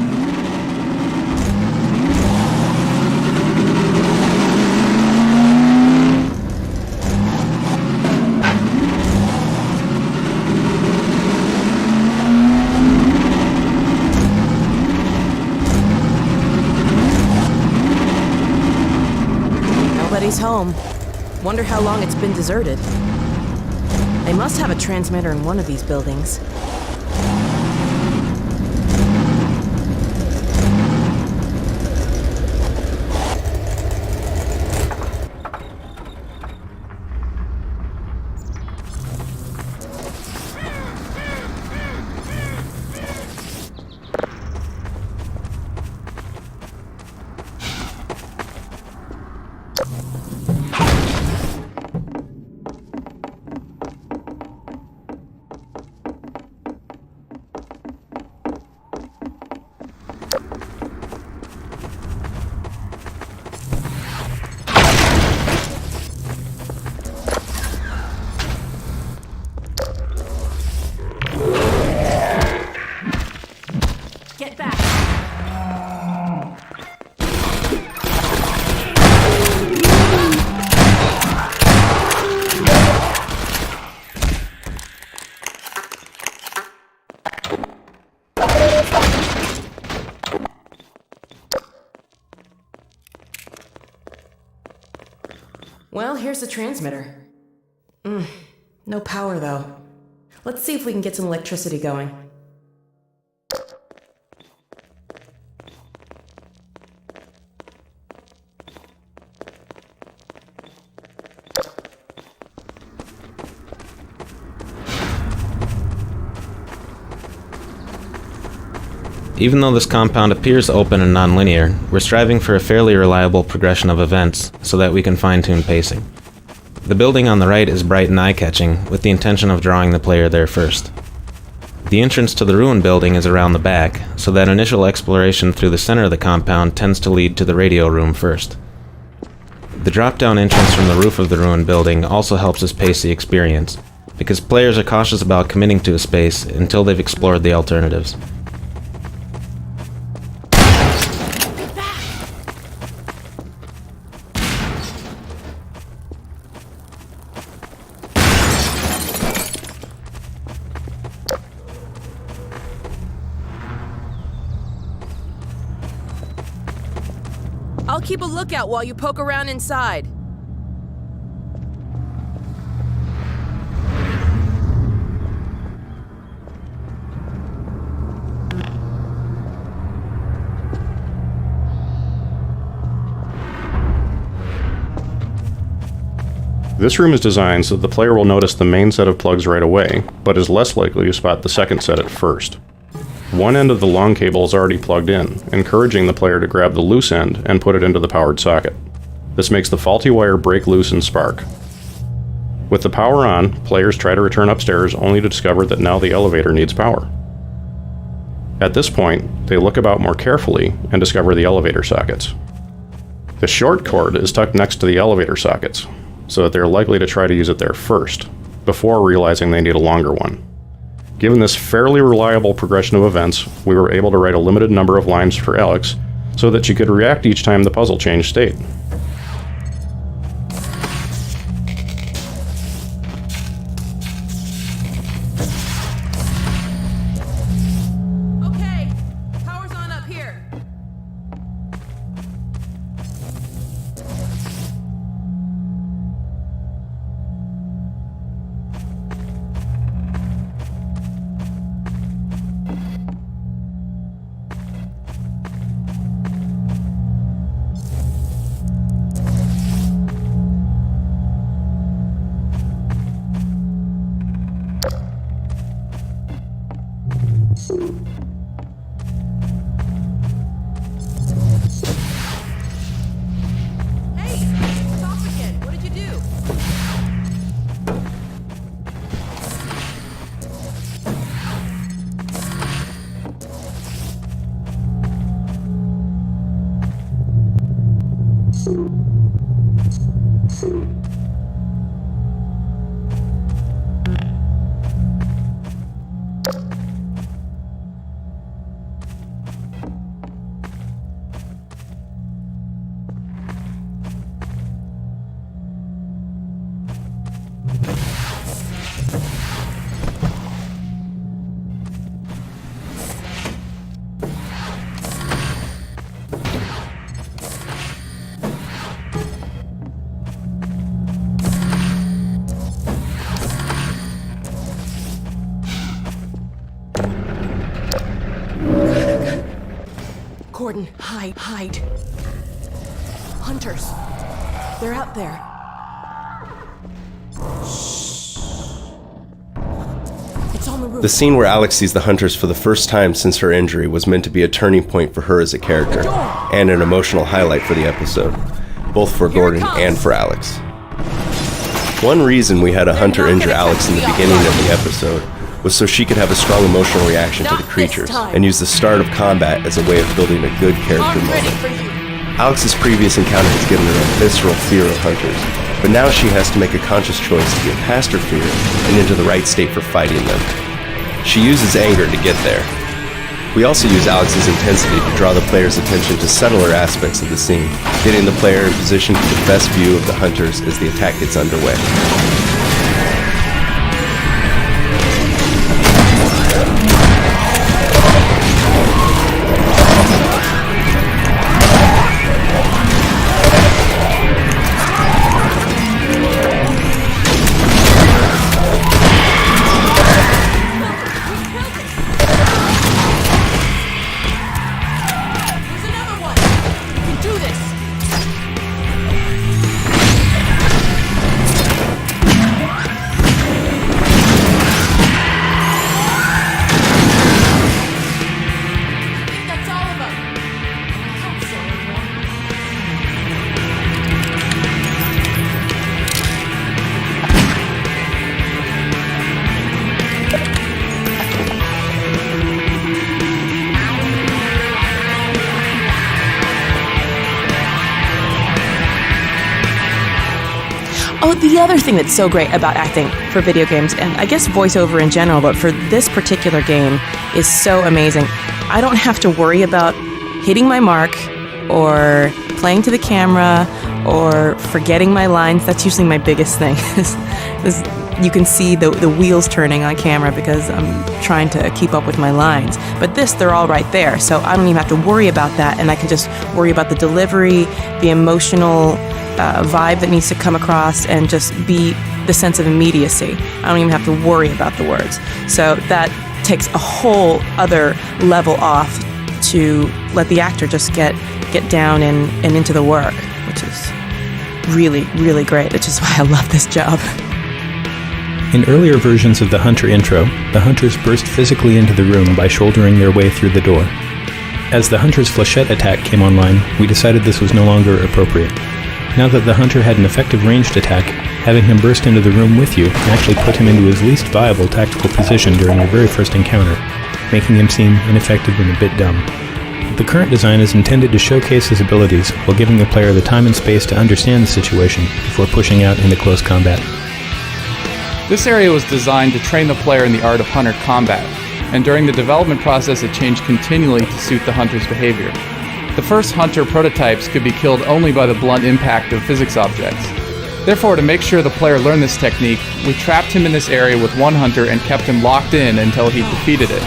Nobody's home. Wonder how long it's been deserted. They must have a transmitter in one of these buildings. Well, here's the transmitter. No power, though. Let's see if we can get some electricity going. Even though this compound appears open and non-linear, we're striving for a fairly reliable progression of events so that we can fine-tune pacing. The building on the right is bright and eye-catching, with the intention of drawing the player there first. The entrance to the ruin building is around the back, so that initial exploration through the center of the compound tends to lead to the radio room first. The drop-down entrance from the roof of the ruin building also helps us pace the experience, because players are cautious about committing to a space until they've explored the alternatives. I'll keep a lookout while you poke around inside. This room is designed so that the player will notice the main set of plugs right away, but is less likely to spot the second set at first. One end of the long cable is already plugged in, encouraging the player to grab the loose end and put it into the powered socket. This makes the faulty wire break loose and spark. With the power on, players try to return upstairs only to discover that now the elevator needs power. At this point, they look about more carefully and discover the elevator sockets. The short cord is tucked next to the elevator sockets, so that they're likely to try to use it there first, before realizing they need a longer one. Given this fairly reliable progression of events, we were able to write a limited number of lines for Alex so that she could react each time the puzzle changed state. Okay, power's on up here. Gordon, hide. Hunters. They're out there. It's on the roof. The scene where Alex sees the hunters for the first time since her injury was meant to be a turning point for her as a character, and an emotional highlight for the episode, both for Gordon and for Alex. One reason we had a hunter injure Alex in the beginning of the episode was so she could have a strong emotional reaction to the creatures, and use the start of combat as a way of building a good character moment. Alex's previous encounter has given her a visceral fear of hunters, but now she has to make a conscious choice to get past her fear and into the right state for fighting them. She uses anger to get there. We also use Alex's intensity to draw the player's attention to subtler aspects of the scene, getting the player in position for the best view of the hunters as the attack gets underway. Oh, the other thing that's so great about acting for video games, and I guess voiceover in general, but for this particular game, is so amazing. I don't have to worry about hitting my mark, or playing to the camera, or forgetting my lines. That's usually my biggest thing. You can see the wheels turning on camera because I'm trying to keep up with my lines. But this, they're all right there, so I don't even have to worry about that, and I can just worry about the delivery, the emotional vibe that needs to come across, and just be the sense of immediacy. I don't even have to worry about the words. So that takes a whole other level off to let the actor just get down and into the work, which is really, really great, which is why I love this job. In earlier versions of the Hunter intro, the hunters burst physically into the room by shouldering their way through the door. As the hunter's flechette attack came online, we decided this was no longer appropriate. Now that the hunter had an effective ranged attack, having him burst into the room with you actually put him into his least viable tactical position during your very first encounter, making him seem ineffective and a bit dumb. The current design is intended to showcase his abilities while giving the player the time and space to understand the situation before pushing out into close combat. This area was designed to train the player in the art of hunter combat, and during the development process it changed continually to suit the hunter's behavior. The first hunter prototypes could be killed only by the blunt impact of physics objects. Therefore, to make sure the player learned this technique, we trapped him in this area with one hunter and kept him locked in until he defeated it.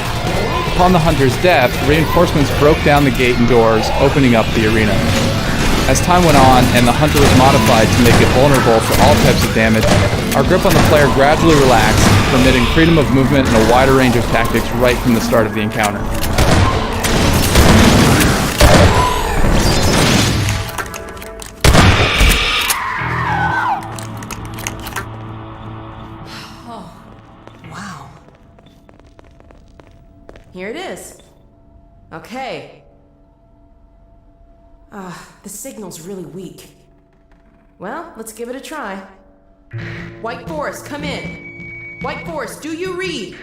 Upon the hunter's death, reinforcements broke down the gate and doors, opening up the arena. As time went on and the hunter was modified to make it vulnerable to all types of damage, our grip on the player gradually relaxed, permitting freedom of movement and a wider range of tactics right from the start of the encounter. Here it is. Okay. The signal's really weak. Well, let's give it a try. White Forest, come in. White Forest, do you read?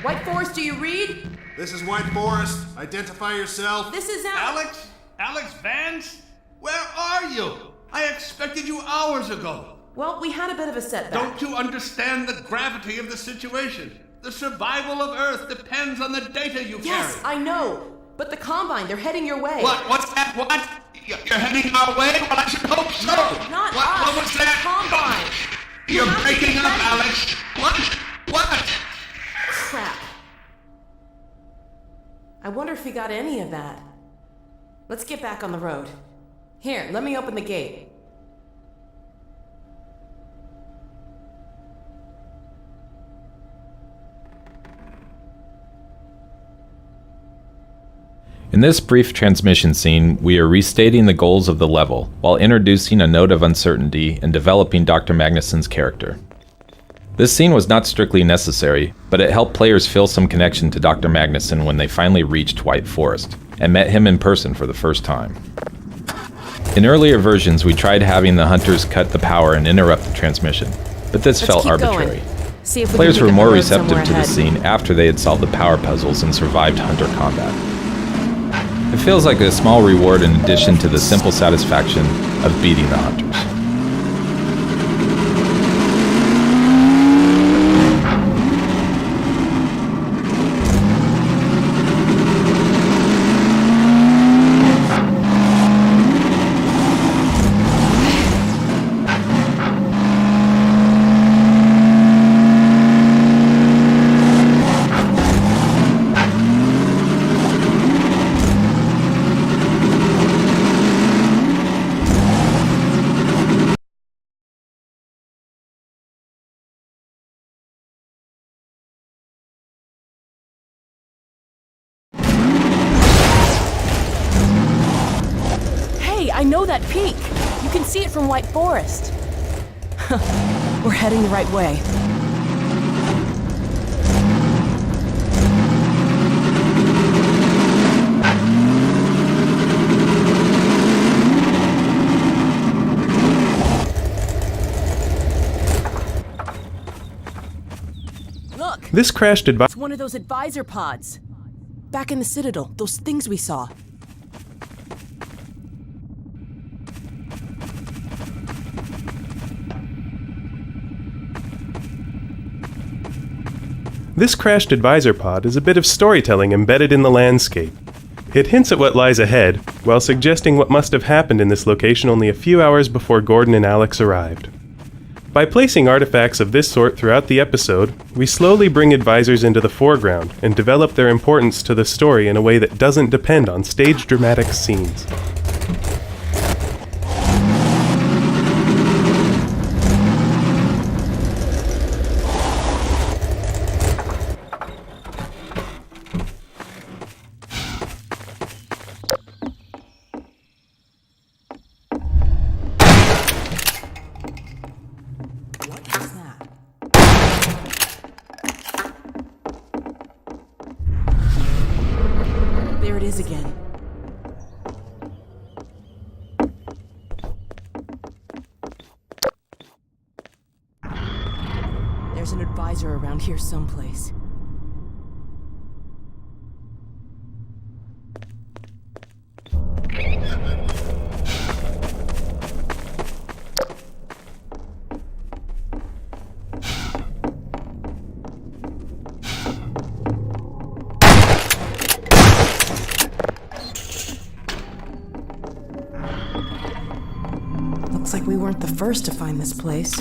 White Forest, do you read? This is White Forest. Identify yourself. This is Alex? Alex Vance? Where are you? I expected you hours ago. Well, we had a bit of a setback. Don't you understand the gravity of the situation? The survival of Earth depends on the data you Yes, carry. I know. But the Combine, they're heading your way. What? What's that? What? You're heading our way? Well, I should hope so. No, not us. What was that? Combine. You're breaking up, Alex. What? Crap. I wonder if he got any of that. Let's get back on the road. Here, let me open the gate. In this brief transmission scene, we are restating the goals of the level, while introducing a note of uncertainty and developing Dr. Magnuson's character. This scene was not strictly necessary, but it helped players feel some connection to Dr. Magnuson when they finally reached White Forest, and met him in person for the first time. In earlier versions, we tried having the hunters cut the power and interrupt the transmission, but this felt arbitrary. See if we Players can were pick up more the road receptive somewhere to the ahead. scene after they had solved the power puzzles and survived hunter combat. It feels like a small reward in addition to the simple satisfaction of beating the hunters. Hey, I know that peak. You can see it from White Forest. We're heading the right way. Look! This crashed It's one of those advisor pods. Back in the Citadel, those things we saw. This crashed advisor pod is a bit of storytelling embedded in the landscape. It hints at what lies ahead, while suggesting what must have happened in this location only a few hours before Gordon and Alex arrived. By placing artifacts of this sort throughout the episode, we slowly bring advisors into the foreground and develop their importance to the story in a way that doesn't depend on stage dramatic scenes. There it is again. There's an advisor around here someplace. Looks like we weren't the first to find this place.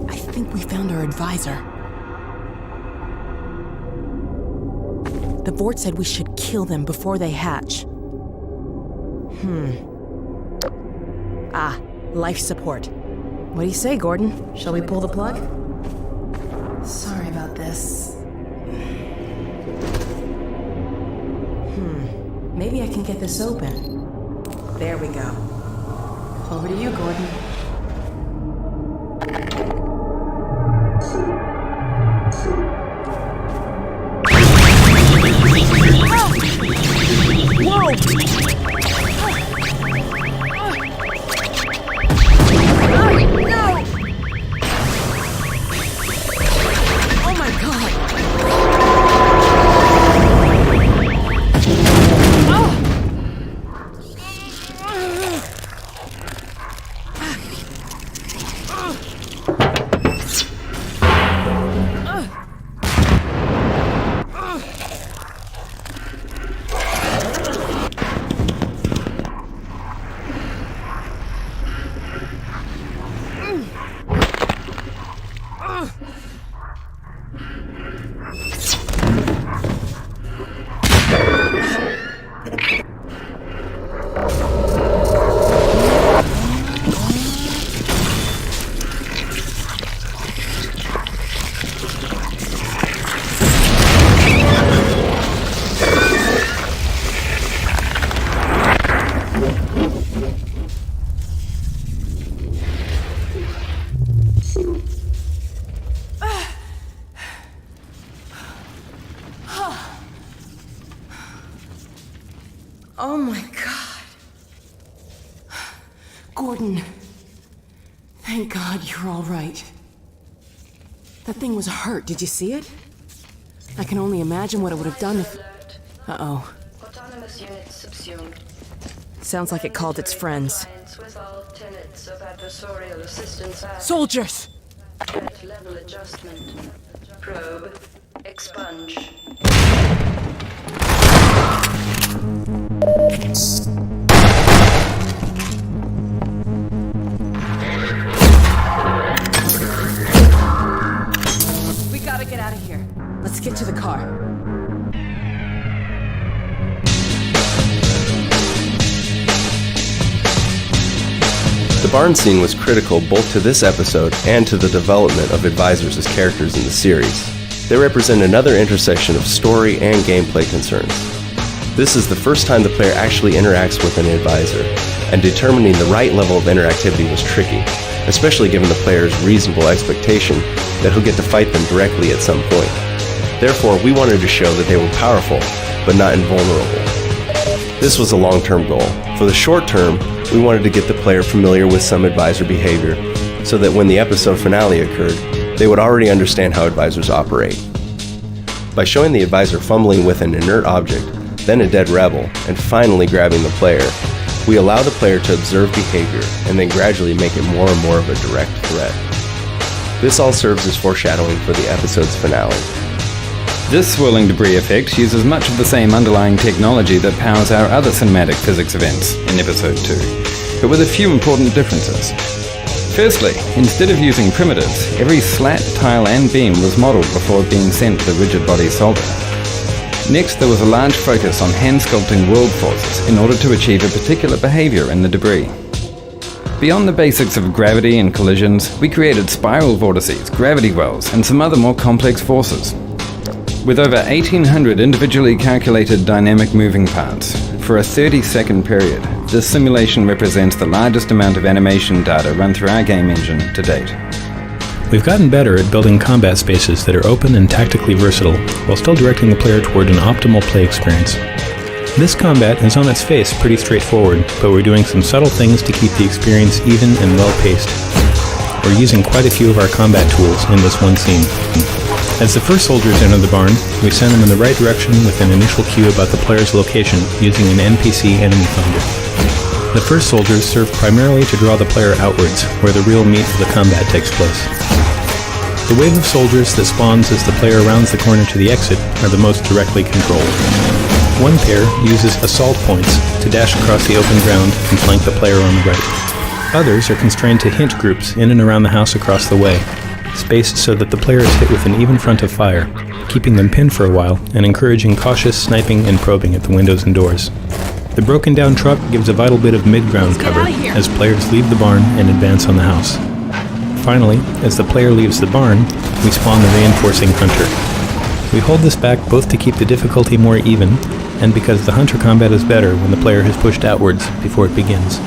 I think we found our advisor. The Vort said we should kill them before they hatch. Life support. What do you say, Gordon? Shall we pull the plug? Sorry about this. Maybe I can get this open. There we go. Over to you, Gordon. Whoa! Oh my God. Gordon. Thank God you're all right. That thing was hurt. Did you see it? I can only imagine what it would have done if... Uh-oh. Autonomous units subsumed. Sounds like it called its friends. With all tenets of adversarial assistance. Soldiers! Threat level adjustment. Probe. Expunge. We gotta get out of here. Let's get to the car. The barn scene was critical both to this episode and to the development of advisors as characters in the series. They represent another intersection of story and gameplay concerns. This is the first time the player actually interacts with an advisor, and determining the right level of interactivity was tricky, especially given the player's reasonable expectation that he'll get to fight them directly at some point. Therefore, we wanted to show that they were powerful, but not invulnerable. This was a long-term goal. For the short term, we wanted to get the player familiar with some advisor behavior, so that when the episode finale occurred, they would already understand how advisors operate. By showing the advisor fumbling with an inert object, then a dead rebel, and finally grabbing the player, we allow the player to observe behavior and then gradually make it more and more of a direct threat. This all serves as foreshadowing for the episode's finale. This swirling debris effect uses much of the same underlying technology that powers our other cinematic physics events in Episode 2, but with a few important differences. Firstly, instead of using primitives, every slat, tile and beam was modelled before being sent to the rigid body solder. Next, there was a large focus on hand sculpting world forces in order to achieve a particular behaviour in the debris. Beyond the basics of gravity and collisions, we created spiral vortices, gravity wells, and some other more complex forces. With over 1,800 individually calculated dynamic moving parts, for a 30-second period, this simulation represents the largest amount of animation data run through our game engine to date. We've gotten better at building combat spaces that are open and tactically versatile, while still directing the player toward an optimal play experience. This combat is on its face pretty straightforward, but we're doing some subtle things to keep the experience even and well-paced. We're using quite a few of our combat tools in this one scene. As the first soldiers enter the barn, we send them in the right direction with an initial cue about the player's location using an NPC enemy finder. The first soldiers serve primarily to draw the player outwards, where the real meat of the combat takes place. The wave of soldiers that spawns as the player rounds the corner to the exit are the most directly controlled. One pair uses assault points to dash across the open ground and flank the player on the right. Others are constrained to hint groups in and around the house across the way, spaced so that the player is hit with an even front of fire, keeping them pinned for a while and encouraging cautious sniping and probing at the windows and doors. The broken down truck gives a vital bit of mid-ground cover as players leave the barn and advance on the house. Finally, as the player leaves the barn, we spawn the reinforcing hunter. We hold this back both to keep the difficulty more even, and because the hunter combat is better when the player has pushed outwards before it begins.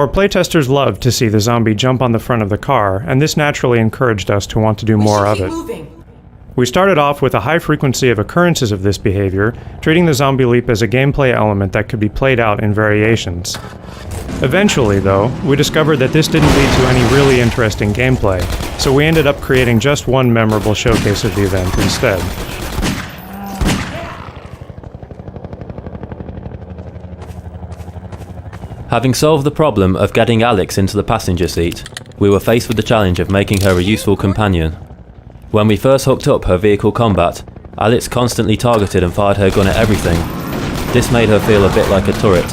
Our playtesters loved to see the zombie jump on the front of the car, and this naturally encouraged us to want to do more of it. We started off with a high frequency of occurrences of this behavior, treating the zombie leap as a gameplay element that could be played out in variations. Eventually, though, we discovered that this didn't lead to any really interesting gameplay, so we ended up creating just one memorable showcase of the event instead. Having solved the problem of getting Alex into the passenger seat, we were faced with the challenge of making her a useful companion. When we first hooked up her vehicle combat, Alex constantly targeted and fired her gun at everything. This made her feel a bit like a turret.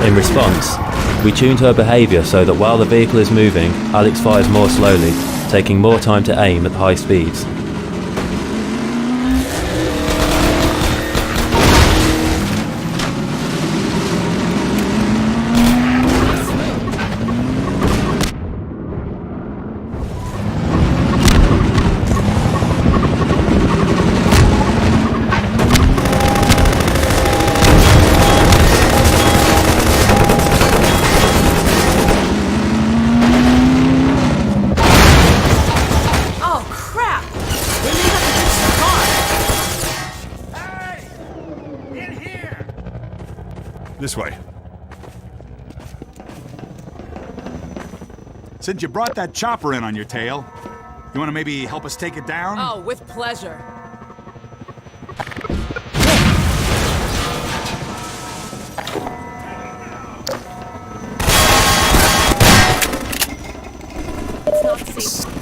In response, we tuned her behaviour so that while the vehicle is moving, Alex fires more slowly, taking more time to aim at high speeds. This way. Since you brought that chopper in on your tail, you want to maybe help us take it down? Oh, with pleasure. It's not safe.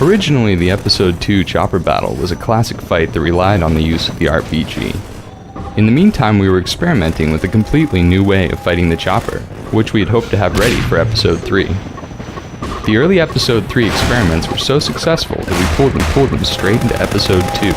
Originally, the Episode 2 chopper battle was a classic fight that relied on the use of the RPG. In the meantime, we were experimenting with a completely new way of fighting the chopper, which we had hoped to have ready for Episode 3. The early Episode 3 experiments were so successful that we pulled them straight into Episode 2.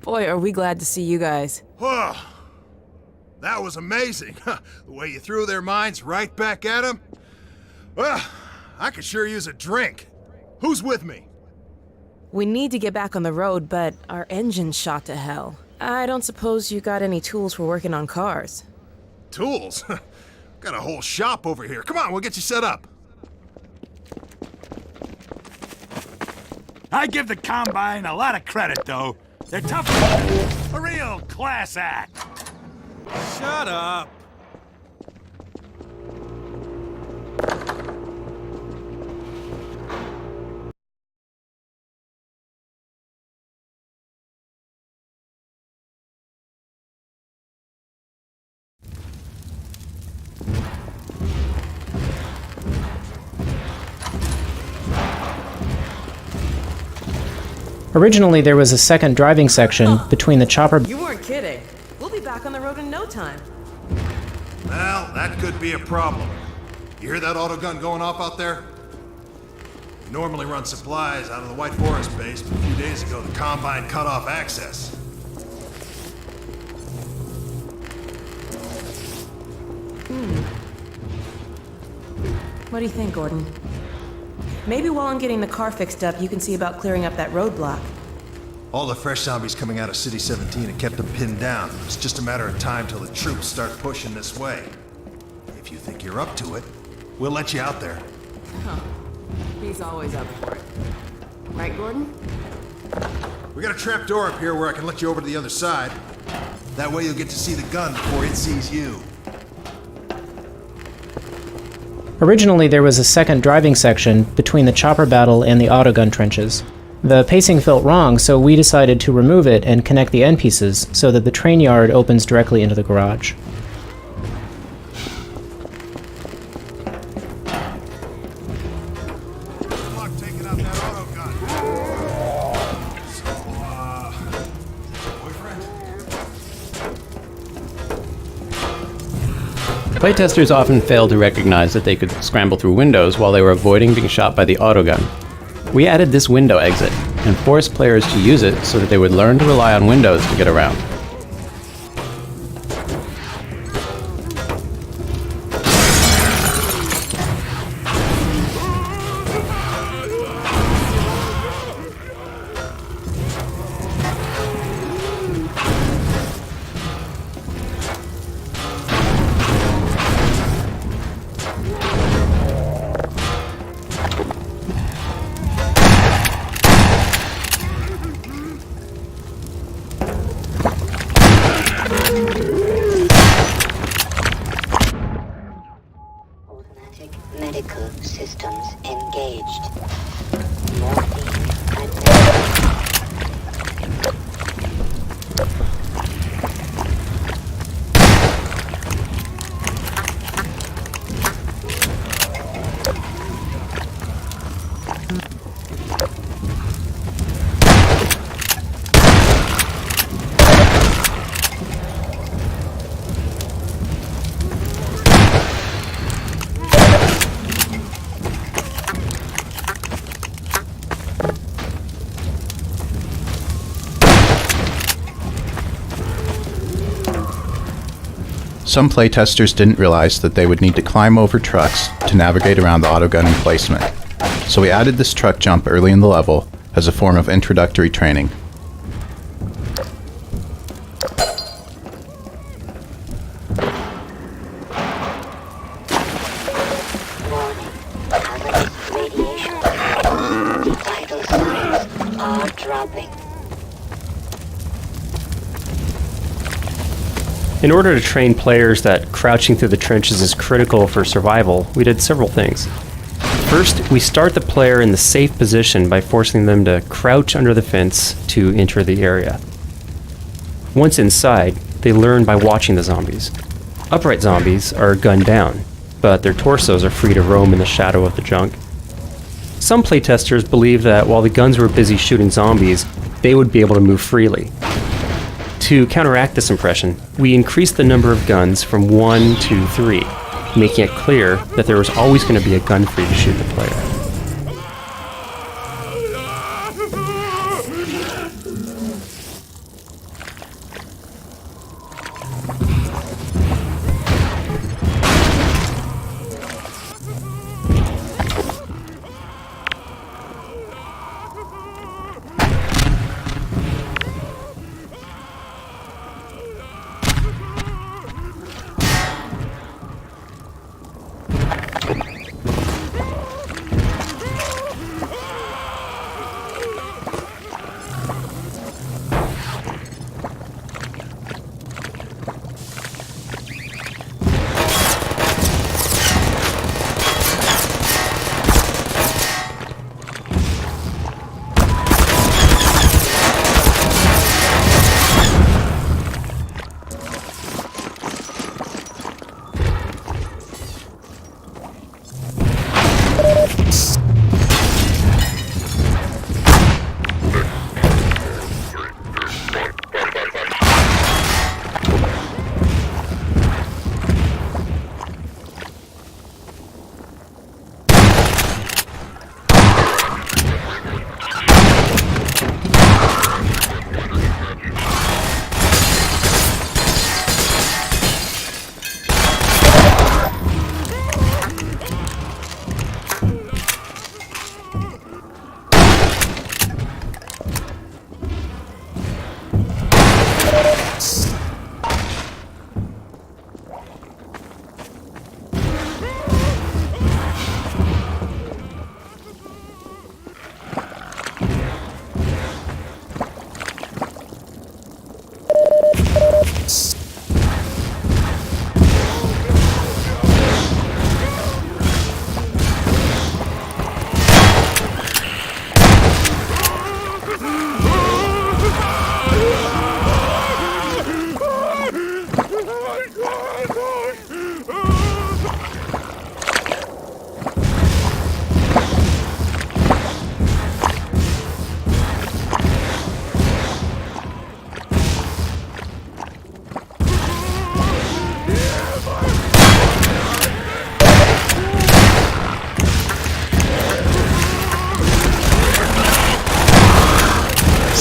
Boy, are we glad to see you guys. Whoa! That was amazing. The way you threw their minds right back at them. Well, I could sure use a drink. Who's with me? We need to get back on the road, but our engine's shot to hell. I don't suppose you got any tools for working on cars. Tools? Got a whole shop over here. Come on, we'll get you set up. I give the Combine a lot of credit, though. They're tough. A real class act. Shut up. Originally, there was a second driving section between the chopper. You weren't kidding. We'll be back on the road in no time. Well, that could be a problem. You hear that autogun going off out there? We normally run supplies out of the White Forest base, but a few days ago the Combine cut off access. What do you think, Gordon? Maybe while I'm getting the car fixed up, you can see about clearing up that roadblock. All the fresh zombies coming out of City 17 have kept them pinned down. It's just a matter of time till the troops start pushing this way. If you think you're up to it, we'll let you out there. Huh. He's always up for it. Right, Gordon? We got a trap door up here where I can let you over to the other side. That way you'll get to see the gun before it sees you. Originally, there was a second driving section between the chopper battle and the autogun trenches. The pacing felt wrong, so we decided to remove it and connect the end pieces so that the train yard opens directly into the garage. Playtesters often failed to recognize that they could scramble through windows while they were avoiding being shot by the autogun. We added this window exit and forced players to use it so that they would learn to rely on windows to get around. Medical systems engaged. Some playtesters didn't realize that they would need to climb over trucks to navigate around the autogun emplacement, so we added this truck jump early in the level as a form of introductory training. Vital signs are dropping. In order to train players that crouching through the trenches is critical for survival, we did several things. First, we start the player in the safe position by forcing them to crouch under the fence to enter the area. Once inside, they learn by watching the zombies. Upright zombies are gunned down, but their torsos are free to roam in the shadow of the junk. Some playtesters believed that while the guns were busy shooting zombies, they would be able to move freely. To counteract this impression, we increased the number of guns from 1 to 3, making it clear that there was always going to be a gun free to shoot the player.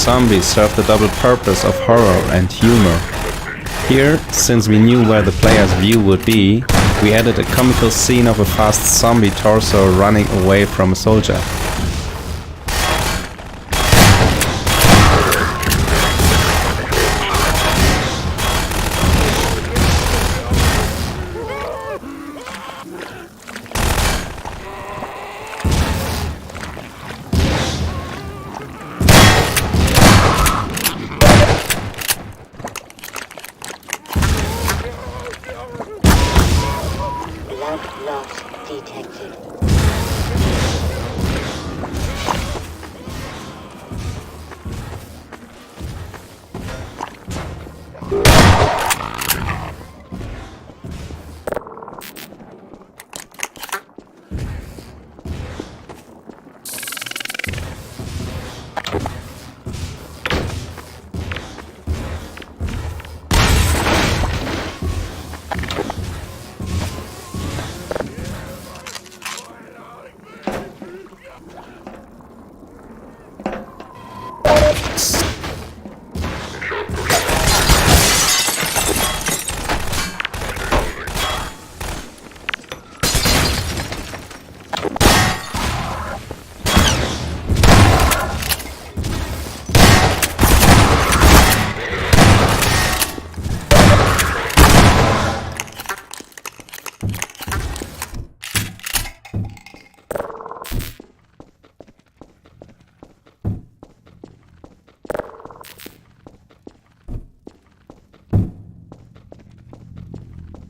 zombies serve the double purpose of horror and humor. Here, since we knew where the player's view would be, we added a comical scene of a fast zombie torso running away from a soldier.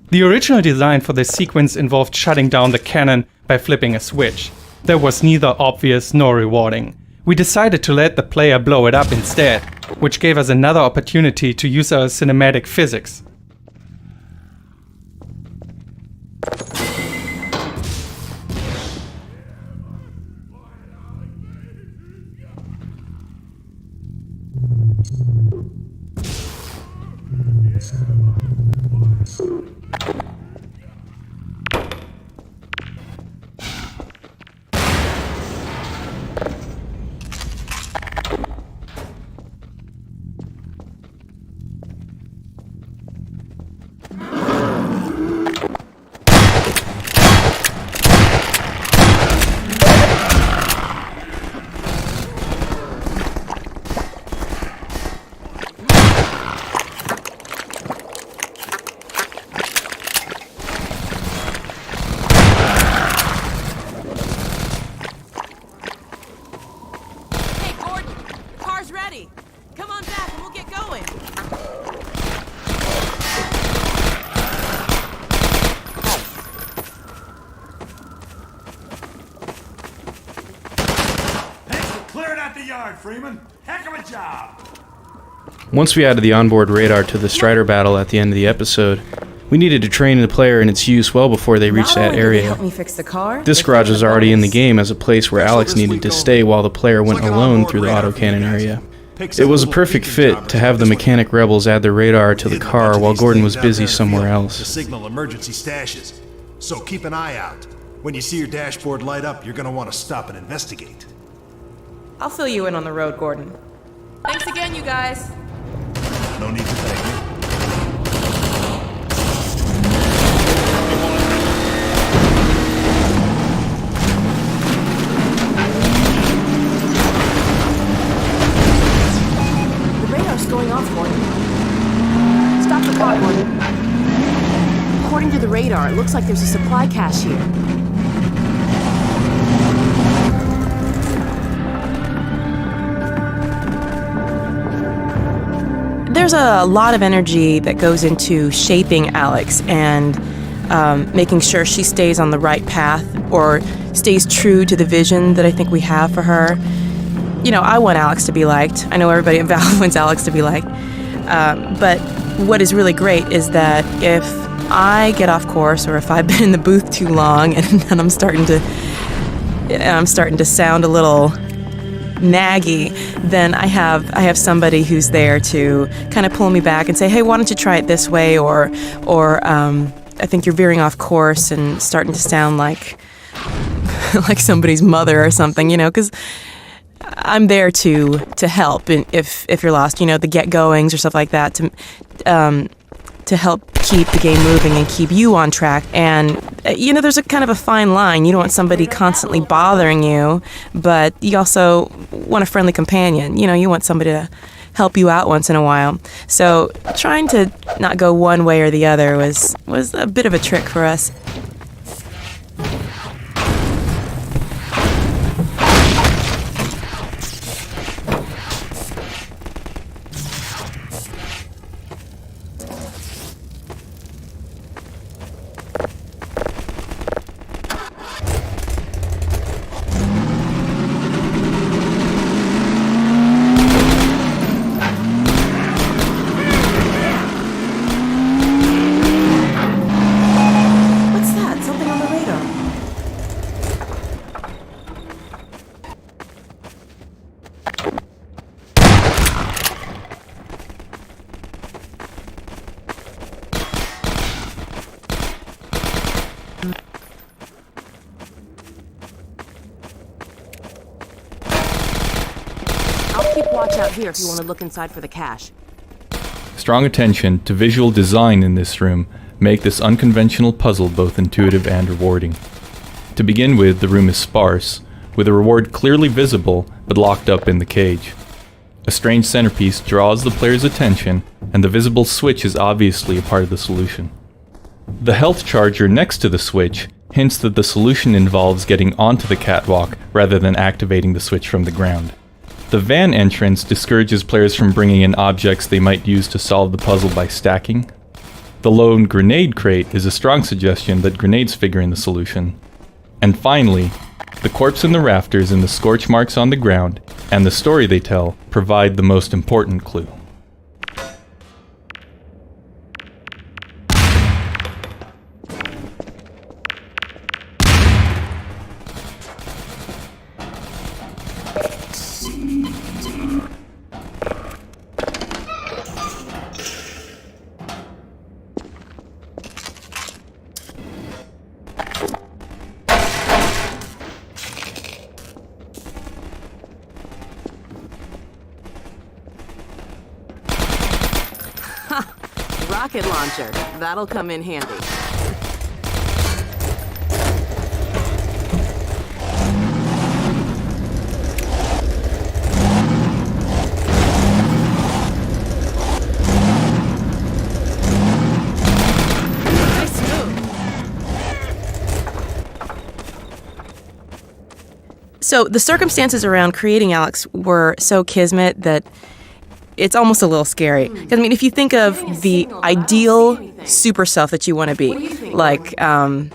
The original design for this sequence involved shutting down the cannon by flipping a switch. That was neither obvious nor rewarding. We decided to let the player blow it up instead, which gave us another opportunity to use our cinematic physics. Freeman. Heck of a job. Once we added the onboard radar to the Strider battle at the end of the episode, we needed to train the player in its use well before they reached that area. Help me fix the car. This garage was already in the game as a place where Alex needed to stay while the player went alone through the autocannon area. It was a perfect fit to have the mechanic rebels add the radar to the car while Gordon was busy somewhere else. To signal emergency stashes. So keep an eye out. When you see your dashboard light up, you're gonna want to stop and investigate. I'll fill you in on the road, Gordon. Thanks again, you guys. No need to thank me. The radar's going off, Gordon. Stop the car, Gordon. According to the radar, it looks like there's a supply cache here. There's a lot of energy that goes into shaping Alex and making sure she stays on the right path or stays true to the vision that I think we have for her. You know, I want Alex to be liked. I know everybody at Valve wants Alex to be liked. But what is really great is that if I get off course or if I've been in the booth too long and I'm starting to sound a little naggy, then I have somebody who's there to kind of pull me back and say, hey, why don't you try it this way, or I think you're veering off course and starting to sound like like somebody's mother or something, you know, because I'm there to help if you're lost. You know, the get goings or stuff like that to help keep the game moving and keep you on track. And you know, there's a kind of a fine line. You don't want somebody constantly bothering you, but you also want a friendly companion. You know, you want somebody to help you out once in a while. So trying to not go one way or the other was a bit of a trick for us. Keep watch out here if you want to look inside for the cache. Strong attention to visual design in this room make this unconventional puzzle both intuitive and rewarding. To begin with, the room is sparse, with a reward clearly visible but locked up in the cage. A strange centerpiece draws the player's attention, and the visible switch is obviously a part of the solution. The health charger next to the switch hints that the solution involves getting onto the catwalk rather than activating the switch from the ground. The van entrance discourages players from bringing in objects they might use to solve the puzzle by stacking. The lone grenade crate is a strong suggestion that grenades figure in the solution. And finally, the corpse in the rafters and the scorch marks on the ground, and the story they tell, provide the most important clue. Rocket launcher. That'll come in handy. Nice move. So the circumstances around creating Alex were so kismet that it's almost a little scary. 'Cause, I mean, if you think of the ideal super self that you want to be, like, I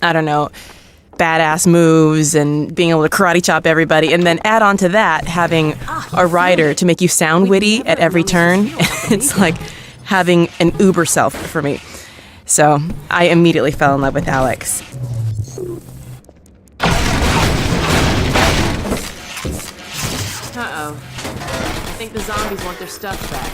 don't know, badass moves and being able to karate chop everybody, and then add on to that having a rider to make you sound witty at every turn, it's like having an uber self for me. So I immediately fell in love with Alex. Uh-oh. I think the zombies want their stuff back.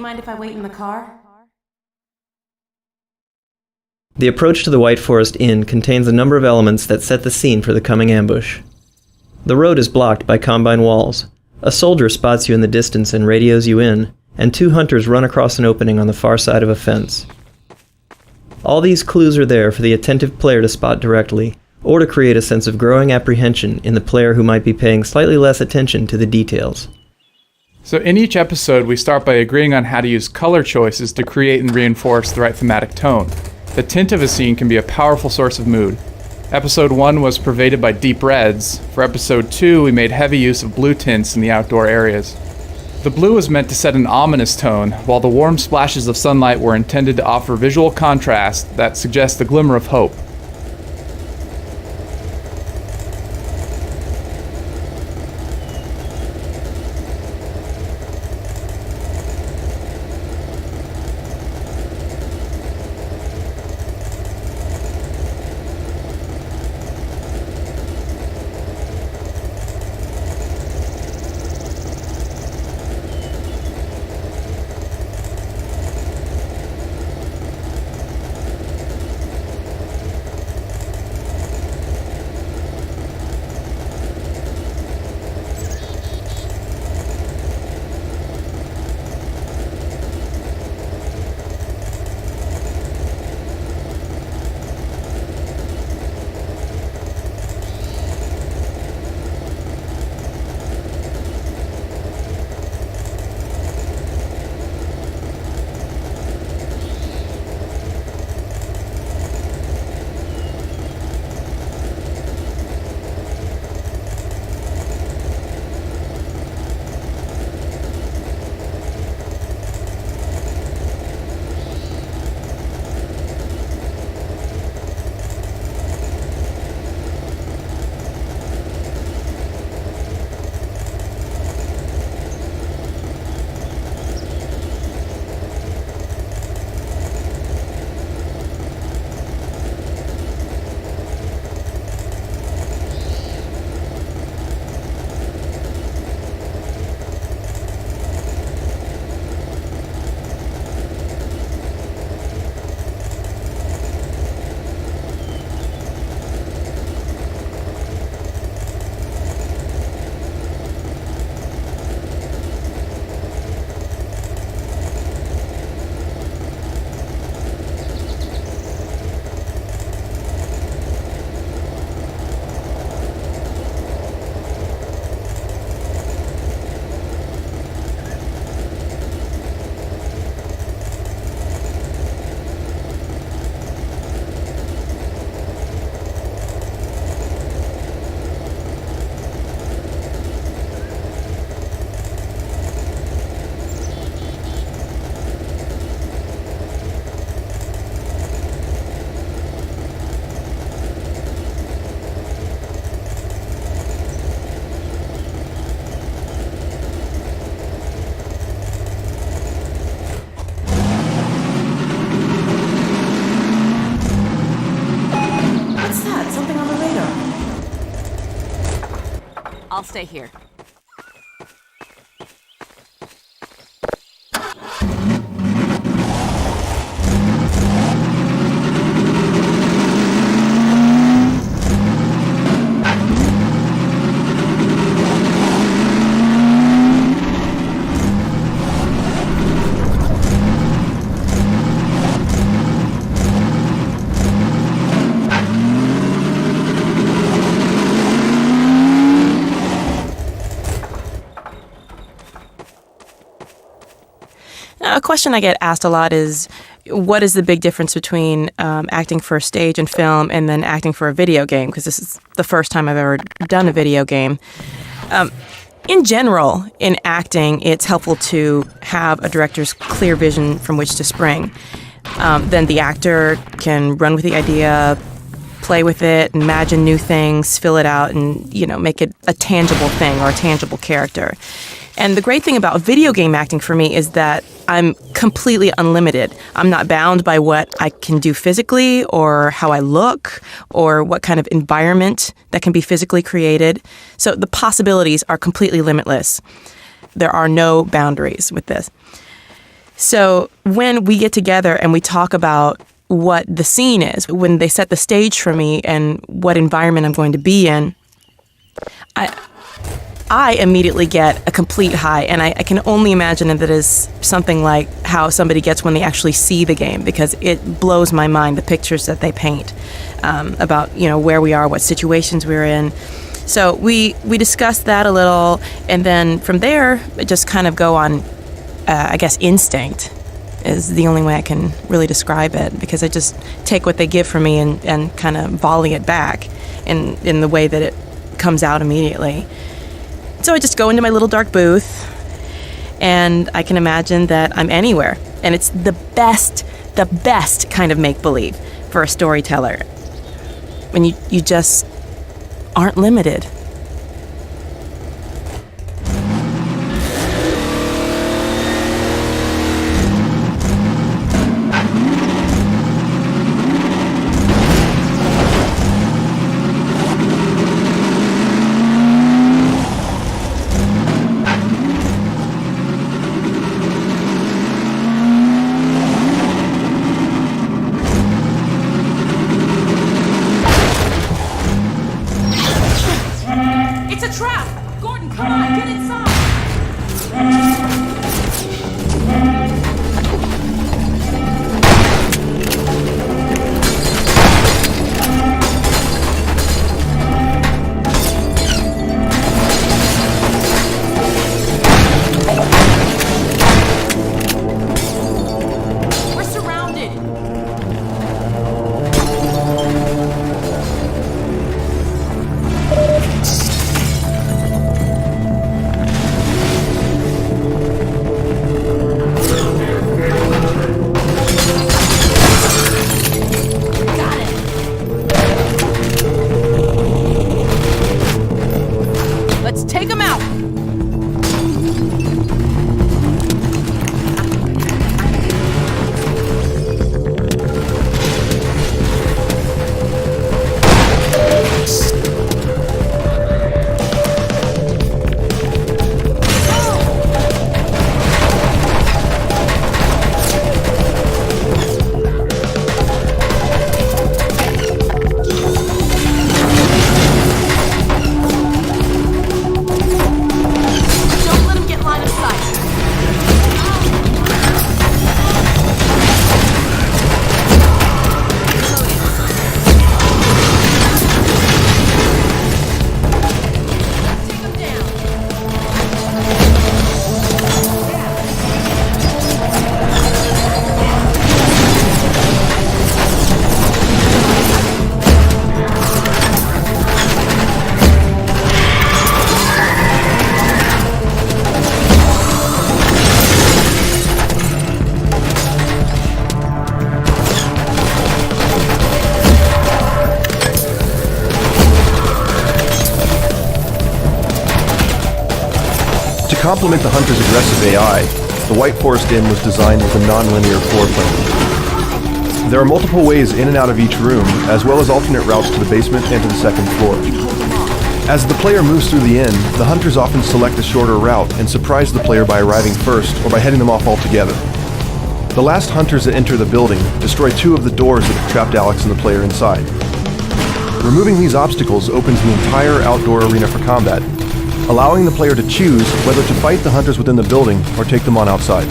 mind if I wait in the car? The approach to the White Forest Inn contains a number of elements that set the scene for the coming ambush. The road is blocked by Combine walls. A soldier spots you in the distance and radios you in, and 2 hunters run across an opening on the far side of a fence. All these clues are there for the attentive player to spot directly, or to create a sense of growing apprehension in the player who might be paying slightly less attention to the details. So in each episode, we start by agreeing on how to use color choices to create and reinforce the right thematic tone. The tint of a scene can be a powerful source of mood. Episode 1 was pervaded by deep reds. For episode 2, we made heavy use of blue tints in the outdoor areas. The blue was meant to set an ominous tone, while the warm splashes of sunlight were intended to offer visual contrast that suggests a glimmer of hope. I'll stay here. A question I get asked a lot is, what is the big difference between acting for stage and film and then acting for a video game? Because this is the first time I've ever done a video game. In general, in acting, it's helpful to have a director's clear vision from which to spring. Then the actor can run with the idea, play with it, imagine new things, fill it out, and make it a tangible thing or a tangible character. And the great thing about video game acting for me is that I'm completely unlimited. I'm not bound by what I can do physically or how I look or what kind of environment that can be physically created. So the possibilities are completely limitless. There are no boundaries with this. So when we get together and we talk about what the scene is, when they set the stage for me and what environment I'm going to be in, I immediately get a complete high, and I can only imagine that is something like how somebody gets when they actually see the game, because it blows my mind, the pictures that they paint about, where we are, what situations we're in. So we discussed that a little, and then from there, just kind of go on, I guess, instinct is the only way I can really describe it, because I just take what they give for me and kind of volley it back in the way that it comes out immediately. So I just go into my little dark booth, and I can imagine that I'm anywhere. And it's the best kind of make-believe for a storyteller. When you just aren't limited. To complement the hunter's aggressive AI, the White Forest Inn was designed with a non-linear floor plan. There are multiple ways in and out of each room, as well as alternate routes to the basement and to the second floor. As the player moves through the inn, the hunters often select a shorter route and surprise the player by arriving first or by heading them off altogether. The last hunters that enter the building destroy 2 of the doors that have trapped Alex and the player inside. Removing these obstacles opens the entire outdoor arena for combat, allowing the player to choose whether to fight the hunters within the building or take them on outside.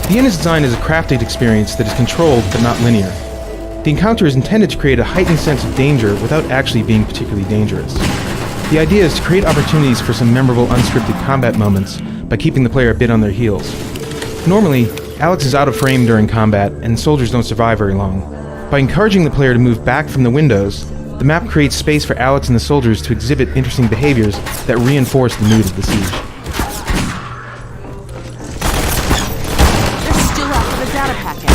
The inn is designed as a crafted experience that is controlled but not linear. The encounter is intended to create a heightened sense of danger without actually being particularly dangerous. The idea is to create opportunities for some memorable unscripted combat moments by keeping the player a bit on their heels. Normally, Alex is out of frame during combat and soldiers don't survive very long. By encouraging the player to move back from the windows, the map creates space for Alex and the soldiers to exhibit interesting behaviors that reinforce the mood of the siege. They're still after the data packet.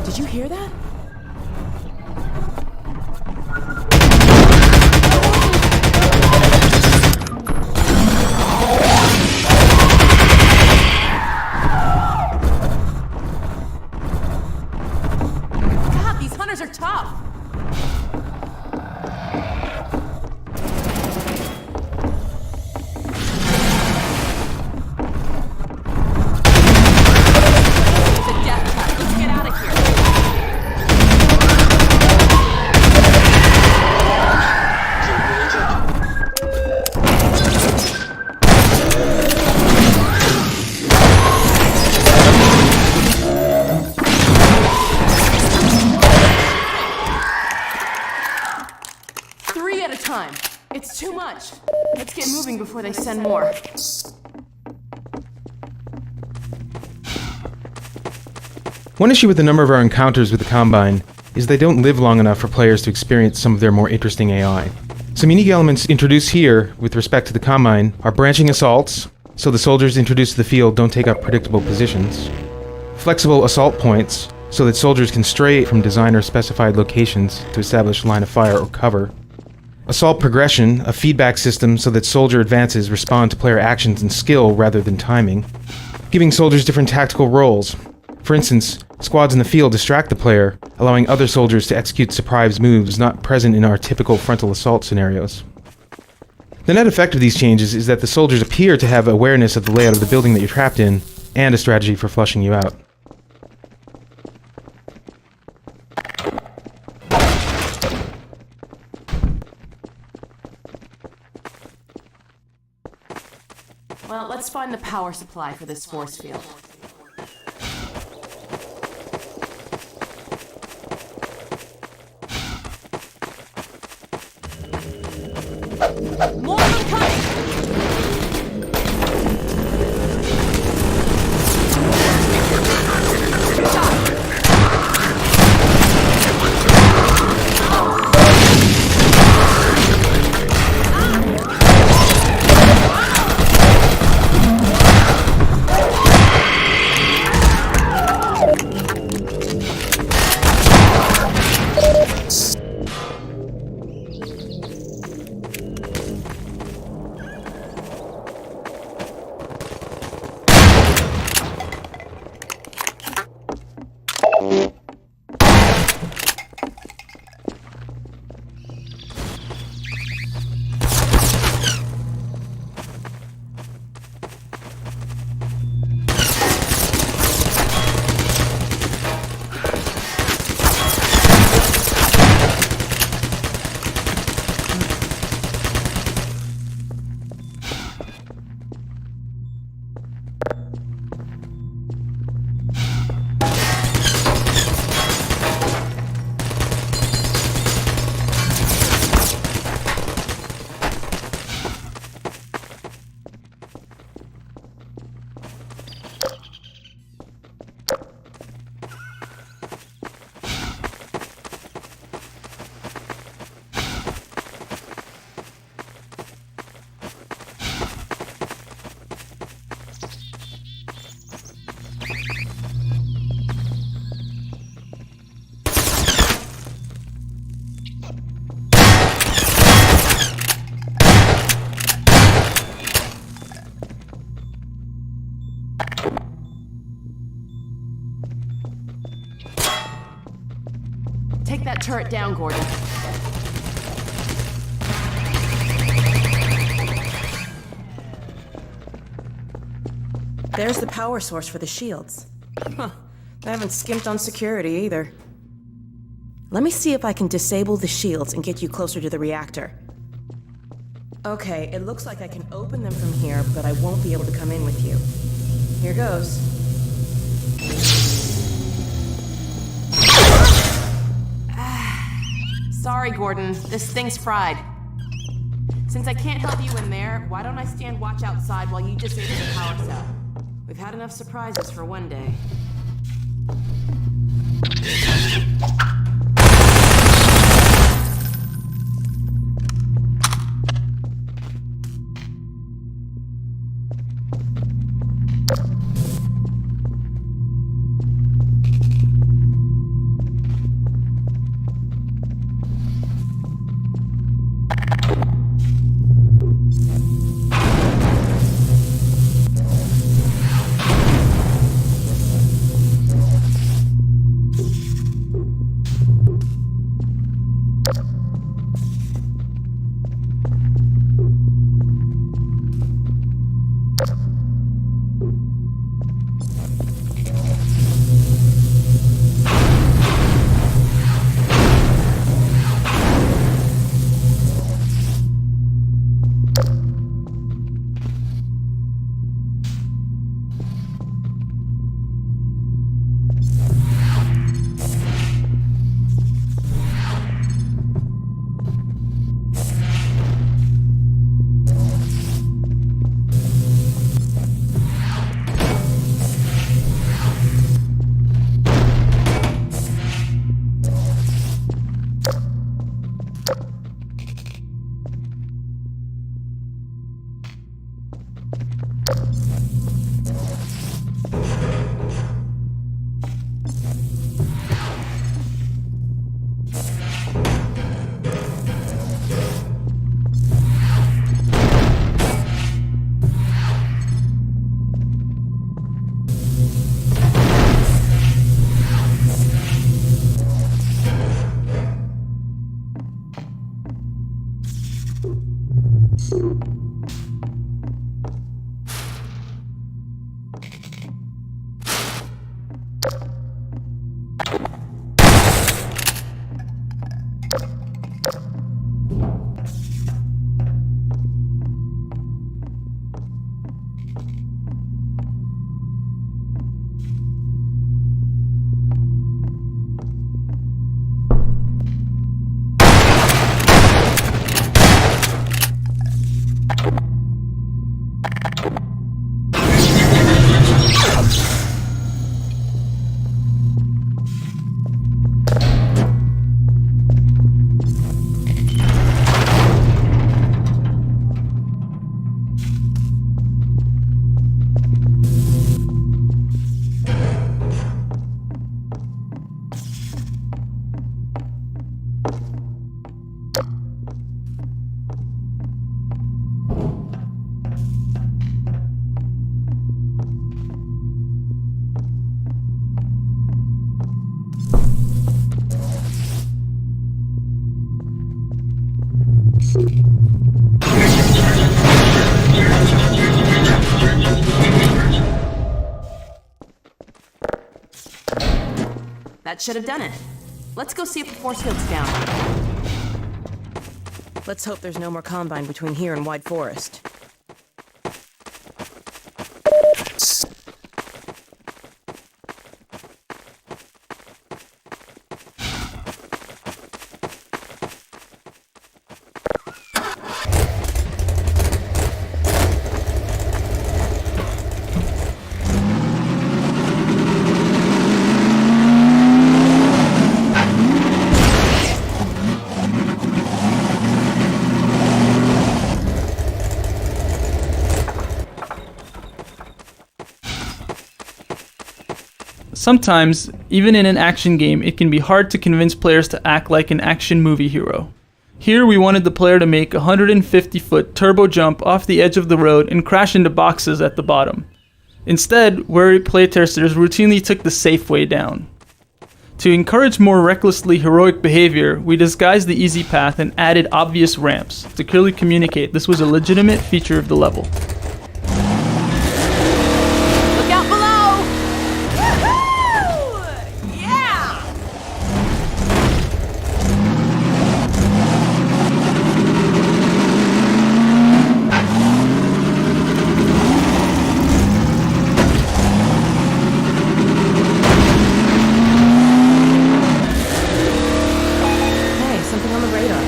Did you hear that? God, these hunters are tough. It's a death trap. Let's get out of here. Three at a time. It's too much. Let's get moving before they send more. One issue with the number of our encounters with the Combine is they don't live long enough for players to experience some of their more interesting AI. Some unique elements introduced here with respect to the Combine are branching assaults, so the soldiers introduced to the field don't take up predictable positions, flexible assault points, so that soldiers can stray from designer-specified locations to establish line of fire or cover, assault progression, a feedback system so that soldier advances respond to player actions and skill rather than timing, giving soldiers different tactical roles. For instance, squads in the field distract the player, allowing other soldiers to execute surprise moves not present in our typical frontal assault scenarios. The net effect of these changes is that the soldiers appear to have awareness of the layout of the building that you're trapped in, and a strategy for flushing you out. Well, let's find the power supply for this force field. More of them coming! Take that turret down, Gordon. There's the power source for the shields. Huh. I haven't skimped on security either. Let me see if I can disable the shields and get you closer to the reactor. Okay, it looks like I can open them from here, but I won't be able to come in with you. Here goes. Sorry, Gordon. This thing's fried. Since I can't help you in there, why don't I stand watch outside while you disable the power cell? We've had enough surprises for one day. That should have done it. Let's go see if the force field's down. Let's hope there's no more Combine between here and White Forest. Sometimes, even in an action game, it can be hard to convince players to act like an action movie hero. Here we wanted the player to make a 150-foot turbo jump off the edge of the road and crash into boxes at the bottom. Instead, wary playtesters routinely took the safe way down. To encourage more recklessly heroic behavior, we disguised the easy path and added obvious ramps to clearly communicate this was a legitimate feature of the level. Look out below! Woohoo! Yeah! Hey, something on the radar.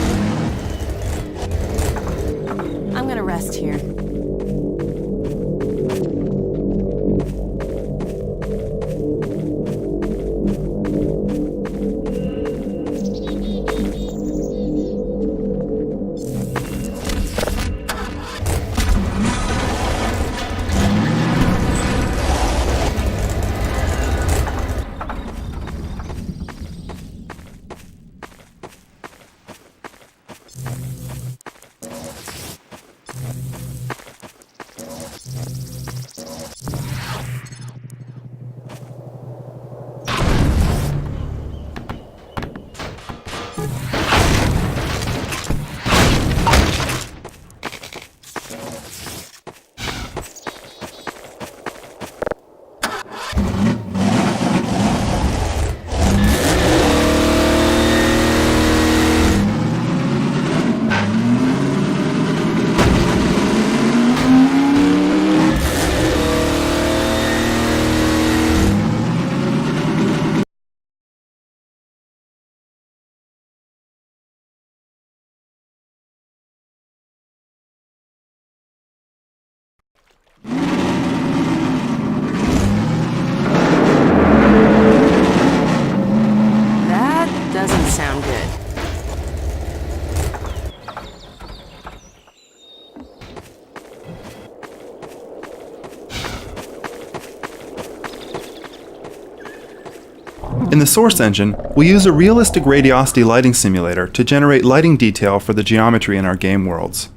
I'm gonna rest here. In the source engine, we use a realistic radiosity lighting simulator to generate lighting detail for the geometry in our game worlds.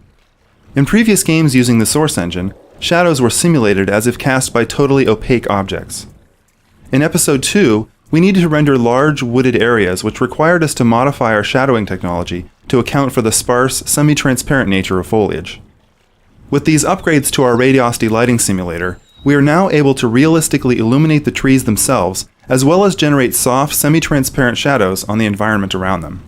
In previous games using the source engine, shadows were simulated as if cast by totally opaque objects. In Episode 2, we needed to render large wooded areas, which required us to modify our shadowing technology to account for the sparse, semi-transparent nature of foliage. With these upgrades to our radiosity lighting simulator, we are now able to realistically illuminate the trees themselves, as well as generate soft, semi-transparent shadows on the environment around them.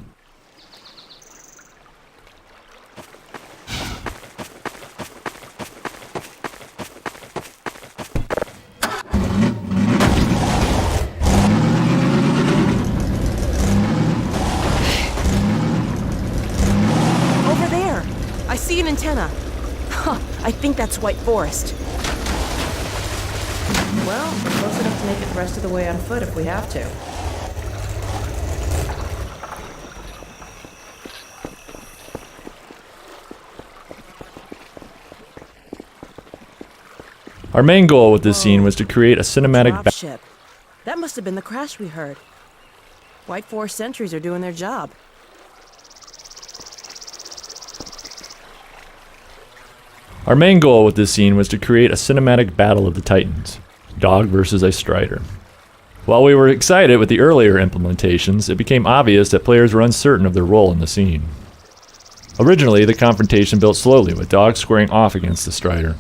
Over there! I see an antenna. Huh, I think that's White Forest. Well, close enough to make it the rest of the way on foot if we have to. Our main goal with this scene was to create a cinematic Dropship. That must have been the crash we heard. White Forest sentries are doing their job. Our main goal with this scene was to create a cinematic battle of the Titans, dog versus a strider. While we were excited with the earlier implementations, it became obvious that players were uncertain of their role in the scene. Originally, the confrontation built slowly, with dog squaring off against the strider.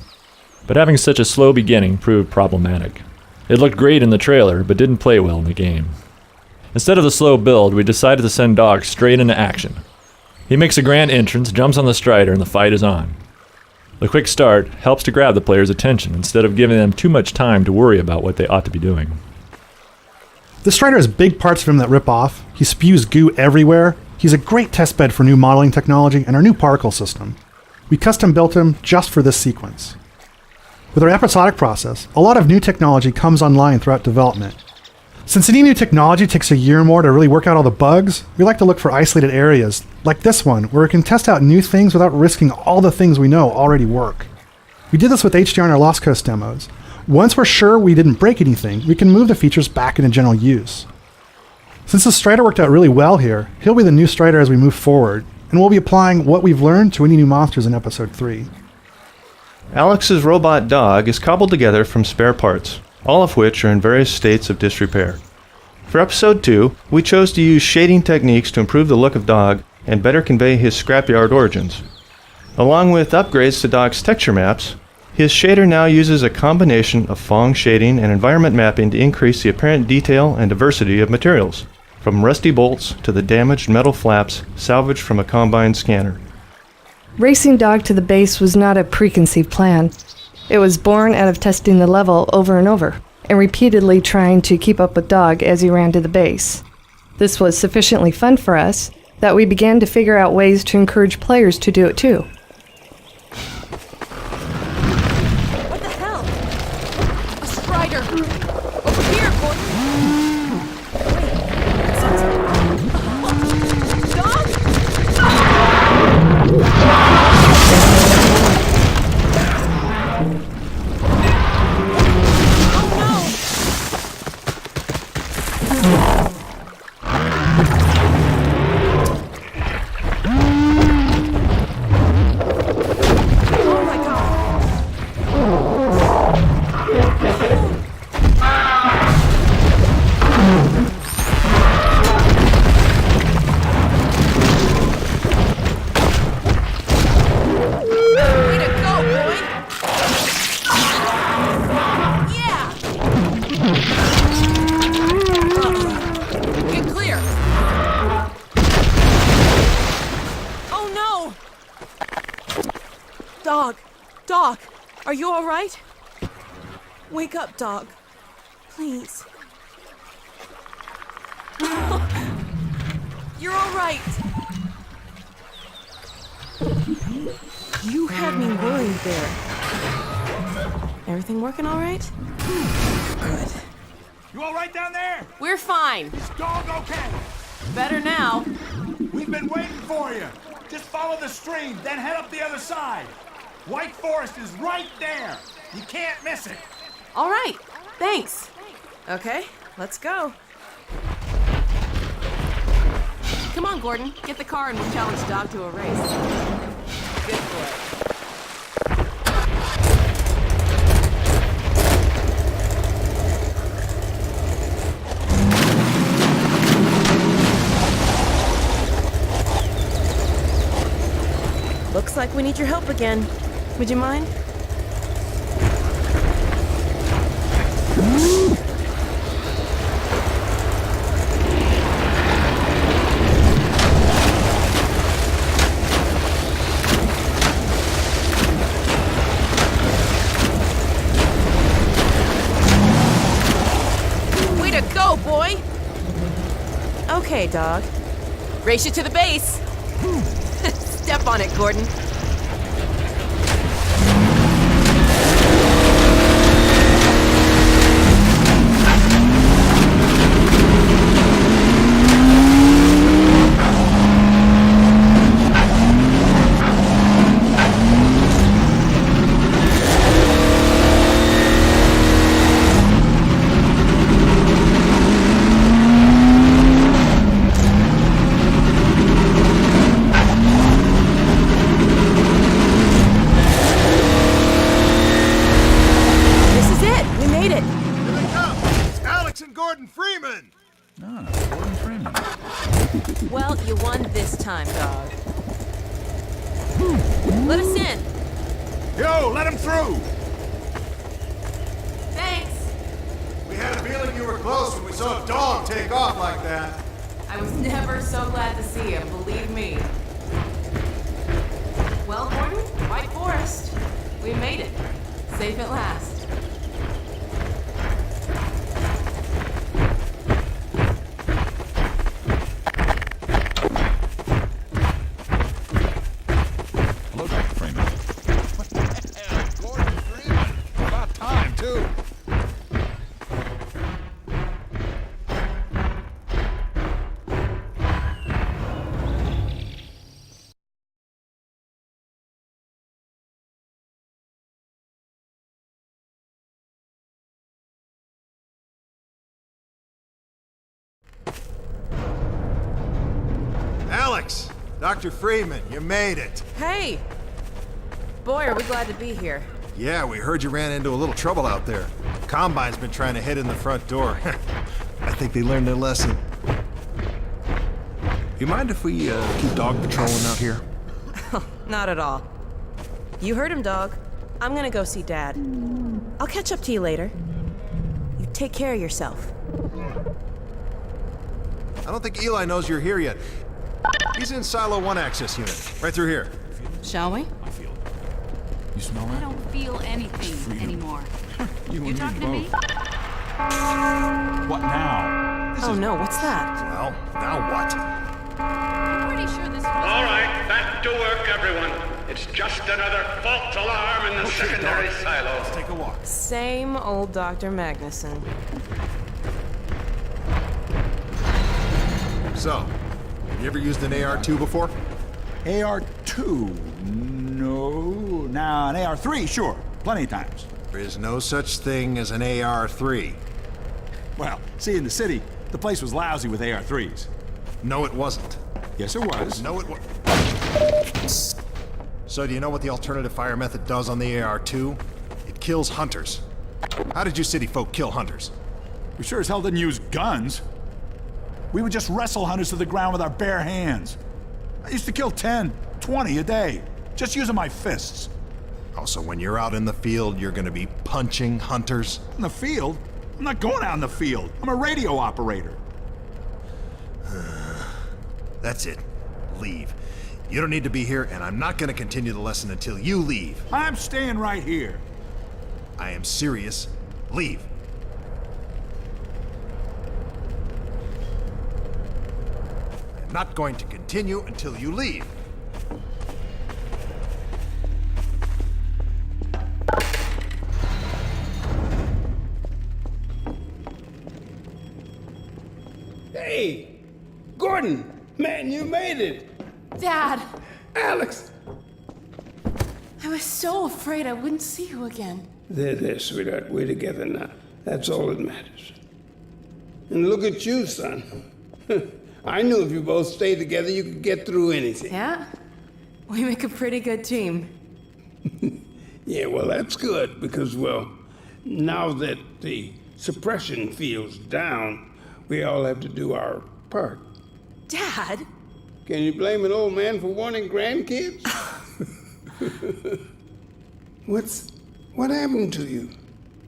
But having such a slow beginning proved problematic. It looked great in the trailer, but didn't play well in the game. Instead of the slow build, we decided to send dog straight into action. He makes a grand entrance, jumps on the strider, and the fight is on. The quick start helps to grab the player's attention instead of giving them too much time to worry about what they ought to be doing. The Strider has big parts of him that rip off. He spews goo everywhere. He's a great testbed for new modeling technology and our new particle system. We custom built him just for this sequence. With our episodic process, a lot of new technology comes online throughout development. Since any new technology takes a year or more to really work out all the bugs, we like to look for isolated areas, like this one, where we can test out new things without risking all the things we know already work. We did this with HDR in our Lost Coast demos. Once we're sure we didn't break anything, we can move the features back into general use. Since the Strider worked out really well here, he'll be the new Strider as we move forward, and we'll be applying what we've learned to any new monsters in Episode 3. Alex's robot dog is cobbled together from spare parts, all of which are in various states of disrepair. For Episode 2, we chose to use shading techniques to improve the look of Dog and better convey his scrapyard origins. Along with upgrades to Dog's texture maps, his shader now uses a combination of Phong shading and environment mapping to increase the apparent detail and diversity of materials, from rusty bolts to the damaged metal flaps salvaged from a combine scanner. Racing Dog to the base was not a preconceived plan. It was born out of testing the level over and over, and repeatedly trying to keep up with Dog as he ran to the base. This was sufficiently fun for us that we began to figure out ways to encourage players to do it too. What the hell? A Strider! Over here, Gordon! Dog, are you all right? Wake up, Dog. Please. You're all right. You had me worried there. Everything working all right? Good. You all right down there? We're fine. Is Dog okay? Better now. We've been waiting for you. Just follow the stream, then head up the other side. White Forest is right there. You can't miss it. All right. Thanks. Okay, let's go. Come on, Gordon. Get the car and we'll challenge Dog to a race. Good boy. Looks like we need your help again. Would you mind? Way to go, boy! Okay, Dog. Race you to the base. Step on it, Gordon. Well, you won this time, Dog. Let us in. Yo, let him through! Thanks. We had a feeling you were close when we saw a dog take off like that. I was never so glad to see him, believe me. Well, Gordon, White Forest. We made it. Safe at last. Hello, Dr. Freeman. What the hell? Gordon Freeman. About time, too. Alex! Dr. Freeman, you made it. Hey! Boy, are we glad to be here. Yeah, we heard you ran into a little trouble out there. Combine's been trying to hit in the front door. I think they learned their lesson. You mind if we keep dog patrolling out here? Not at all. You heard him, Dog. I'm gonna go see Dad. I'll catch up to you later. You take care of yourself. I don't think Eli knows you're here yet. He's in Silo 1 access unit, right through here. Shall we? You smell I that? don't feel anything anymore. You You talking to me? What now? Oh no, what's that? Well, now what? I'm pretty sure this was... All right, back to work, everyone. It's just another false alarm in the secondary silo. Let's take a walk. Same old Dr. Magnuson. So, have you ever used an AR-2 before? AR-2? No. Now, an AR-3, sure. Plenty of times. There is no such thing as an AR-3. Well, see, in the city, the place was lousy with AR-3s. No, it wasn't. Yes, it was. No, it was. So do you know what the alternative fire method does on the AR-2? It kills hunters. How did you city folk kill hunters? We sure as hell didn't use guns. We would just wrestle hunters to the ground with our bare hands. I used to kill 10, 20 a day, just using my fists. Also, when you're out in the field, you're gonna be punching hunters? In the field? I'm not going out in the field. I'm a radio operator. That's it. Leave. You don't need to be here, and I'm not gonna continue the lesson until you leave. I'm staying right here. I am serious. Leave. I'm not going to continue until you leave. Hey, Gordon, man, you made it. Dad! Alex! I was so afraid I wouldn't see you again. There, sweetheart. We're together now. That's all that matters. And look at you, son. I knew if you both stayed together, you could get through anything. Yeah? We make a pretty good team. Yeah, well, that's good, because, well, now that the suppression field's down, we all have to do our part. Dad? Can you blame an old man for wanting grandkids? What happened to you?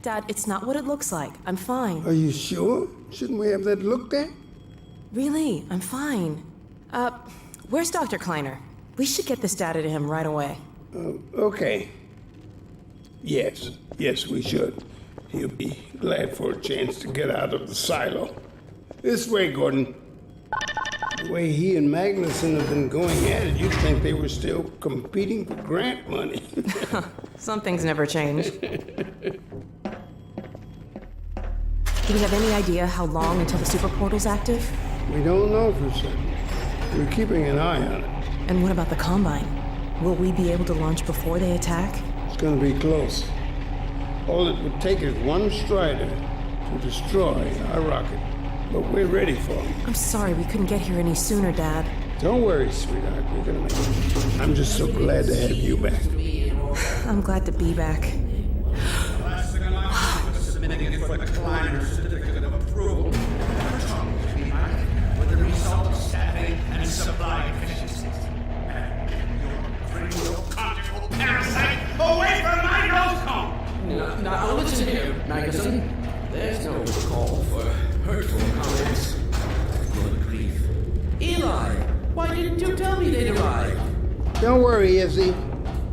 Dad, it's not what it looks like. I'm fine. Are you sure? Shouldn't we have that looked at? Really, I'm fine. Where's Dr. Kleiner? We should get this data to him right away. Okay. Yes, we should. He'll be glad for a chance to get out of the silo. This way, Gordon. The way he and Magnuson have been going at it, you'd think they were still competing for grant money. Some things never change. Do we have any idea how long until the super portal's active? We don't know for certain. We're keeping an eye on it. And what about the Combine? Will we be able to launch before they attack? It's gonna be close. All it would take is one Strider to destroy our rocket. But we're ready for him. I'm sorry we couldn't get here any sooner, Dad. Don't worry, sweetheart. We're gonna make it. I'm just so glad to have you back. I'm glad to be back. Last thing on my mind was submitting it for the Kleiner certificate of approval. With the result of staffing and supply efficiencies. And your cranial conjugal parasite away from my nose cone! Now listen here, Magnuson. There's no call for hurtful comments. Good grief. Eli, why didn't you tell me they'd arrived? Don't worry, Izzy.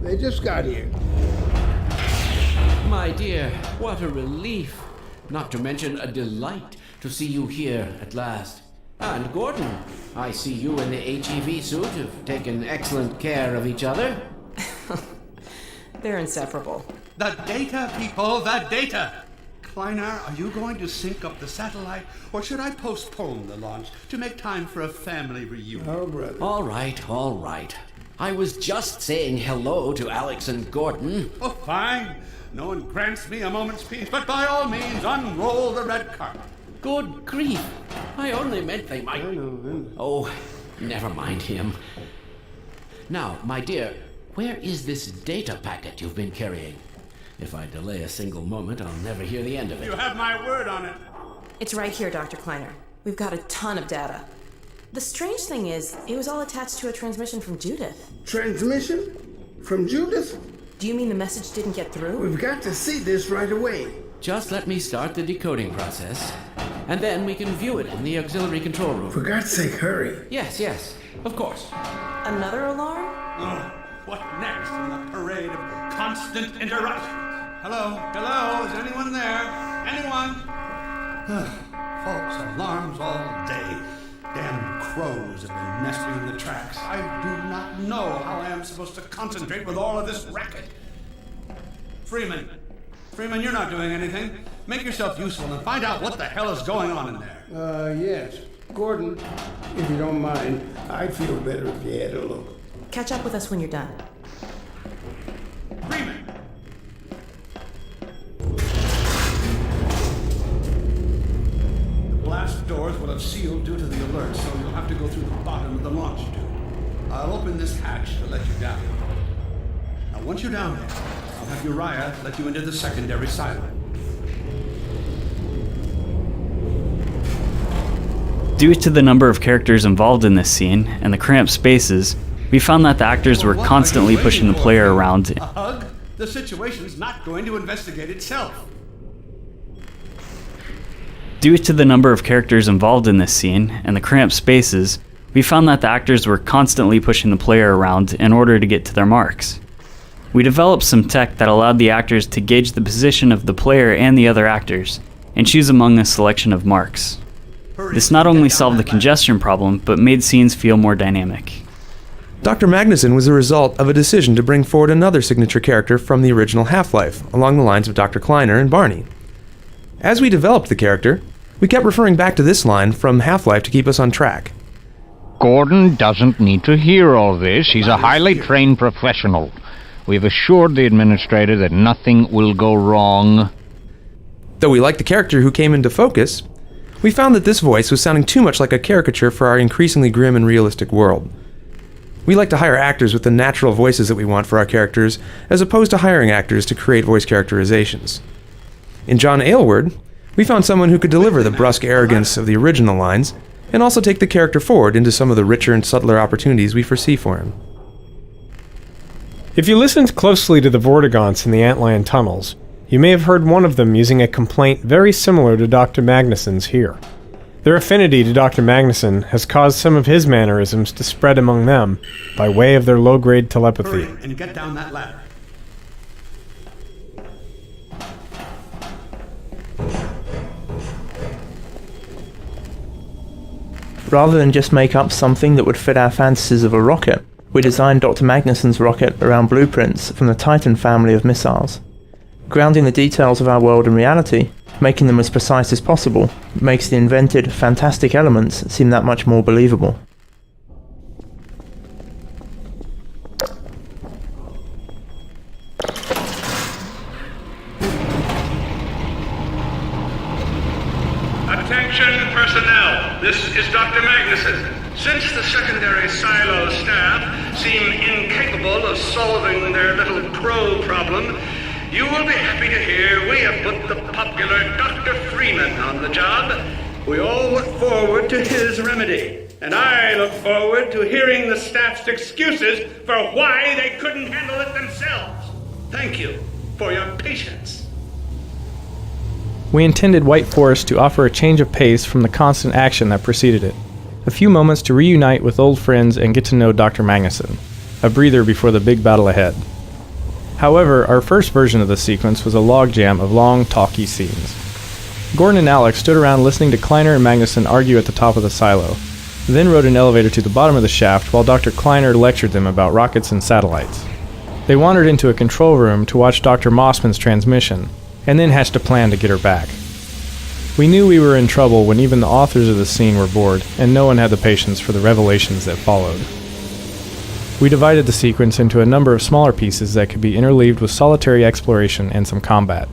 They just got here. My dear, what a relief. Not to mention a delight to see you here at last. And Gordon, I see you in the HEV suit have taken excellent care of each other. They're inseparable. The data, people, the data! Kleiner, are you going to sync up the satellite, or should I postpone the launch to make time for a family reunion? Oh, brother. All right. I was just saying hello to Alex and Gordon. Oh, fine. No one grants me a moment's peace, but by all means, unroll the red carpet. Good grief. I only meant they might... I know. Oh, never mind him. Now, my dear, where is this data packet you've been carrying? If I delay a single moment, I'll never hear the end of it. You have my word on it. It's right here, Dr. Kleiner. We've got a ton of data. The strange thing is, it was all attached to a transmission from Judith. Transmission? From Judith? Do you mean the message didn't get through? We've got to see this right away. Just let me start the decoding process, and then we can view it in the auxiliary control room. For God's sake, hurry. Yes, of course. Another alarm? Oh, what next in the parade of constant interruptions? Hello, is anyone there? Anyone? False alarms all day. Damn crows have been nesting in the tracks. I do not know how I am supposed to concentrate with all of this racket. Freeman, you're not doing anything. Make yourself useful and find out what the hell is going on in there. Yes. Gordon, if you don't mind, I'd feel better if you had a look. Catch up with us when you're done. Freeman! The blast doors will have sealed due to the alert, so you'll have to go through the bottom of the launch tube. I'll open this hatch to let you down. Now, once you're down there, I'll have Uriah let you into the secondary silo. Due to the number of characters involved in this scene and the cramped spaces, we found that the actors were constantly pushing the player around. A hug? The situation's not going to investigate itself. Due to the number of characters involved in this scene and the cramped spaces, we found that the actors were constantly pushing the player around in order to get to their marks. We developed some tech that allowed the actors to gauge the position of the player and the other actors, and choose among a selection of marks. This not only solved the congestion problem, but made scenes feel more dynamic. Dr. Magnuson was the result of a decision to bring forward another signature character from the original Half-Life, along the lines of Dr. Kleiner and Barney. As we developed the character, we kept referring back to this line from Half-Life to keep us on track. Gordon doesn't need to hear all this. He's a highly trained professional. We've assured the administrator that nothing will go wrong. Though we liked the character who came into focus, We found that this voice was sounding too much like a caricature for our increasingly grim and realistic world. We like to hire actors with the natural voices that we want for our characters, as opposed to hiring actors to create voice characterizations. In John Aylward, we found someone who could deliver the brusque arrogance of the original lines, and also take the character forward into some of the richer and subtler opportunities we foresee for him. If you listened closely to the Vortigaunts in the Antlion tunnels, you may have heard one of them using a complaint very similar to Dr. Magnuson's here. Their affinity to Dr. Magnuson has caused some of his mannerisms to spread among them by way of their low-grade telepathy. Hurry and get down that ladder. Rather than just make up something that would fit our fantasies of a rocket, we designed Dr. Magnuson's rocket around blueprints from the Titan family of missiles. Grounding the details of our world in reality, making them as precise as possible, makes the invented, fantastic elements seem that much more believable. Attention personnel, this is Dr. Magnuson. Since the secondary silo staff seem incapable of solving their little crow problem, you will be happy to hear we have put the popular Dr. Freeman on the job. We all look forward to his remedy, and I look forward to hearing the staff's excuses for why they couldn't handle it themselves. Thank you for your patience. We intended White Forest to offer a change of pace from the constant action that preceded it. A few moments to reunite with old friends and get to know Dr. Magnuson. A breather before the big battle ahead. However, our first version of the sequence was a logjam of long, talky scenes. Gordon and Alex stood around listening to Kleiner and Magnuson argue at the top of the silo, then rode an elevator to the bottom of the shaft while Dr. Kleiner lectured them about rockets and satellites. They wandered into a control room to watch Dr. Mossman's transmission, and then hatched a plan to get her back. We knew we were in trouble when even the authors of the scene were bored, and no one had the patience for the revelations that followed. We divided the sequence into a number of smaller pieces that could be interleaved with solitary exploration and some combat.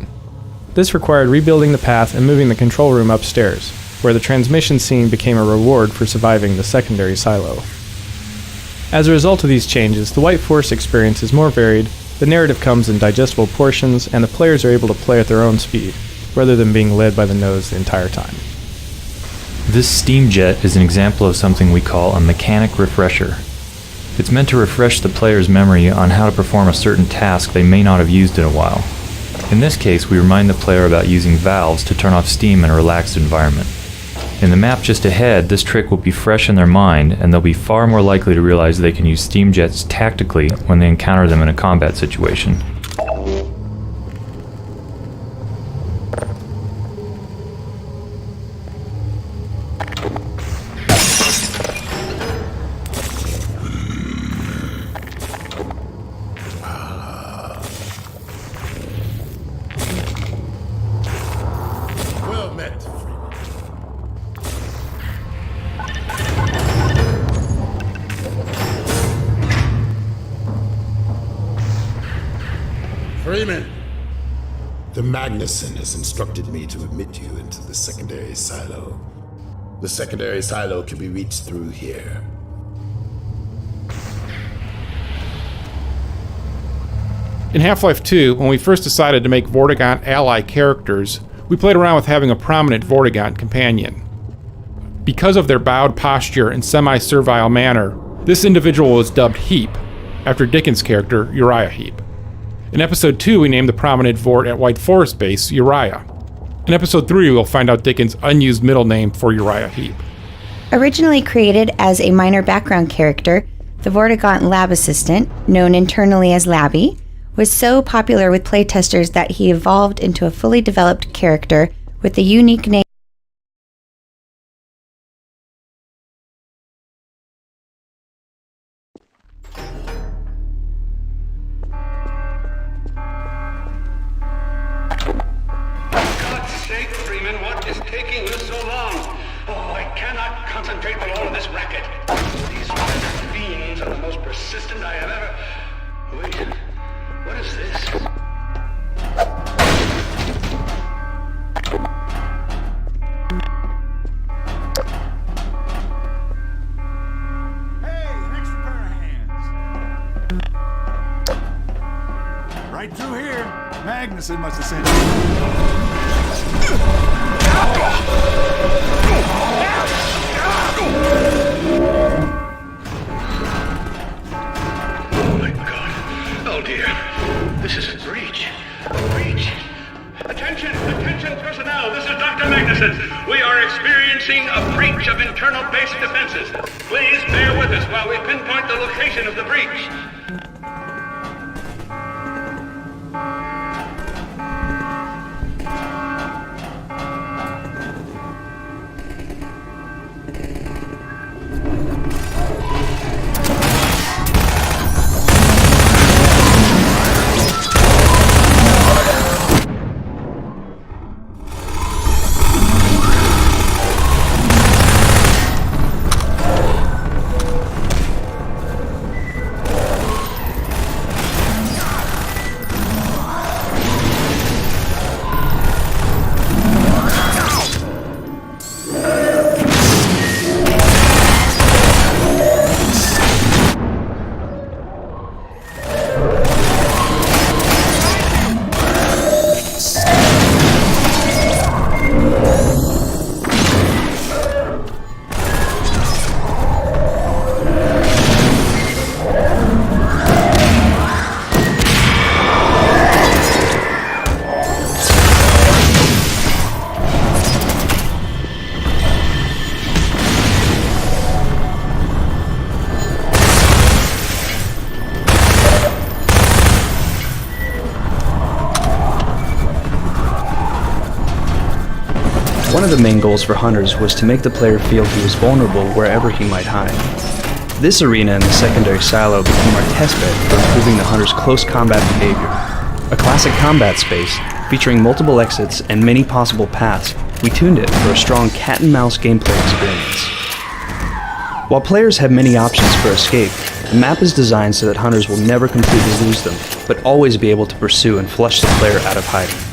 This required rebuilding the path and moving the control room upstairs, where the transmission scene became a reward for surviving the secondary silo. As a result of these changes, the White Forest experience is more varied, the narrative comes in digestible portions, and the players are able to play at their own speed, rather than being led by the nose the entire time. This steam jet is an example of something we call a mechanic refresher. It's meant to refresh the player's memory on how to perform a certain task they may not have used in a while. In this case, we remind the player about using valves to turn off steam in a relaxed environment. In the map just ahead, this trick will be fresh in their mind, and they'll be far more likely to realize they can use steam jets tactically when they encounter them in a combat situation. Freeman! The Magnuson has instructed me to admit you into the secondary silo. The secondary silo can be reached through here. In Half-Life 2, when we first decided to make Vortigaunt ally characters, we played around with having a prominent Vortigaunt companion. Because of their bowed posture and semi-servile manner, this individual was dubbed Heap, after Dickens' character Uriah Heep. In Episode 2, we named the prominent Vort at White Forest Base Uriah. In Episode 3, we'll find out Dickens' unused middle name for Uriah Heep. Originally created as a minor background character, the Vortigaunt lab assistant, known internally as Labby, was so popular with playtesters that he evolved into a fully developed character with the unique name Magnuson must have sent Oh my God. Oh dear. This is a breach. A breach. Attention, attention personnel. This is Dr. Magnuson. We are experiencing a breach of internal base defenses. Please bear with us while we pinpoint the location of the breach. One of the main goals for hunters was to make the player feel he was vulnerable wherever he might hide. This arena and the secondary silo became our testbed for improving the hunter's close combat behavior. A classic combat space, featuring multiple exits and many possible paths, we tuned it for a strong cat-and-mouse gameplay experience. While players have many options for escape, the map is designed so that hunters will never completely lose them, but always be able to pursue and flush the player out of hiding.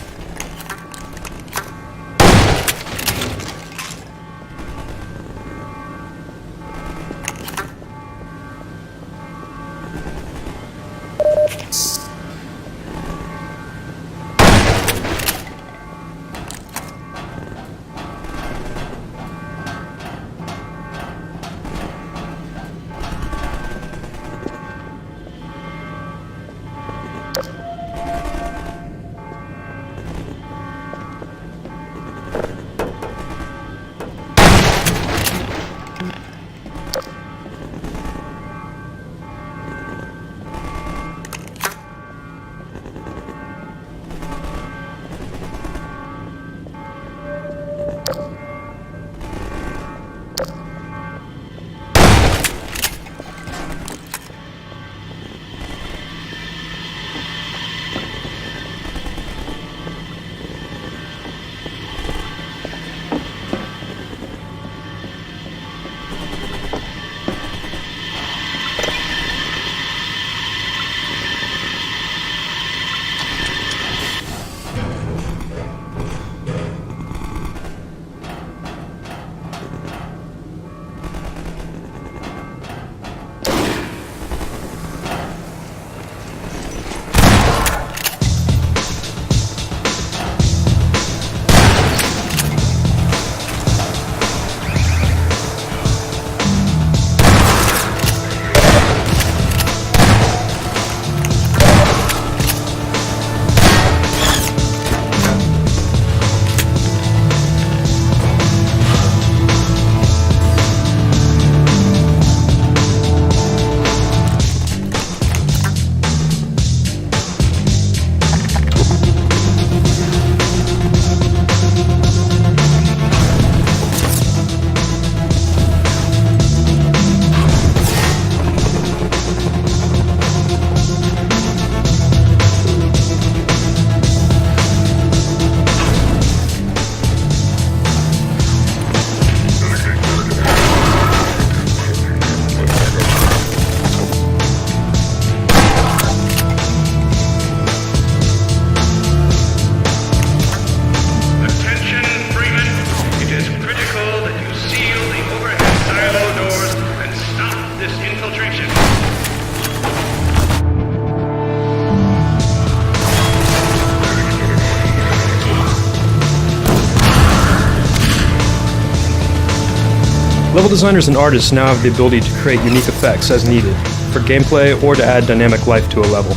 Level designers and artists now have the ability to create unique effects as needed, for gameplay or to add dynamic life to a level.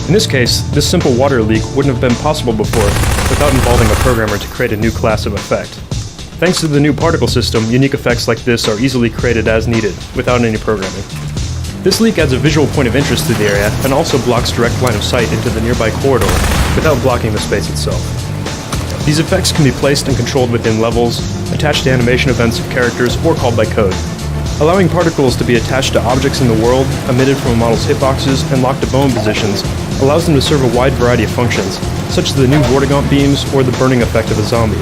In this case, this simple water leak wouldn't have been possible before without involving a programmer to create a new class of effect. Thanks to the new particle system, unique effects like this are easily created as needed, without any programming. This leak adds a visual point of interest to the area and also blocks direct line of sight into the nearby corridor without blocking the space itself. These effects can be placed and controlled within levels, attached to animation events of characters, or called by code. Allowing particles to be attached to objects in the world, emitted from a model's hitboxes, and locked to bone positions allows them to serve a wide variety of functions, such as the new Vortigaunt beams or the burning effect of a zombie.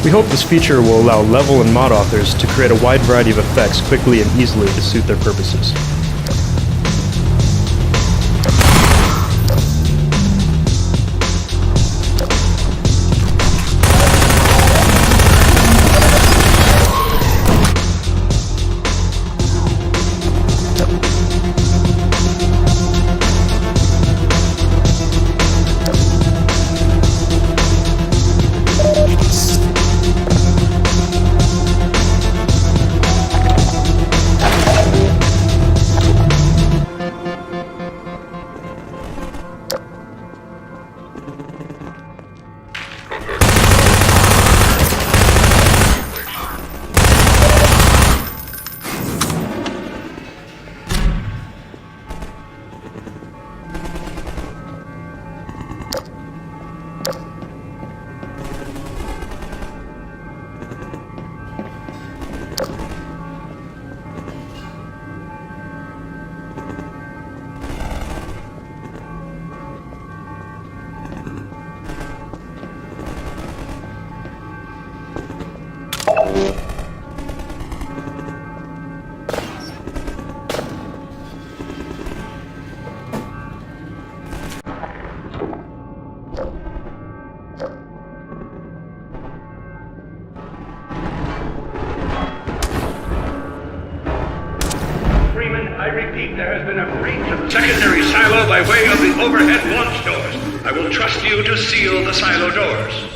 We hope this feature will allow level and mod authors to create a wide variety of effects quickly and easily to suit their purposes. I repeat, there has been a breach of the secondary silo by way of the overhead launch doors. I will trust you to seal the silo doors.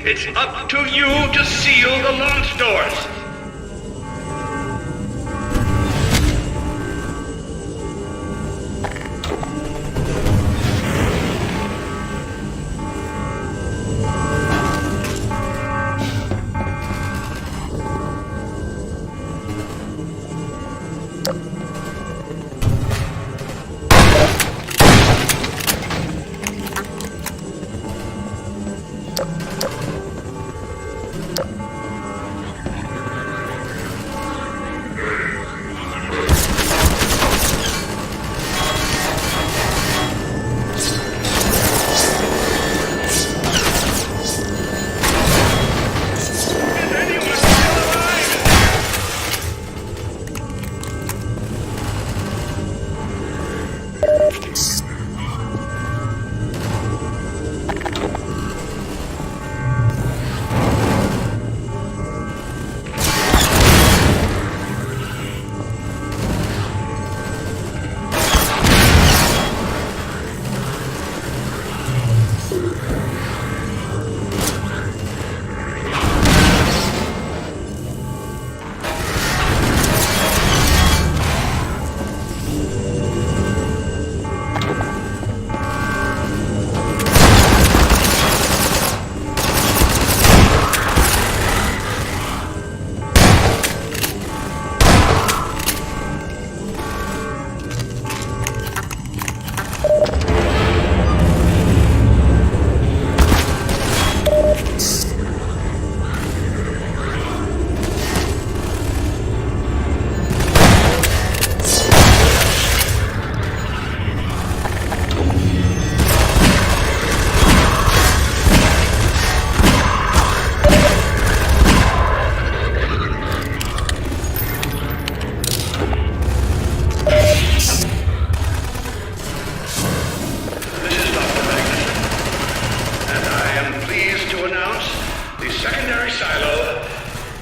It's up to you to seal the launch doors.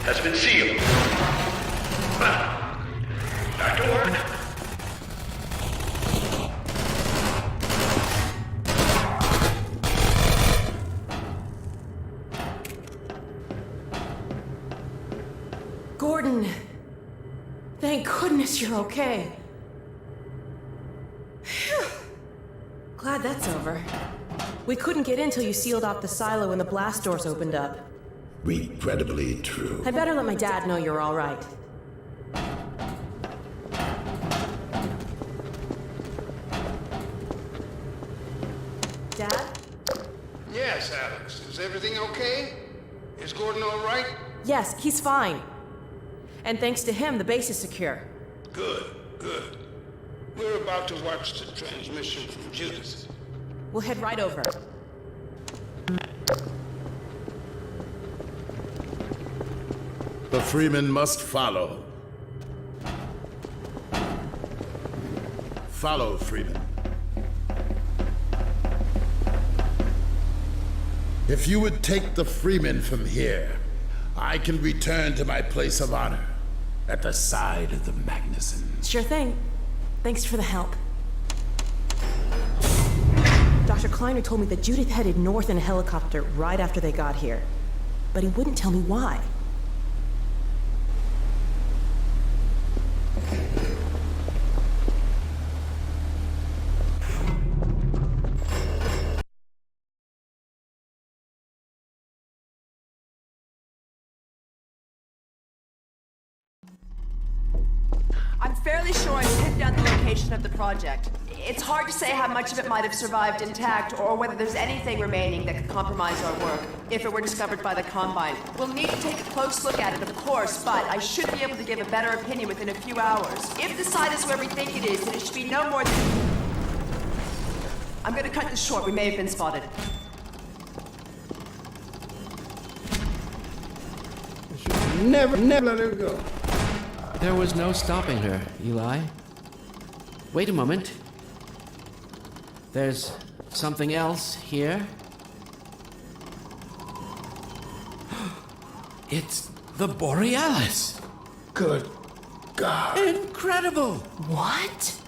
has been sealed. Well, back to work. Gordon! Thank goodness you're okay. Phew. Glad that's over. We couldn't get in till you sealed off the silo and the blast doors opened up. Regrettably true. I better let my dad know you're all right. Dad? Yes, Alex. Is everything okay? Is Gordon all right? Yes, he's fine. And thanks to him, the base is secure. Good, good. We're about to watch the transmission from Judith. We'll head right over. The Freeman must follow. Follow, Freeman. If you would take the Freeman from here, I can return to my place of honor at the side of the Magnuson. Sure thing. Thanks for the help. Dr. Kleiner told me that Judith headed north in a helicopter right after they got here. But he wouldn't tell me why. I'm fairly sure I pinned down the location of the project. It's hard to say how much of it might have survived intact, or whether there's anything remaining that could compromise our work, if it were discovered by the Combine. We'll need to take a close look at it, of course, but I should be able to give a better opinion within a few hours. If the site is where we think it is, then it should be no more than... I'm gonna cut this short. We may have been spotted. Never let her go. There was no stopping her, Eli. Wait a moment. There's something else here. It's the Borealis. Good God. Incredible. What?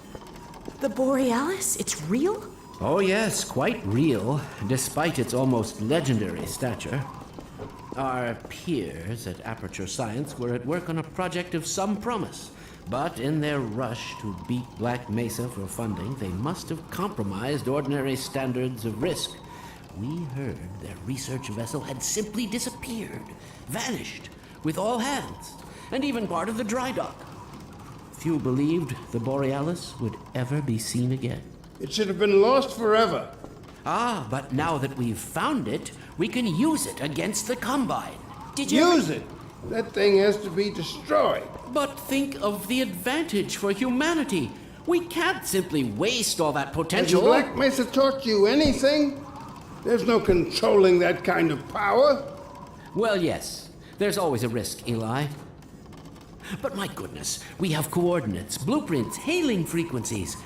The Borealis? It's real? Oh yes, quite real, despite its almost legendary stature. Our peers at Aperture Science were at work on a project of some promise, but in their rush to beat Black Mesa for funding, they must have compromised ordinary standards of risk. We heard their research vessel had simply disappeared, vanished, with all hands, and even part of the dry dock. Few believed the Borealis would ever be seen again. It should have been lost forever. Ah, but now that we've found it, we can use it against the Combine. Did you use it? That thing has to be destroyed. But think of the advantage for humanity. We can't simply waste all that potential. Has Black Mesa taught you anything? There's no controlling that kind of power. Well, yes. There's always a risk, Eli. But my goodness, we have coordinates, blueprints, hailing frequencies.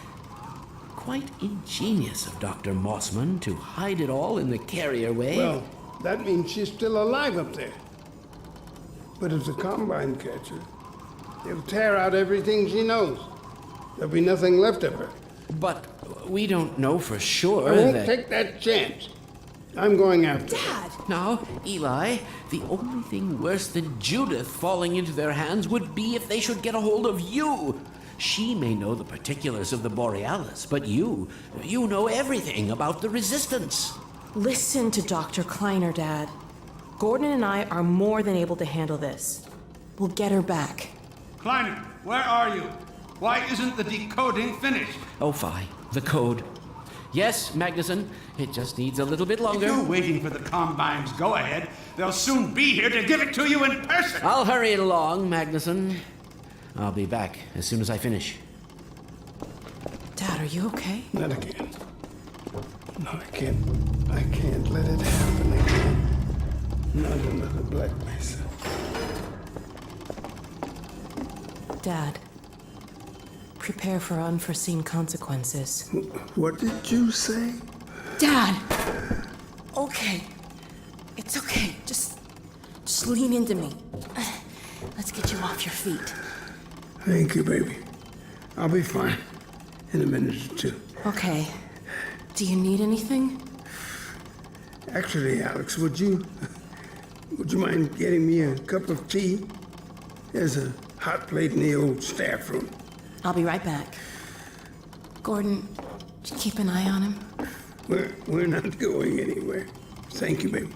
Quite ingenious of Dr. Mossman to hide it all in the carrier wave. Well, that means she's still alive up there. But if the Combine catch her, they'll tear out everything she knows. There'll be nothing left of her. But we don't know for sure I won't that... take that chance. I'm going after her. Dad! Now, Eli, the only thing worse than Judith falling into their hands would be if they should get a hold of you. She may know the particulars of the Borealis, but you know everything about the Resistance. Listen to Dr. Kleiner, Dad. Gordon and I are more than able to handle this. We'll get her back. Kleiner, where are you? Why isn't the decoding finished? Oh, fine. The code. Yes, Magnuson. It just needs a little bit longer. If you're waiting for the Combine's go-ahead, they'll soon be here to give it to you in person. I'll hurry it along, Magnuson. I'll be back as soon as I finish. Dad, are you okay? Not again. No, I can't let it happen again. Not another Black Mesa. Dad, prepare for unforeseen consequences. What did you say? Dad! Okay. It's okay. Just lean into me. Let's get you off your feet. Thank you, baby. I'll be fine in a minute or two. Okay. Do you need anything? Actually, Alex, would you mind getting me a cup of tea? There's a hot plate in the old staff room. I'll be right back. Gordon, did you keep an eye on him? We're not going anywhere. Thank you, baby.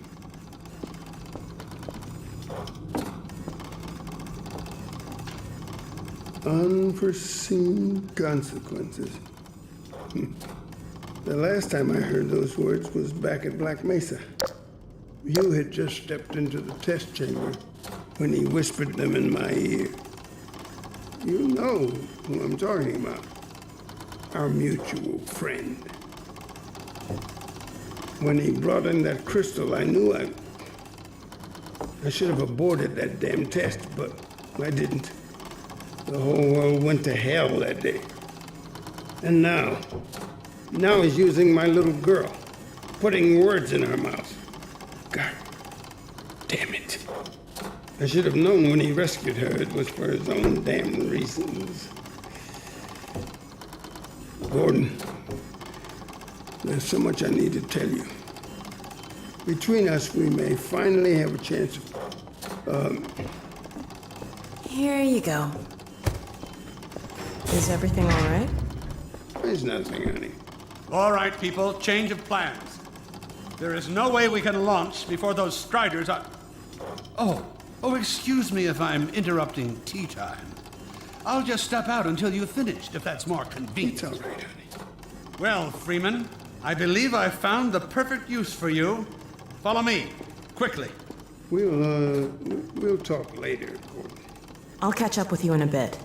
Unforeseen consequences. The last time I heard those words was back at Black Mesa. You had just stepped into the test chamber when he whispered them in my ear. You know who I'm talking about. Our mutual friend. When he brought in that crystal, I knew I should have aborted that damn test, but I didn't. The whole world went to hell that day. And now he's using my little girl, putting words in her mouth. God damn it. I should have known when he rescued her it was for his own damn reasons. Gordon, there's so much I need to tell you. Between us, we may finally have a chance of, Here you go. Is everything all right? There's nothing, honey. All right, people, change of plans. There is no way we can launch before those Striders are... Oh, excuse me if I'm interrupting tea time. I'll just step out until you've finished, if that's more convenient. It's all right, honey. Well, Freeman, I believe I've found the perfect use for you. Follow me, quickly. We'll talk later, Gordon. I'll catch up with you in a bit.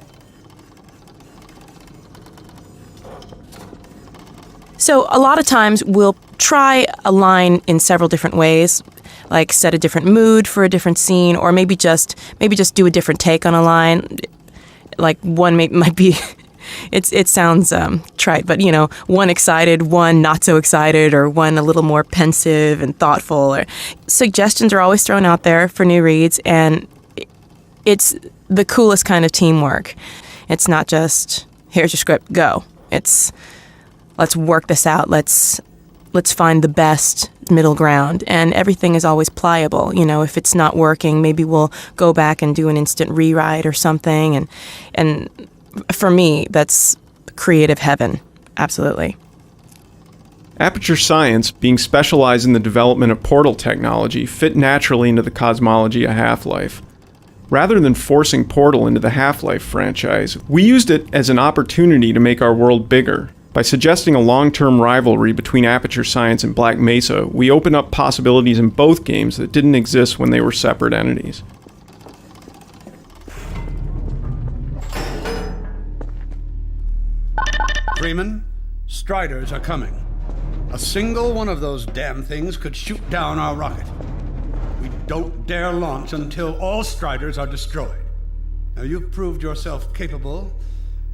So a lot of times we'll try a line in several different ways, like set a different mood for a different scene, or maybe just do a different take on a line. Like one might be, it sounds trite, but you know, one excited, one not so excited, or one a little more pensive and thoughtful. Or suggestions are always thrown out there for new reads, and it's the coolest kind of teamwork. It's not just here's your script, go. It's let's work this out. Let's find the best middle ground. And everything is always pliable. You know, if it's not working, maybe we'll go back and do an instant rewrite or something. And for me, that's creative heaven. Absolutely. Aperture Science, being specialized in the development of portal technology, fit naturally into the cosmology of Half-Life. Rather than forcing Portal into the Half-Life franchise, we used it as an opportunity to make our world bigger. By suggesting a long-term rivalry between Aperture Science and Black Mesa, we open up possibilities in both games that didn't exist when they were separate entities. Freeman, Striders are coming. A single one of those damn things could shoot down our rocket. We don't dare launch until all Striders are destroyed. Now, you've proved yourself capable,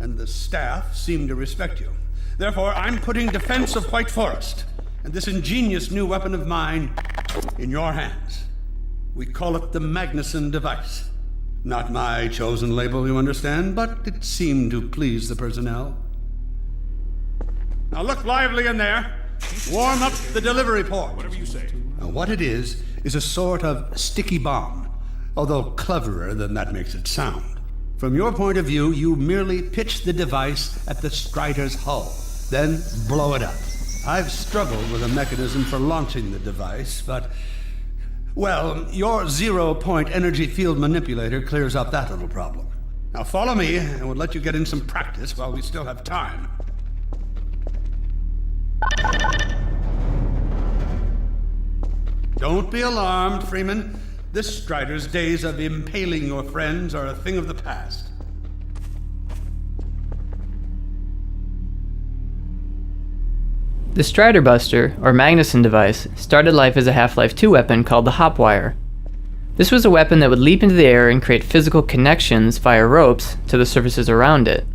and the staff seem to respect you. Therefore, I'm putting defense of White Forest and this ingenious new weapon of mine in your hands. We call it the Magnuson device. Not my chosen label, you understand, but it seemed to please the personnel. Now look lively in there. Warm up the delivery port. Whatever you say. Now, what it is a sort of sticky bomb, although cleverer than that makes it sound. From your point of view, you merely pitch the device at the Strider's hull, then blow it up. I've struggled with a mechanism for launching the device, but, well, your zero-point energy field manipulator clears up that little problem. Now follow me, and we'll let you get in some practice while we still have time. Don't be alarmed, Freeman. This Strider's days of impaling your friends are a thing of the past. The Strider Buster, or Magnuson device, started life as a Half-Life 2 weapon called the Hopwire. This was a weapon that would leap into the air and create physical connections via ropes to the surfaces around it.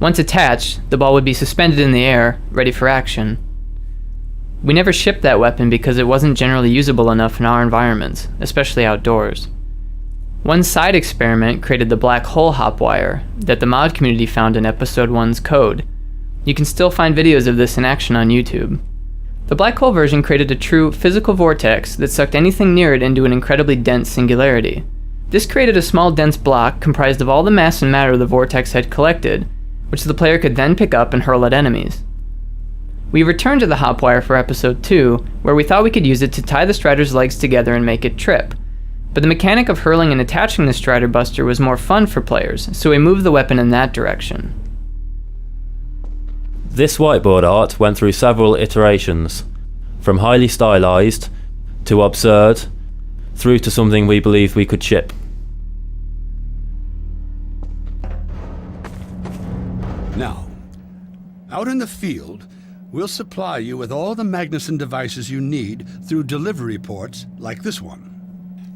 Once attached, the ball would be suspended in the air, ready for action. We never shipped that weapon because it wasn't generally usable enough in our environments, especially outdoors. One side experiment created the black hole hopwire that the mod community found in Episode 1's code. You can still find videos of this in action on YouTube. The black hole version created a true physical vortex that sucked anything near it into an incredibly dense singularity. This created a small dense block comprised of all the mass and matter the vortex had collected, which the player could then pick up and hurl at enemies. We returned to the hopwire for Episode 2, where we thought we could use it to tie the Strider's legs together and make it trip. But the mechanic of hurling and attaching the Strider Buster was more fun for players, so we moved the weapon in that direction. This whiteboard art went through several iterations, from highly stylized to absurd, through to something we believed we could ship. Now, out in the field, we'll supply you with all the Magnuson devices you need through delivery ports like this one.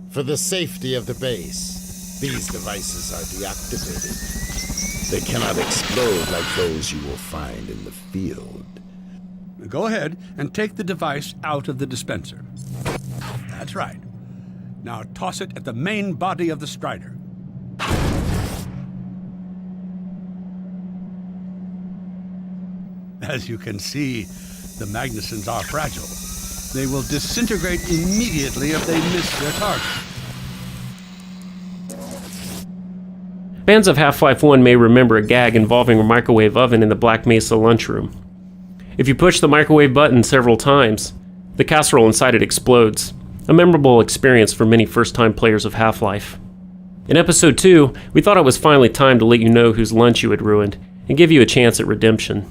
For the safety of the base, these devices are deactivated. They cannot explode like those you will find in the field. Go ahead and take the device out of the dispenser. That's right. Now toss it at the main body of the Strider. As you can see, the Magnusons are fragile. They will disintegrate immediately if they miss their target. Fans of Half-Life 1 may remember a gag involving a microwave oven in the Black Mesa lunchroom. If you push the microwave button several times, the casserole inside it explodes, a memorable experience for many first-time players of Half-Life. In Episode 2, we thought it was finally time to let you know whose lunch you had ruined, and give you a chance at redemption.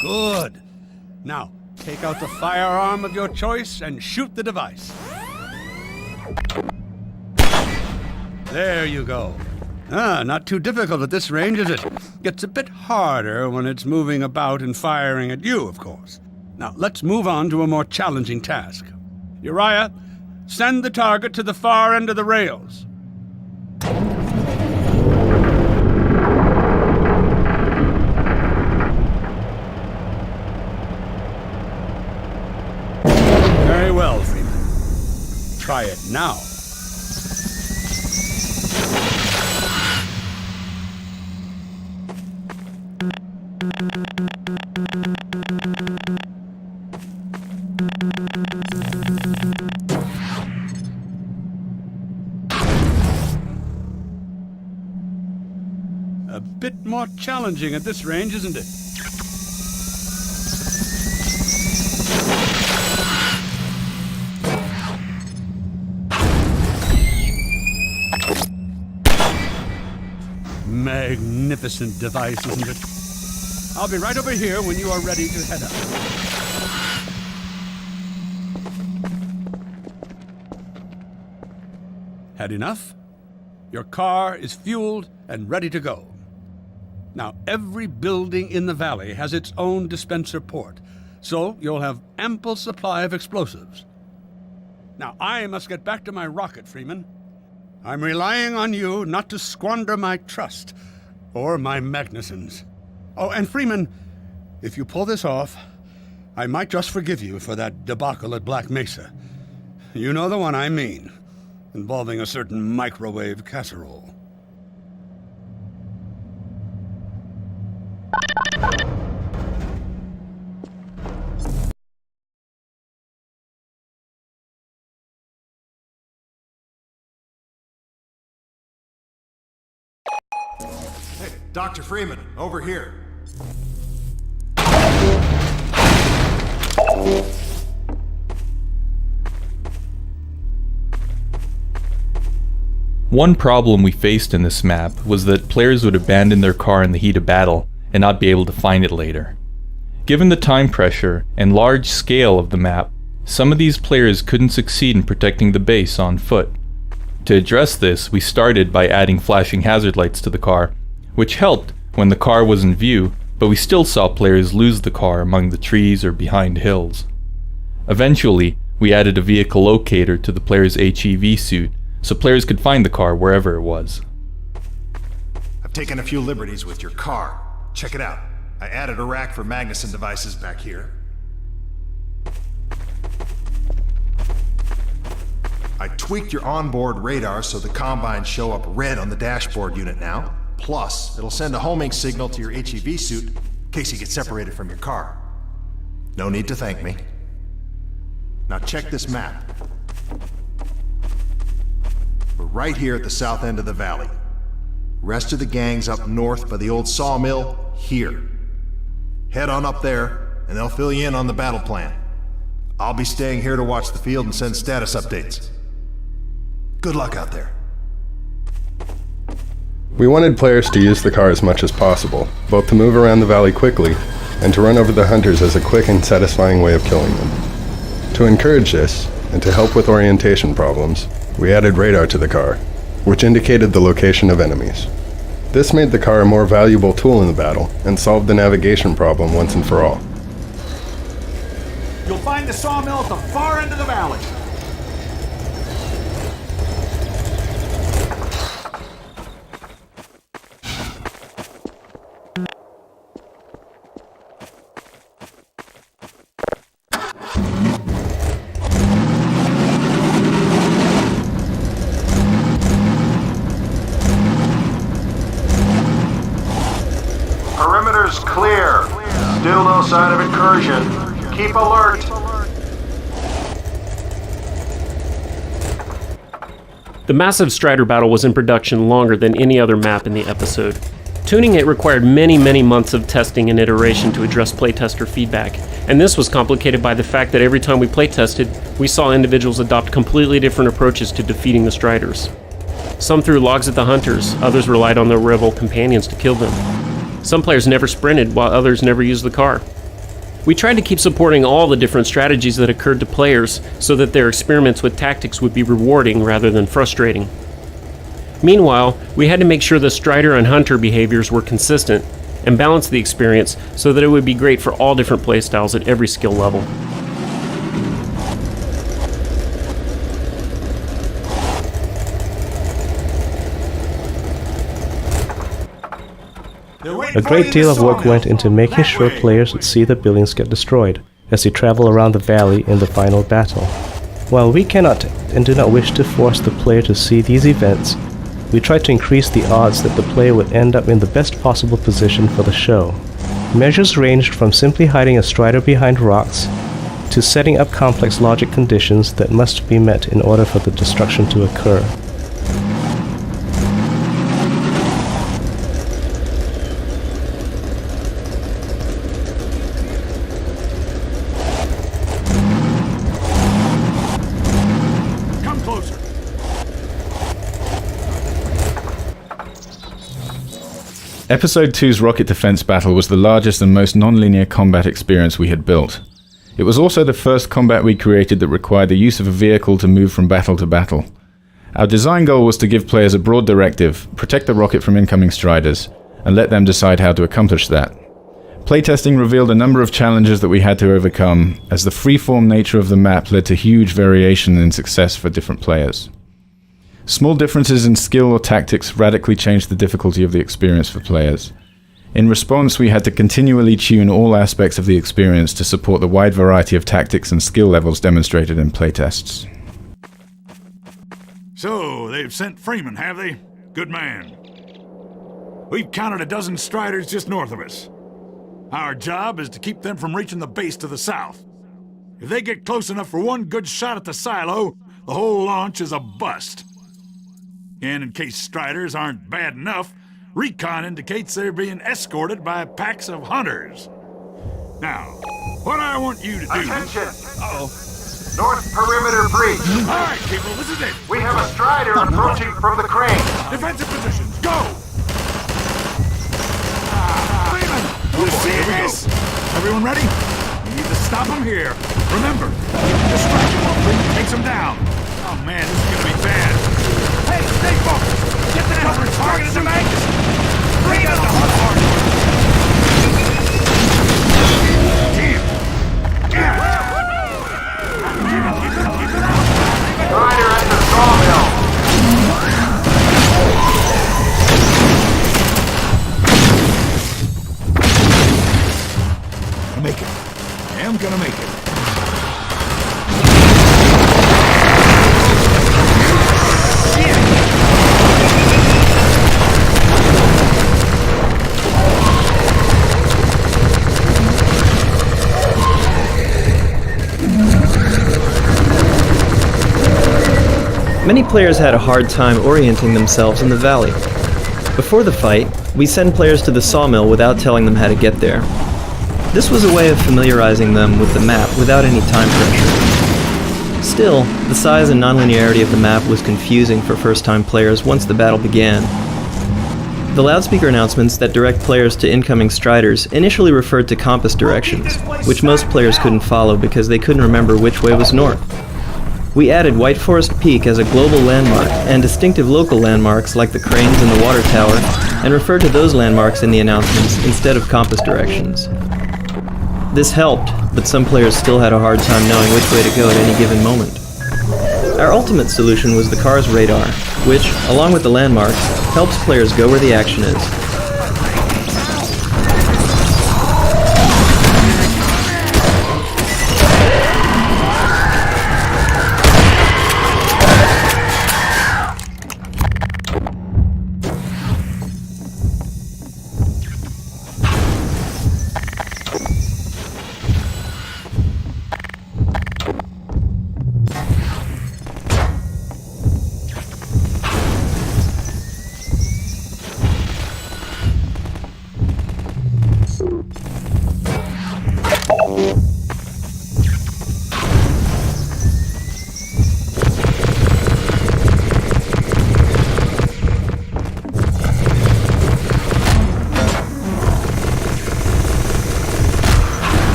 Good. Now, take out the firearm of your choice and shoot the device. There you go. Not too difficult at this range, is it? Gets a bit harder when it's moving about and firing at you, of course. Now, let's move on to a more challenging task. Uriah, send the target to the far end of the rails. Very well, Freeman. Try it now. A bit more challenging at this range, isn't it? Magnificent device, isn't it? I'll be right over here when you are ready to head out. Had enough? Your car is fueled and ready to go. Now, every building in the valley has its own dispenser port, so you'll have ample supply of explosives. Now, I must get back to my rocket, Freeman. I'm relying on you not to squander my trust, or my Magnusons. Oh, and Freeman, if you pull this off, I might just forgive you for that debacle at Black Mesa. You know the one I mean, involving a certain microwave casserole. Hey, Dr. Freeman, over here. One problem we faced in this map was that players would abandon their car in the heat of battle and not be able to find it later. Given the time pressure and large scale of the map, some of these players couldn't succeed in protecting the base on foot. To address this, we started by adding flashing hazard lights to the car, which helped when the car was in view, but we still saw players lose the car among the trees or behind hills. Eventually, we added a vehicle locator to the player's HEV suit, so players could find the car wherever it was. I've taken a few liberties with your car. Check it out. I added a rack for Magnuson devices back here. tweaked your onboard radar so the combines show up red on the dashboard unit now. Plus, it'll send a homing signal to your HEV suit in case you get separated from your car. No need to thank me. Now check this map. We're right here at the south end of the valley. Rest of the gang's up north by the old sawmill, here. Head on up there, and they'll fill you in on the battle plan. I'll be staying here to watch the field and send status updates. Good luck out there. We wanted players to use the car as much as possible, both to move around the valley quickly, and to run over the hunters as a quick and satisfying way of killing them. To encourage this, and to help with orientation problems, we added radar to the car, which indicated the location of enemies. This made the car a more valuable tool in the battle, and solved the navigation problem once and for all. You'll find the sawmill at the far end of the valley. Perimeter's clear. Still no sign of incursion. Keep alert. The massive Strider battle was in production longer than any other map in the episode. Tuning it required many months of testing and iteration to address playtester feedback, and this was complicated by the fact that every time we playtested, we saw individuals adopt completely different approaches to defeating the Striders. Some threw logs at the hunters, others relied on their rebel companions to kill them. Some players never sprinted, while others never used the car. We tried to keep supporting all the different strategies that occurred to players so that their experiments with tactics would be rewarding rather than frustrating. Meanwhile, we had to make sure the Strider and Hunter behaviors were consistent and balance the experience so that it would be great for all different playstyles at every skill level. A great deal of work went into making sure players would see the buildings get destroyed as they travel around the valley in the final battle. While we cannot and do not wish to force the player to see these events, we try to increase the odds that the player would end up in the best possible position for the show. Measures ranged from simply hiding a Strider behind rocks to setting up complex logic conditions that must be met in order for the destruction to occur. Episode 2's rocket defense battle was the largest and most non-linear combat experience we had built. It was also the first combat we created that required the use of a vehicle to move from battle to battle. Our design goal was to give players a broad directive, protect the rocket from incoming Striders, and let them decide how to accomplish that. Playtesting revealed a number of challenges that we had to overcome, as the free-form nature of the map led to huge variation in success for different players. Small differences in skill or tactics radically changed the difficulty of the experience for players. In response, we had to continually tune all aspects of the experience to support the wide variety of tactics and skill levels demonstrated in playtests. So, they've sent Freeman, have they? Good man. We've counted a dozen Striders just north of us. Our job is to keep them from reaching the base to the south. If they get close enough for one good shot at the silo, the whole launch is a bust. And in case Striders aren't bad enough, recon indicates they're being escorted by packs of hunters. Now, what I want you to do... Attention! North perimeter breach. All right, people, this is it. We have a Strider approaching from the crane. Defensive positions, go! Freeman, you see this? Everyone ready? We need to stop him here. Remember, distract him while Freeman takes him down. Oh man, this is gonna be bad. Hey, stay focused! Get the cover, target in the Magnus! Bring out the hot part! Strider at the sawmill! I'll make it. I am gonna make it. Many players had a hard time orienting themselves in the valley. Before the fight, we send players to the sawmill without telling them how to get there. This was a way of familiarizing them with the map without any time pressure. Still, the size and nonlinearity of the map was confusing for first-time players once the battle began. The loudspeaker announcements that direct players to incoming striders initially referred to compass directions, which most players couldn't follow because they couldn't remember which way was north. We added White Forest Peak as a global landmark and distinctive local landmarks like the cranes and the water tower, and referred to those landmarks in the announcements instead of compass directions. This helped, but some players still had a hard time knowing which way to go at any given moment. Our ultimate solution was the car's radar, which, along with the landmarks, helps players go where the action is.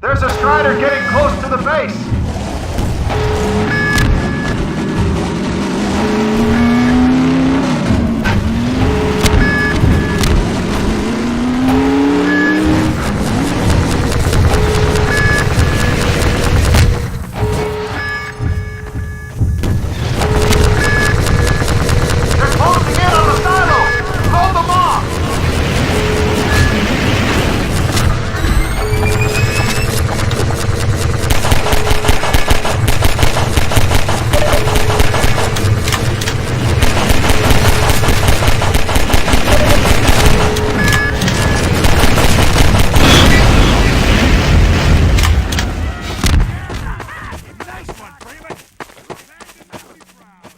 There's a strider getting close to the base! They're closing in on the silos! Hold them off!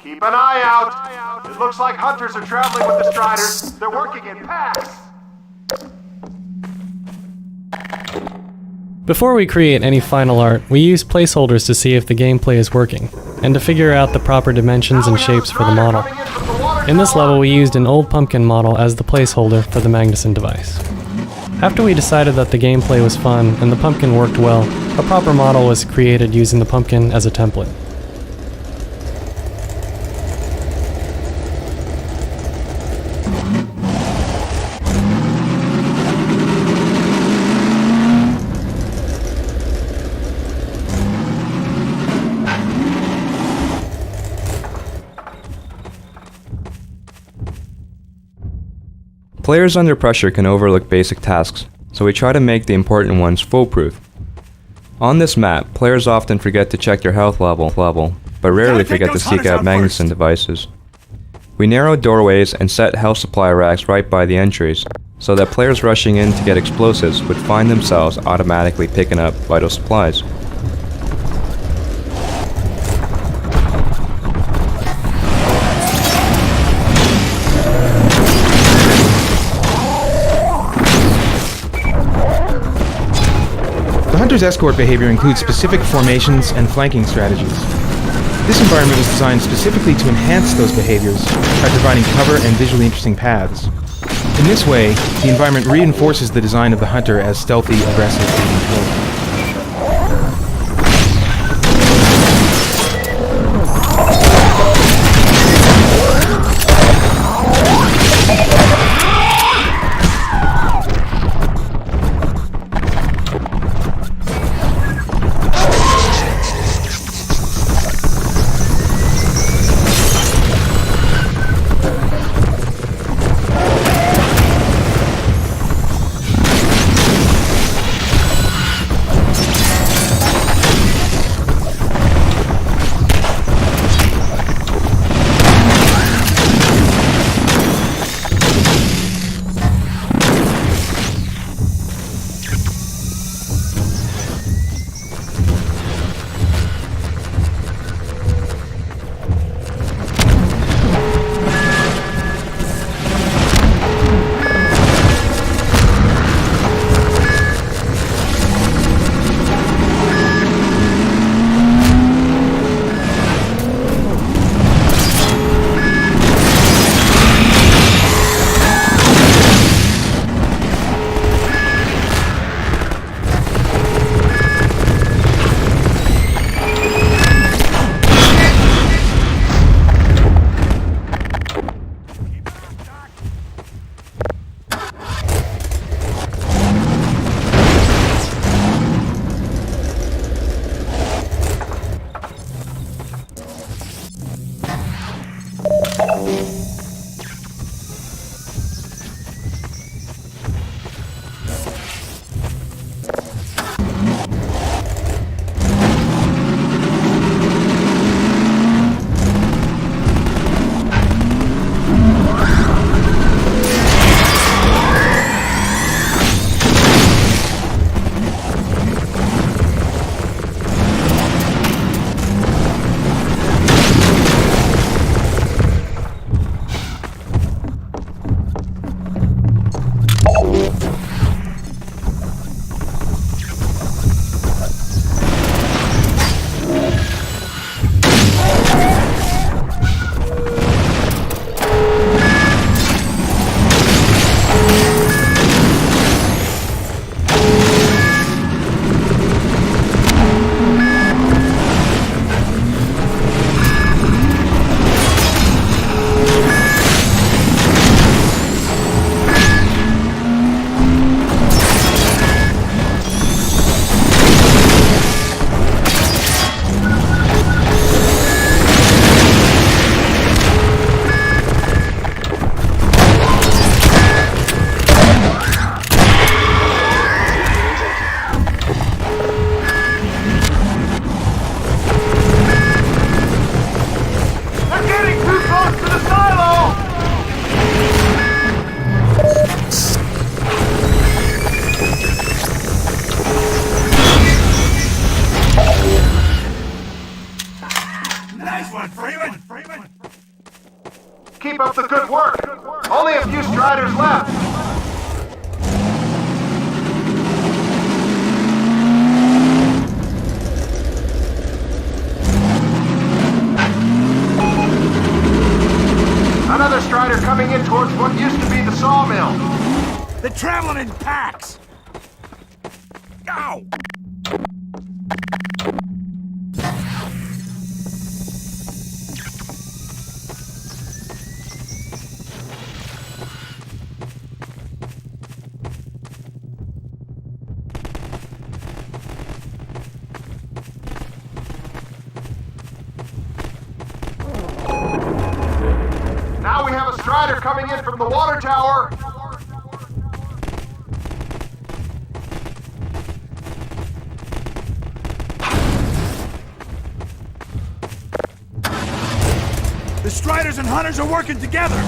Keep an eye out! It looks like hunters are traveling with the striders. They're working in packs! Before we create any final art, we use placeholders to see if the gameplay is working, and to figure out the proper dimensions and shapes for the model. In this level we used an old pumpkin model as the placeholder for the Magnuson device. After we decided that the gameplay was fun and the pumpkin worked well, a proper model was created using the pumpkin as a template. Players under pressure can overlook basic tasks, so we try to make the important ones foolproof. On this map, players often forget to check their health level, but rarely forget to seek out Magnuson devices. We narrow doorways and set health supply racks right by the entries, so that players rushing in to get explosives would find themselves automatically picking up vital supplies. The Hunter's escort behavior includes specific formations and flanking strategies. This environment was designed specifically to enhance those behaviors by providing cover and visually interesting paths. In this way, the environment reinforces the design of the Hunter as stealthy, aggressive, and controlled. Striders left. Another Strider coming in towards what used to be the sawmill. They're traveling in packs. Ow! Now we have a Strider coming in from the water tower. The Striders and Hunters are working together.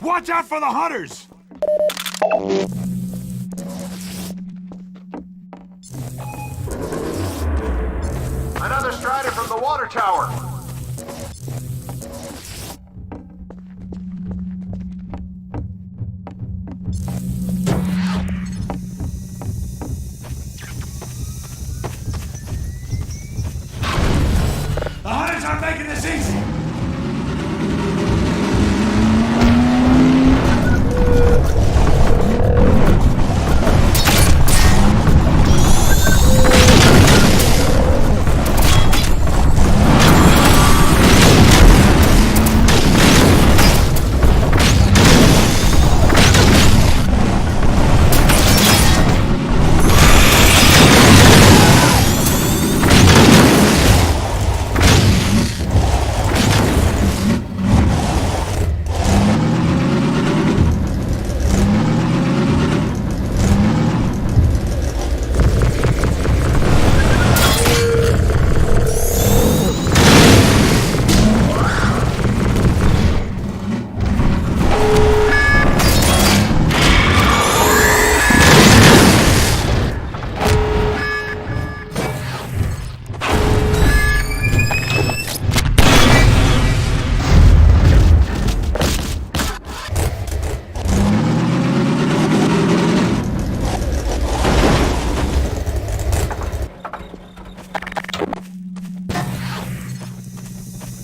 Watch out for the hunters! Another Strider from the water tower. The hunters aren't making this easy!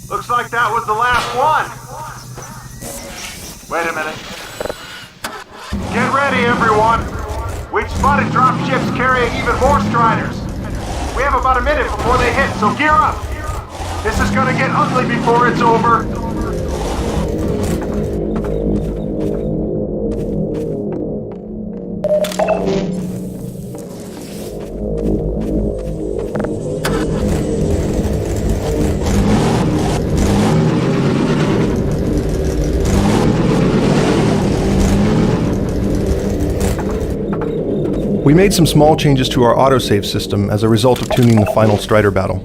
Looks like that was the last one. Wait a minute. Get ready, everyone. We've spotted drop ships carrying even more Striders. We have about a minute before they hit, so gear up. This is gonna get ugly before it's over. We made some small changes to our autosave system as a result of tuning the final Strider battle.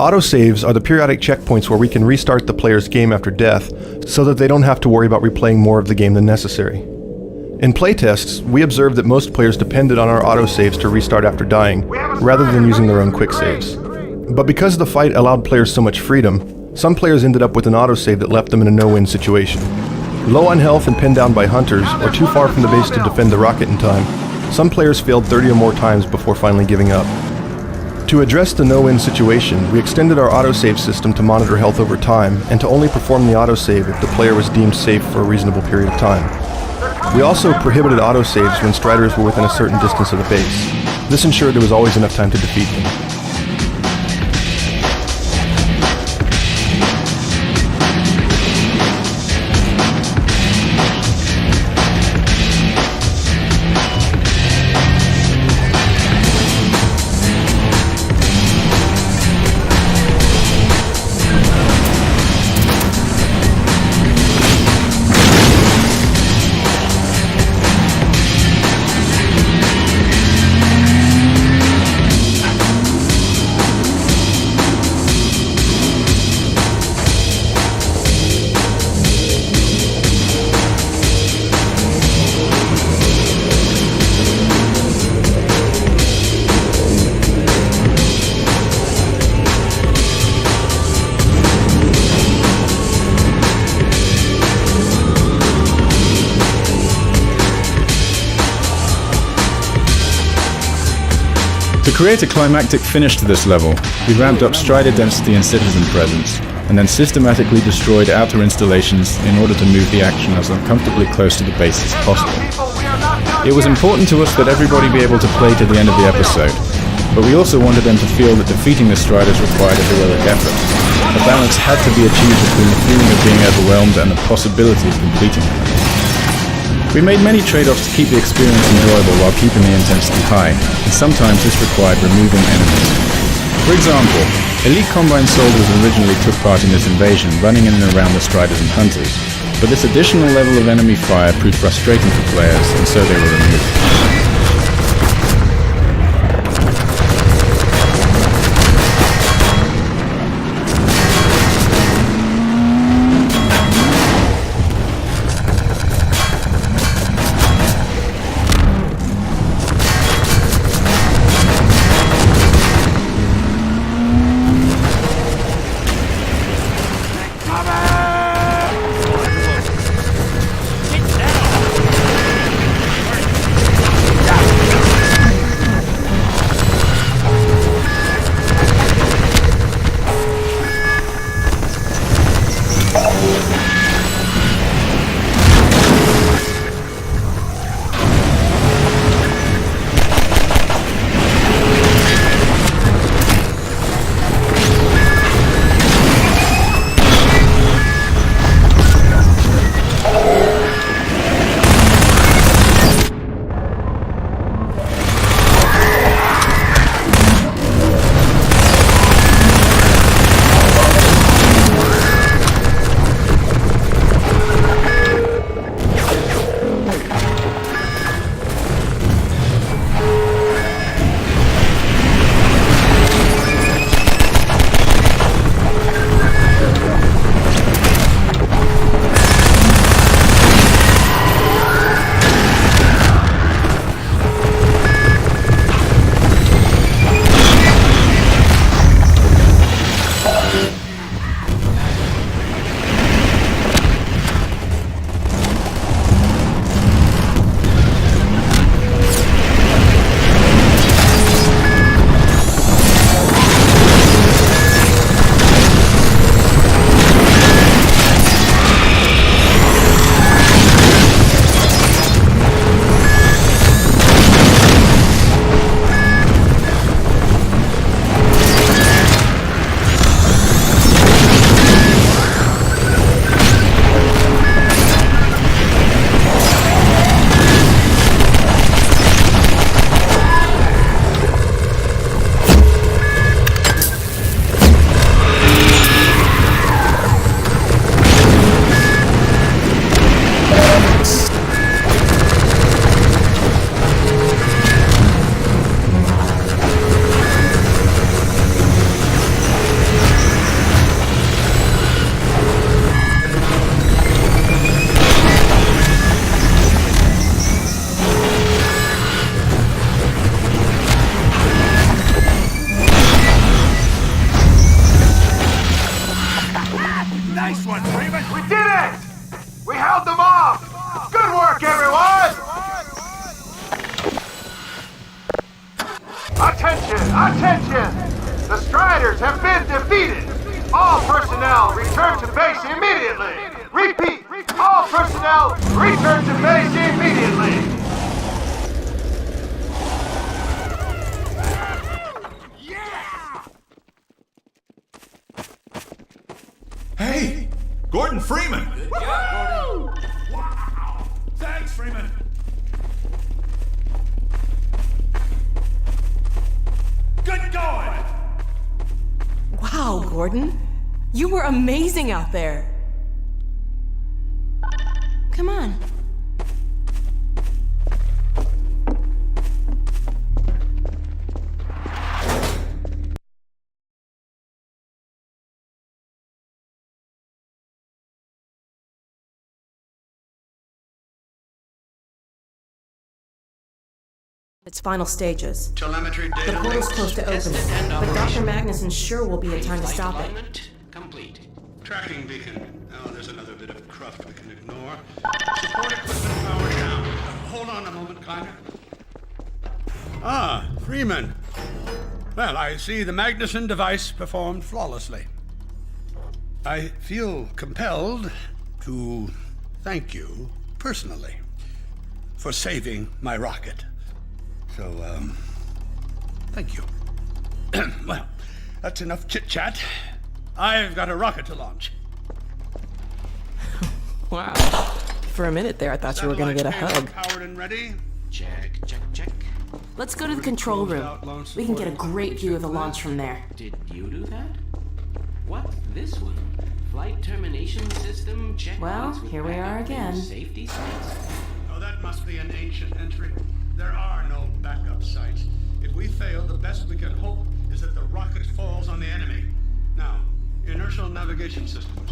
Autosaves are the periodic checkpoints where we can restart the player's game after death, so that they don't have to worry about replaying more of the game than necessary. In playtests, we observed that most players depended on our autosaves to restart after dying, rather than using their own quick saves. But because the fight allowed players so much freedom, some players ended up with an autosave that left them in a no-win situation. Low on health and pinned down by hunters, or too far from the base to defend the rocket in time, some players failed 30 or more times before finally giving up. To address the no-win situation, we extended our autosave system to monitor health over time, and to only perform the autosave if the player was deemed safe for a reasonable period of time. We also prohibited autosaves when striders were within a certain distance of the base. This ensured there was always enough time to defeat them. To create a climactic finish to this level, we ramped up strider density and citizen presence, and then systematically destroyed outer installations in order to move the action as uncomfortably close to the base as possible. It was important to us that everybody be able to play to the end of the episode, but we also wanted them to feel that defeating the striders required a heroic effort. A balance had to be achieved between the feeling of being overwhelmed and the possibility of completing it. We made many trade-offs to keep the experience enjoyable while keeping the intensity high, and sometimes this required removing enemies. For example, elite Combine soldiers originally took part in this invasion, running in and around the striders and hunters, but this additional level of enemy fire proved frustrating for players, and so they were removed. Hey, Gordon Freeman! Wow! Thanks, Freeman! Good going! Wow, Gordon. You were amazing out there. Come on. Its final stages. Telemetry data The portal's close to opening, but Dr. Magnuson sure will be in time to stop it. Complete. Tracking beacon. Oh, there's another bit of cruft we can ignore. Support equipment power down. Hold on a moment, Kleiner. Ah, Freeman. Well, I see the Magnuson device performed flawlessly. I feel compelled to thank you personally for saving my rocket. So, thank you. Well, that's enough chit-chat. I've got a rocket to launch. Wow. For a minute there, I thought you were going to get a hug. Powered and ready. Check, check, check. Let's go to the control room. We can get a great view of the launch from there. Did you do that? What's this one? Flight termination system check. Well, here we are again. Safety sites. Oh, that must be an ancient entry. There are no backup sites. If we fail, the best we can hope is that the rocket falls on the enemy. Now, inertial navigation systems.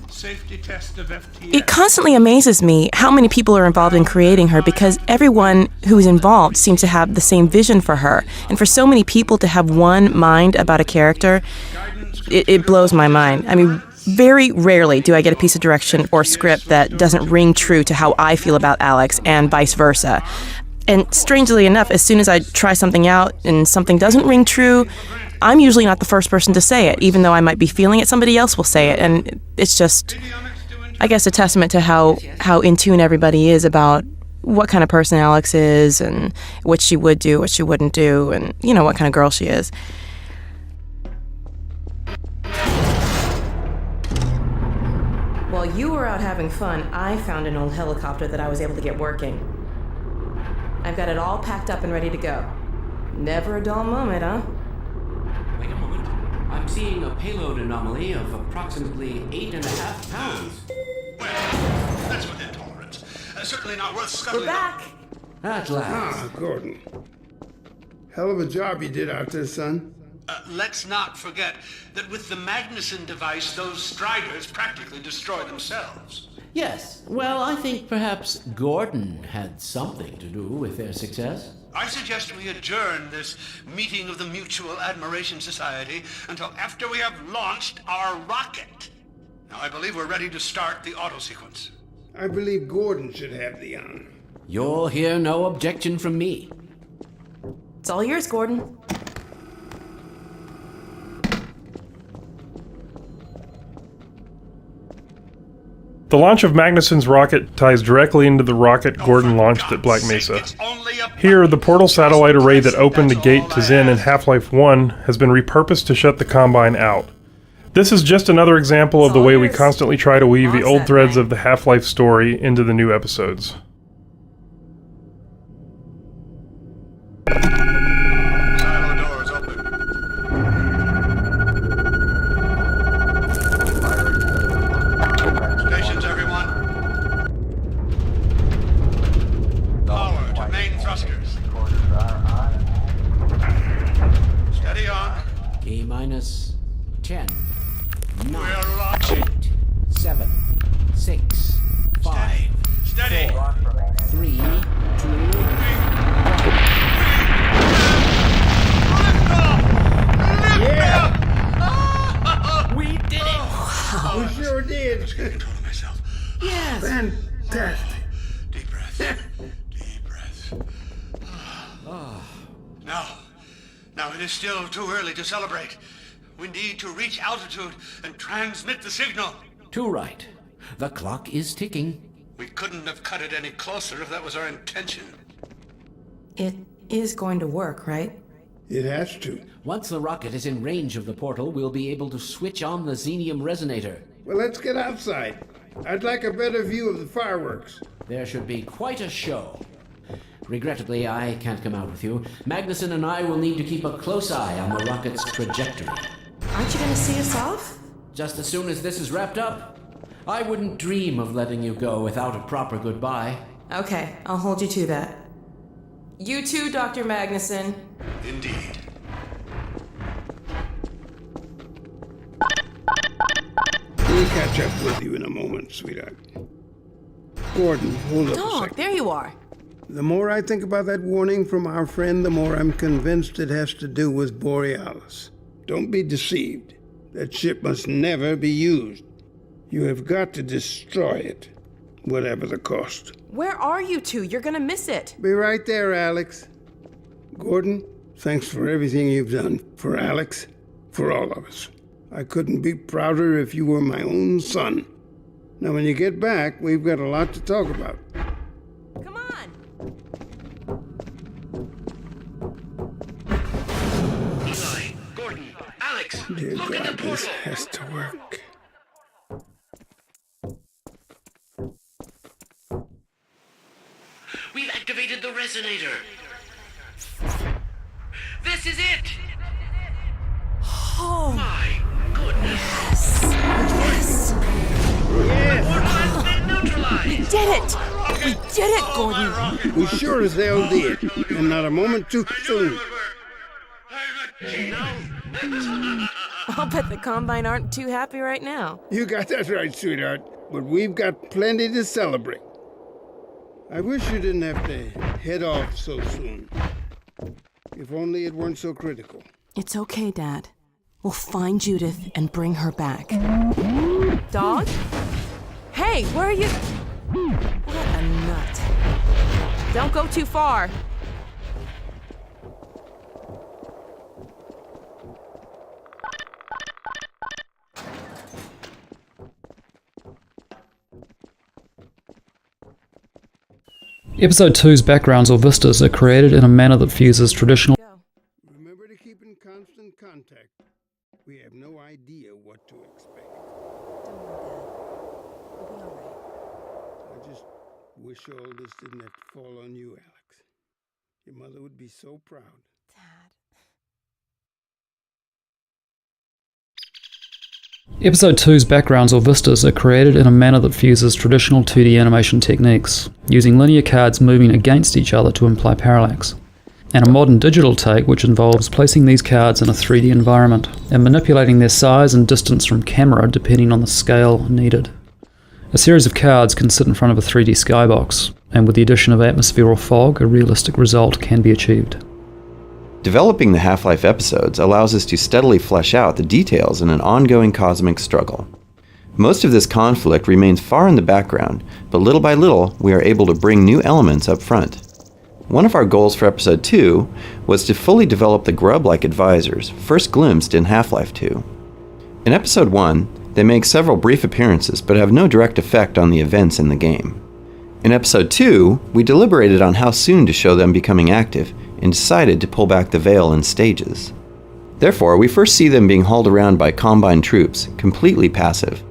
Safety test of FTS. It constantly amazes me how many people are involved in creating her, because everyone who is involved seems to have the same vision for her. And for so many people to have one mind about a character, it blows my mind. I mean, very rarely do I get a piece of direction or script that doesn't ring true to how I feel about Alex, and vice versa. And strangely enough, as soon as I try something out and something doesn't ring true, I'm usually not the first person to say it. Even though I might be feeling it, somebody else will say it. And it's just, I guess, a testament to how in tune everybody is about what kind of person Alex is, and what she would do, what she wouldn't do, and, you know, what kind of girl she is. While you were out having fun, I found an old helicopter that I was able to get working. I've got it all packed up and ready to go. Never a dull moment, huh? Wait a moment. I'm seeing a payload anomaly of approximately 8.5 pounds. Well, that's within tolerance. Certainly not worth scuttling. We're back! At last. Ah, Gordon. Hell of a job you did out there, son. Let's not forget that with the Magnuson device, those Striders practically destroy themselves. Yes. Well, I think perhaps Gordon had something to do with their success. I suggest we adjourn this meeting of the Mutual Admiration Society until after we have launched our rocket. Now, I believe we're ready to start the auto sequence. I believe Gordon should have the honor. You'll hear no objection from me. It's all yours, Gordon. The launch of Magnuson's rocket ties directly into the rocket Gordon launched at Black Mesa. Here, the portal satellite array that opened the gate to Zen in Half-Life 1 has been repurposed to shut the Combine out. This is just another example of the way we constantly try to weave the old threads of the Half-Life story into the new episodes. Minus 10, 9, 8, 7, 6, 5, 4, 3, 2, 1. Yeah! We did it! Wow. We sure did. I can't control myself. Yes! Fantastic. Deep breath. Deep breath. Now it is still too early to celebrate. We need to reach altitude and transmit the signal. Too right. The clock is ticking. We couldn't have cut it any closer if that was our intention. It is going to work, right? It has to. Once the rocket is in range of the portal, we'll be able to switch on the xenium resonator. Well, let's get outside. I'd like a better view of the fireworks. There should be quite a show. Regrettably, I can't come out with you. Magnuson and I will need to keep a close eye on the rocket's trajectory. Aren't you going to see us off? Just as soon as this is wrapped up. I wouldn't dream of letting you go without a proper goodbye. Okay, I'll hold you to that. You too, Dr. Magnuson. Indeed. We'll catch up with you in a moment, sweetheart. Gordon, hold up a Dog, second. there you are. The more I think about that warning from our friend, the more I'm convinced it has to do with Borealis. Don't be deceived. That ship must never be used. You have got to destroy it, whatever the cost. Where are you two? You're gonna miss it. Be right there, Alex. Gordon, thanks for everything you've done. For Alex, for all of us. I couldn't be prouder if you were my own son. Now, when you get back, we've got a lot to talk about. Come on. Eli, Gordon, Alex, Dear look at God, the this portal. has to work. We've activated the resonator. This is it. Oh. My goodness. Yes. The portal has been neutralized. We did it. We did it, Gordon. We sure as hell did, and not a moment too soon. I'll bet the Combine aren't too happy right now. You got that right, sweetheart. But we've got plenty to celebrate. I wish you didn't have to head off so soon. If only it weren't so critical. It's okay, Dad. We'll find Judith and bring her back. Dog? Hey, where are you? What a nut. Don't go too far. Episode 2's backgrounds or vistas are created in a manner that fuses traditional. Remember to keep in constant contact. We have no idea what to expect. I just wish all this didn't have to fall on you, Alex. Your mother would be so proud. Episode 2's backgrounds or vistas are created in a manner that fuses traditional 2D animation techniques, using linear cards moving against each other to imply parallax, and a modern digital take which involves placing these cards in a 3D environment and manipulating their size and distance from camera depending on the scale needed. A series of cards can sit in front of a 3D skybox, and with the addition of atmosphere or fog, a realistic result can be achieved. Developing the Half-Life episodes allows us to steadily flesh out the details in an ongoing cosmic struggle. Most of this conflict remains far in the background, but little by little we are able to bring new elements up front. One of our goals for Episode 2 was to fully develop the grub-like advisors, first glimpsed in Half-Life 2. In Episode 1, they make several brief appearances but have no direct effect on the events in the game. In Episode 2, we deliberated on how soon to show them becoming active, and decided to pull back the veil in stages. Therefore, we first see them being hauled around by Combine troops, completely passive.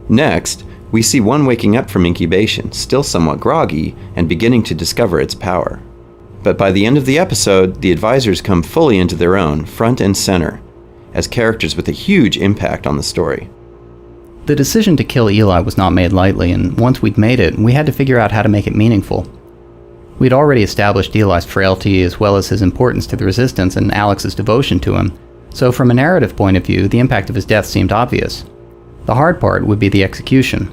Next, we see one waking up from incubation, still somewhat groggy, and beginning to discover its power. But by the end of the episode, the advisors come fully into their own, front and center, as characters with a huge impact on the story. The decision to kill Eli was not made lightly, and once we'd made it, we had to figure out how to make it meaningful. We'd already established Eli's frailty as well as his importance to the Resistance and Alex's devotion to him, so from a narrative point of view, the impact of his death seemed obvious. The hard part would be the execution.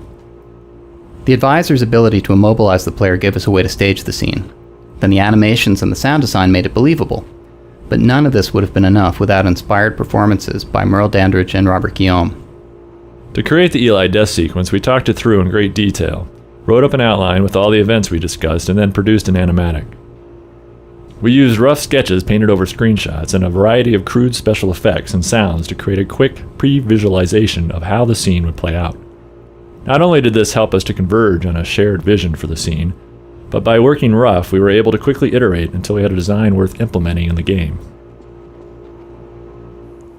The advisor's ability to immobilize the player gave us a way to stage the scene. Then the animations and the sound design made it believable. But none of this would have been enough without inspired performances by Merle Dandridge and Robert Guillaume. To create the Eli death sequence, we talked it through in great detail, wrote up an outline with all the events we discussed, and then produced an animatic. We used rough sketches painted over screenshots and a variety of crude special effects and sounds to create a quick pre-visualization of how the scene would play out. Not only did this help us to converge on a shared vision for the scene, but by working rough, we were able to quickly iterate until we had a design worth implementing in the game.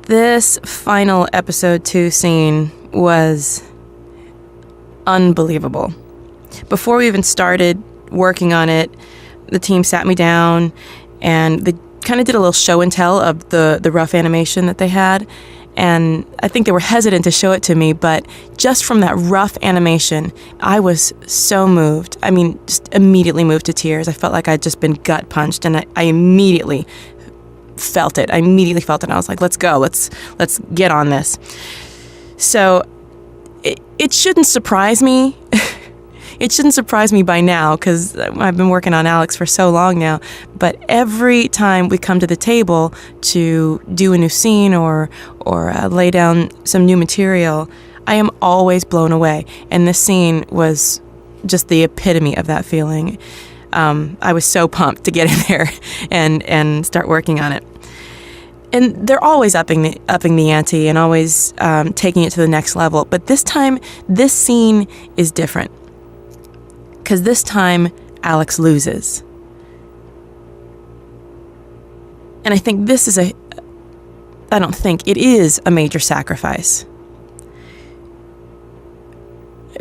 This final episode 2 scene was unbelievable. Before we even started working on it, the team sat me down and they kind of did a little show and tell of the rough animation that they had. And I think they were hesitant to show it to me, but just from that rough animation, I was so moved. I mean, just immediately moved to tears. I felt like I'd just been gut punched, and I immediately felt it. And I was like, let's go. Let's get on this. So it shouldn't surprise me. It shouldn't surprise me by now, because I've been working on Alex for so long now. But every time we come to the table to do a new scene or lay down some new material, I am always blown away. And this scene was just the epitome of that feeling. I was so pumped to get in there and start working on it. And they're always upping the ante and always taking it to the next level. But this time, this scene is different. Because this time, Alex loses. And I think it is a major sacrifice.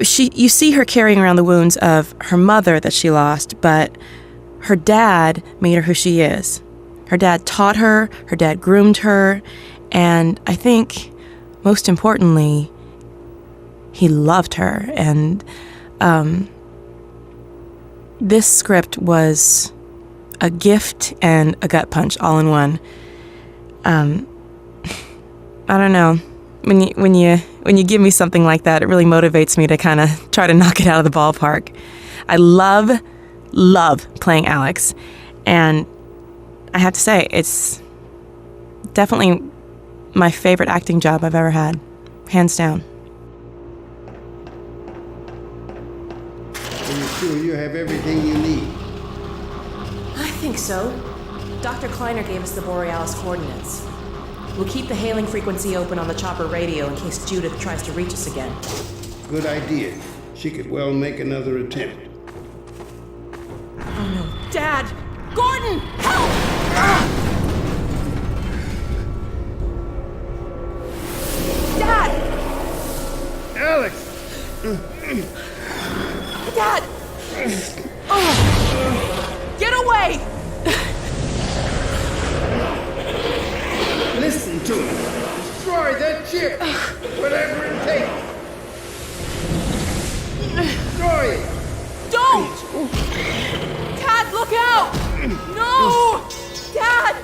You see her carrying around the wounds of her mother that she lost, but her dad made her who she is. Her dad taught her dad groomed her, and I think, most importantly, he loved her. And this script was a gift and a gut punch all in one. I don't know. When you give me something like that, it really motivates me to kind of try to knock it out of the ballpark. I love playing Alex, and I have to say, it's definitely my favorite acting job I've ever had, hands down. Are you sure you have everything you need? I think so. Dr. Kleiner gave us the Borealis coordinates. We'll keep the hailing frequency open on the chopper radio in case Judith tries to reach us again. Good idea. She could well make another attempt. Oh no. Dad! Gordon! Help! Dad! Alex! Dad! Oh. Get away! Listen to me. Destroy that ship. Whatever it takes. Destroy it. Don't! Dad, look out! No! Dad!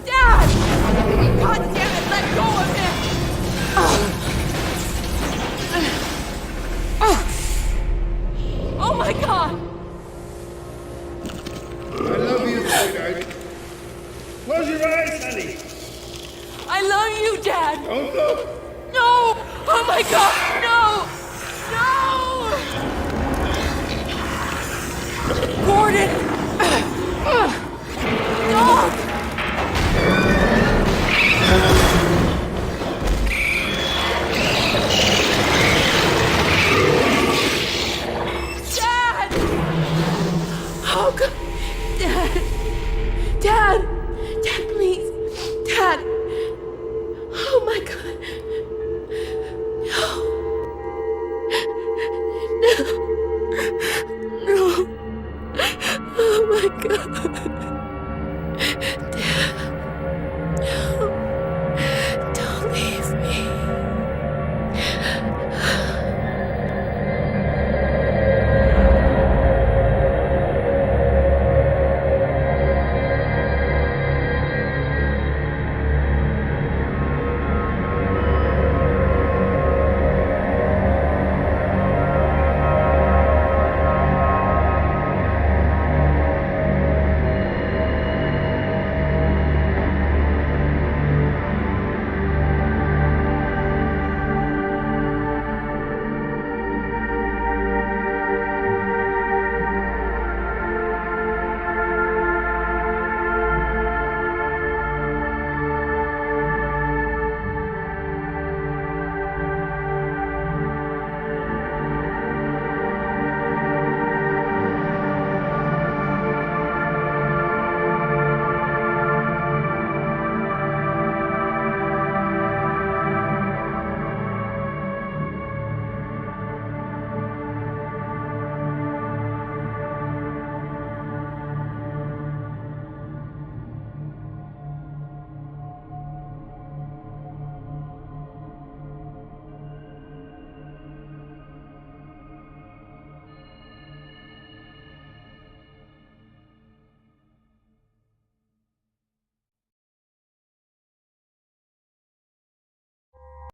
Dad! God damn it, let go of him! Oh my God! I love you, sweetheart. Close your eyes, honey. I love you, Dad! Don't look. No! Oh my God!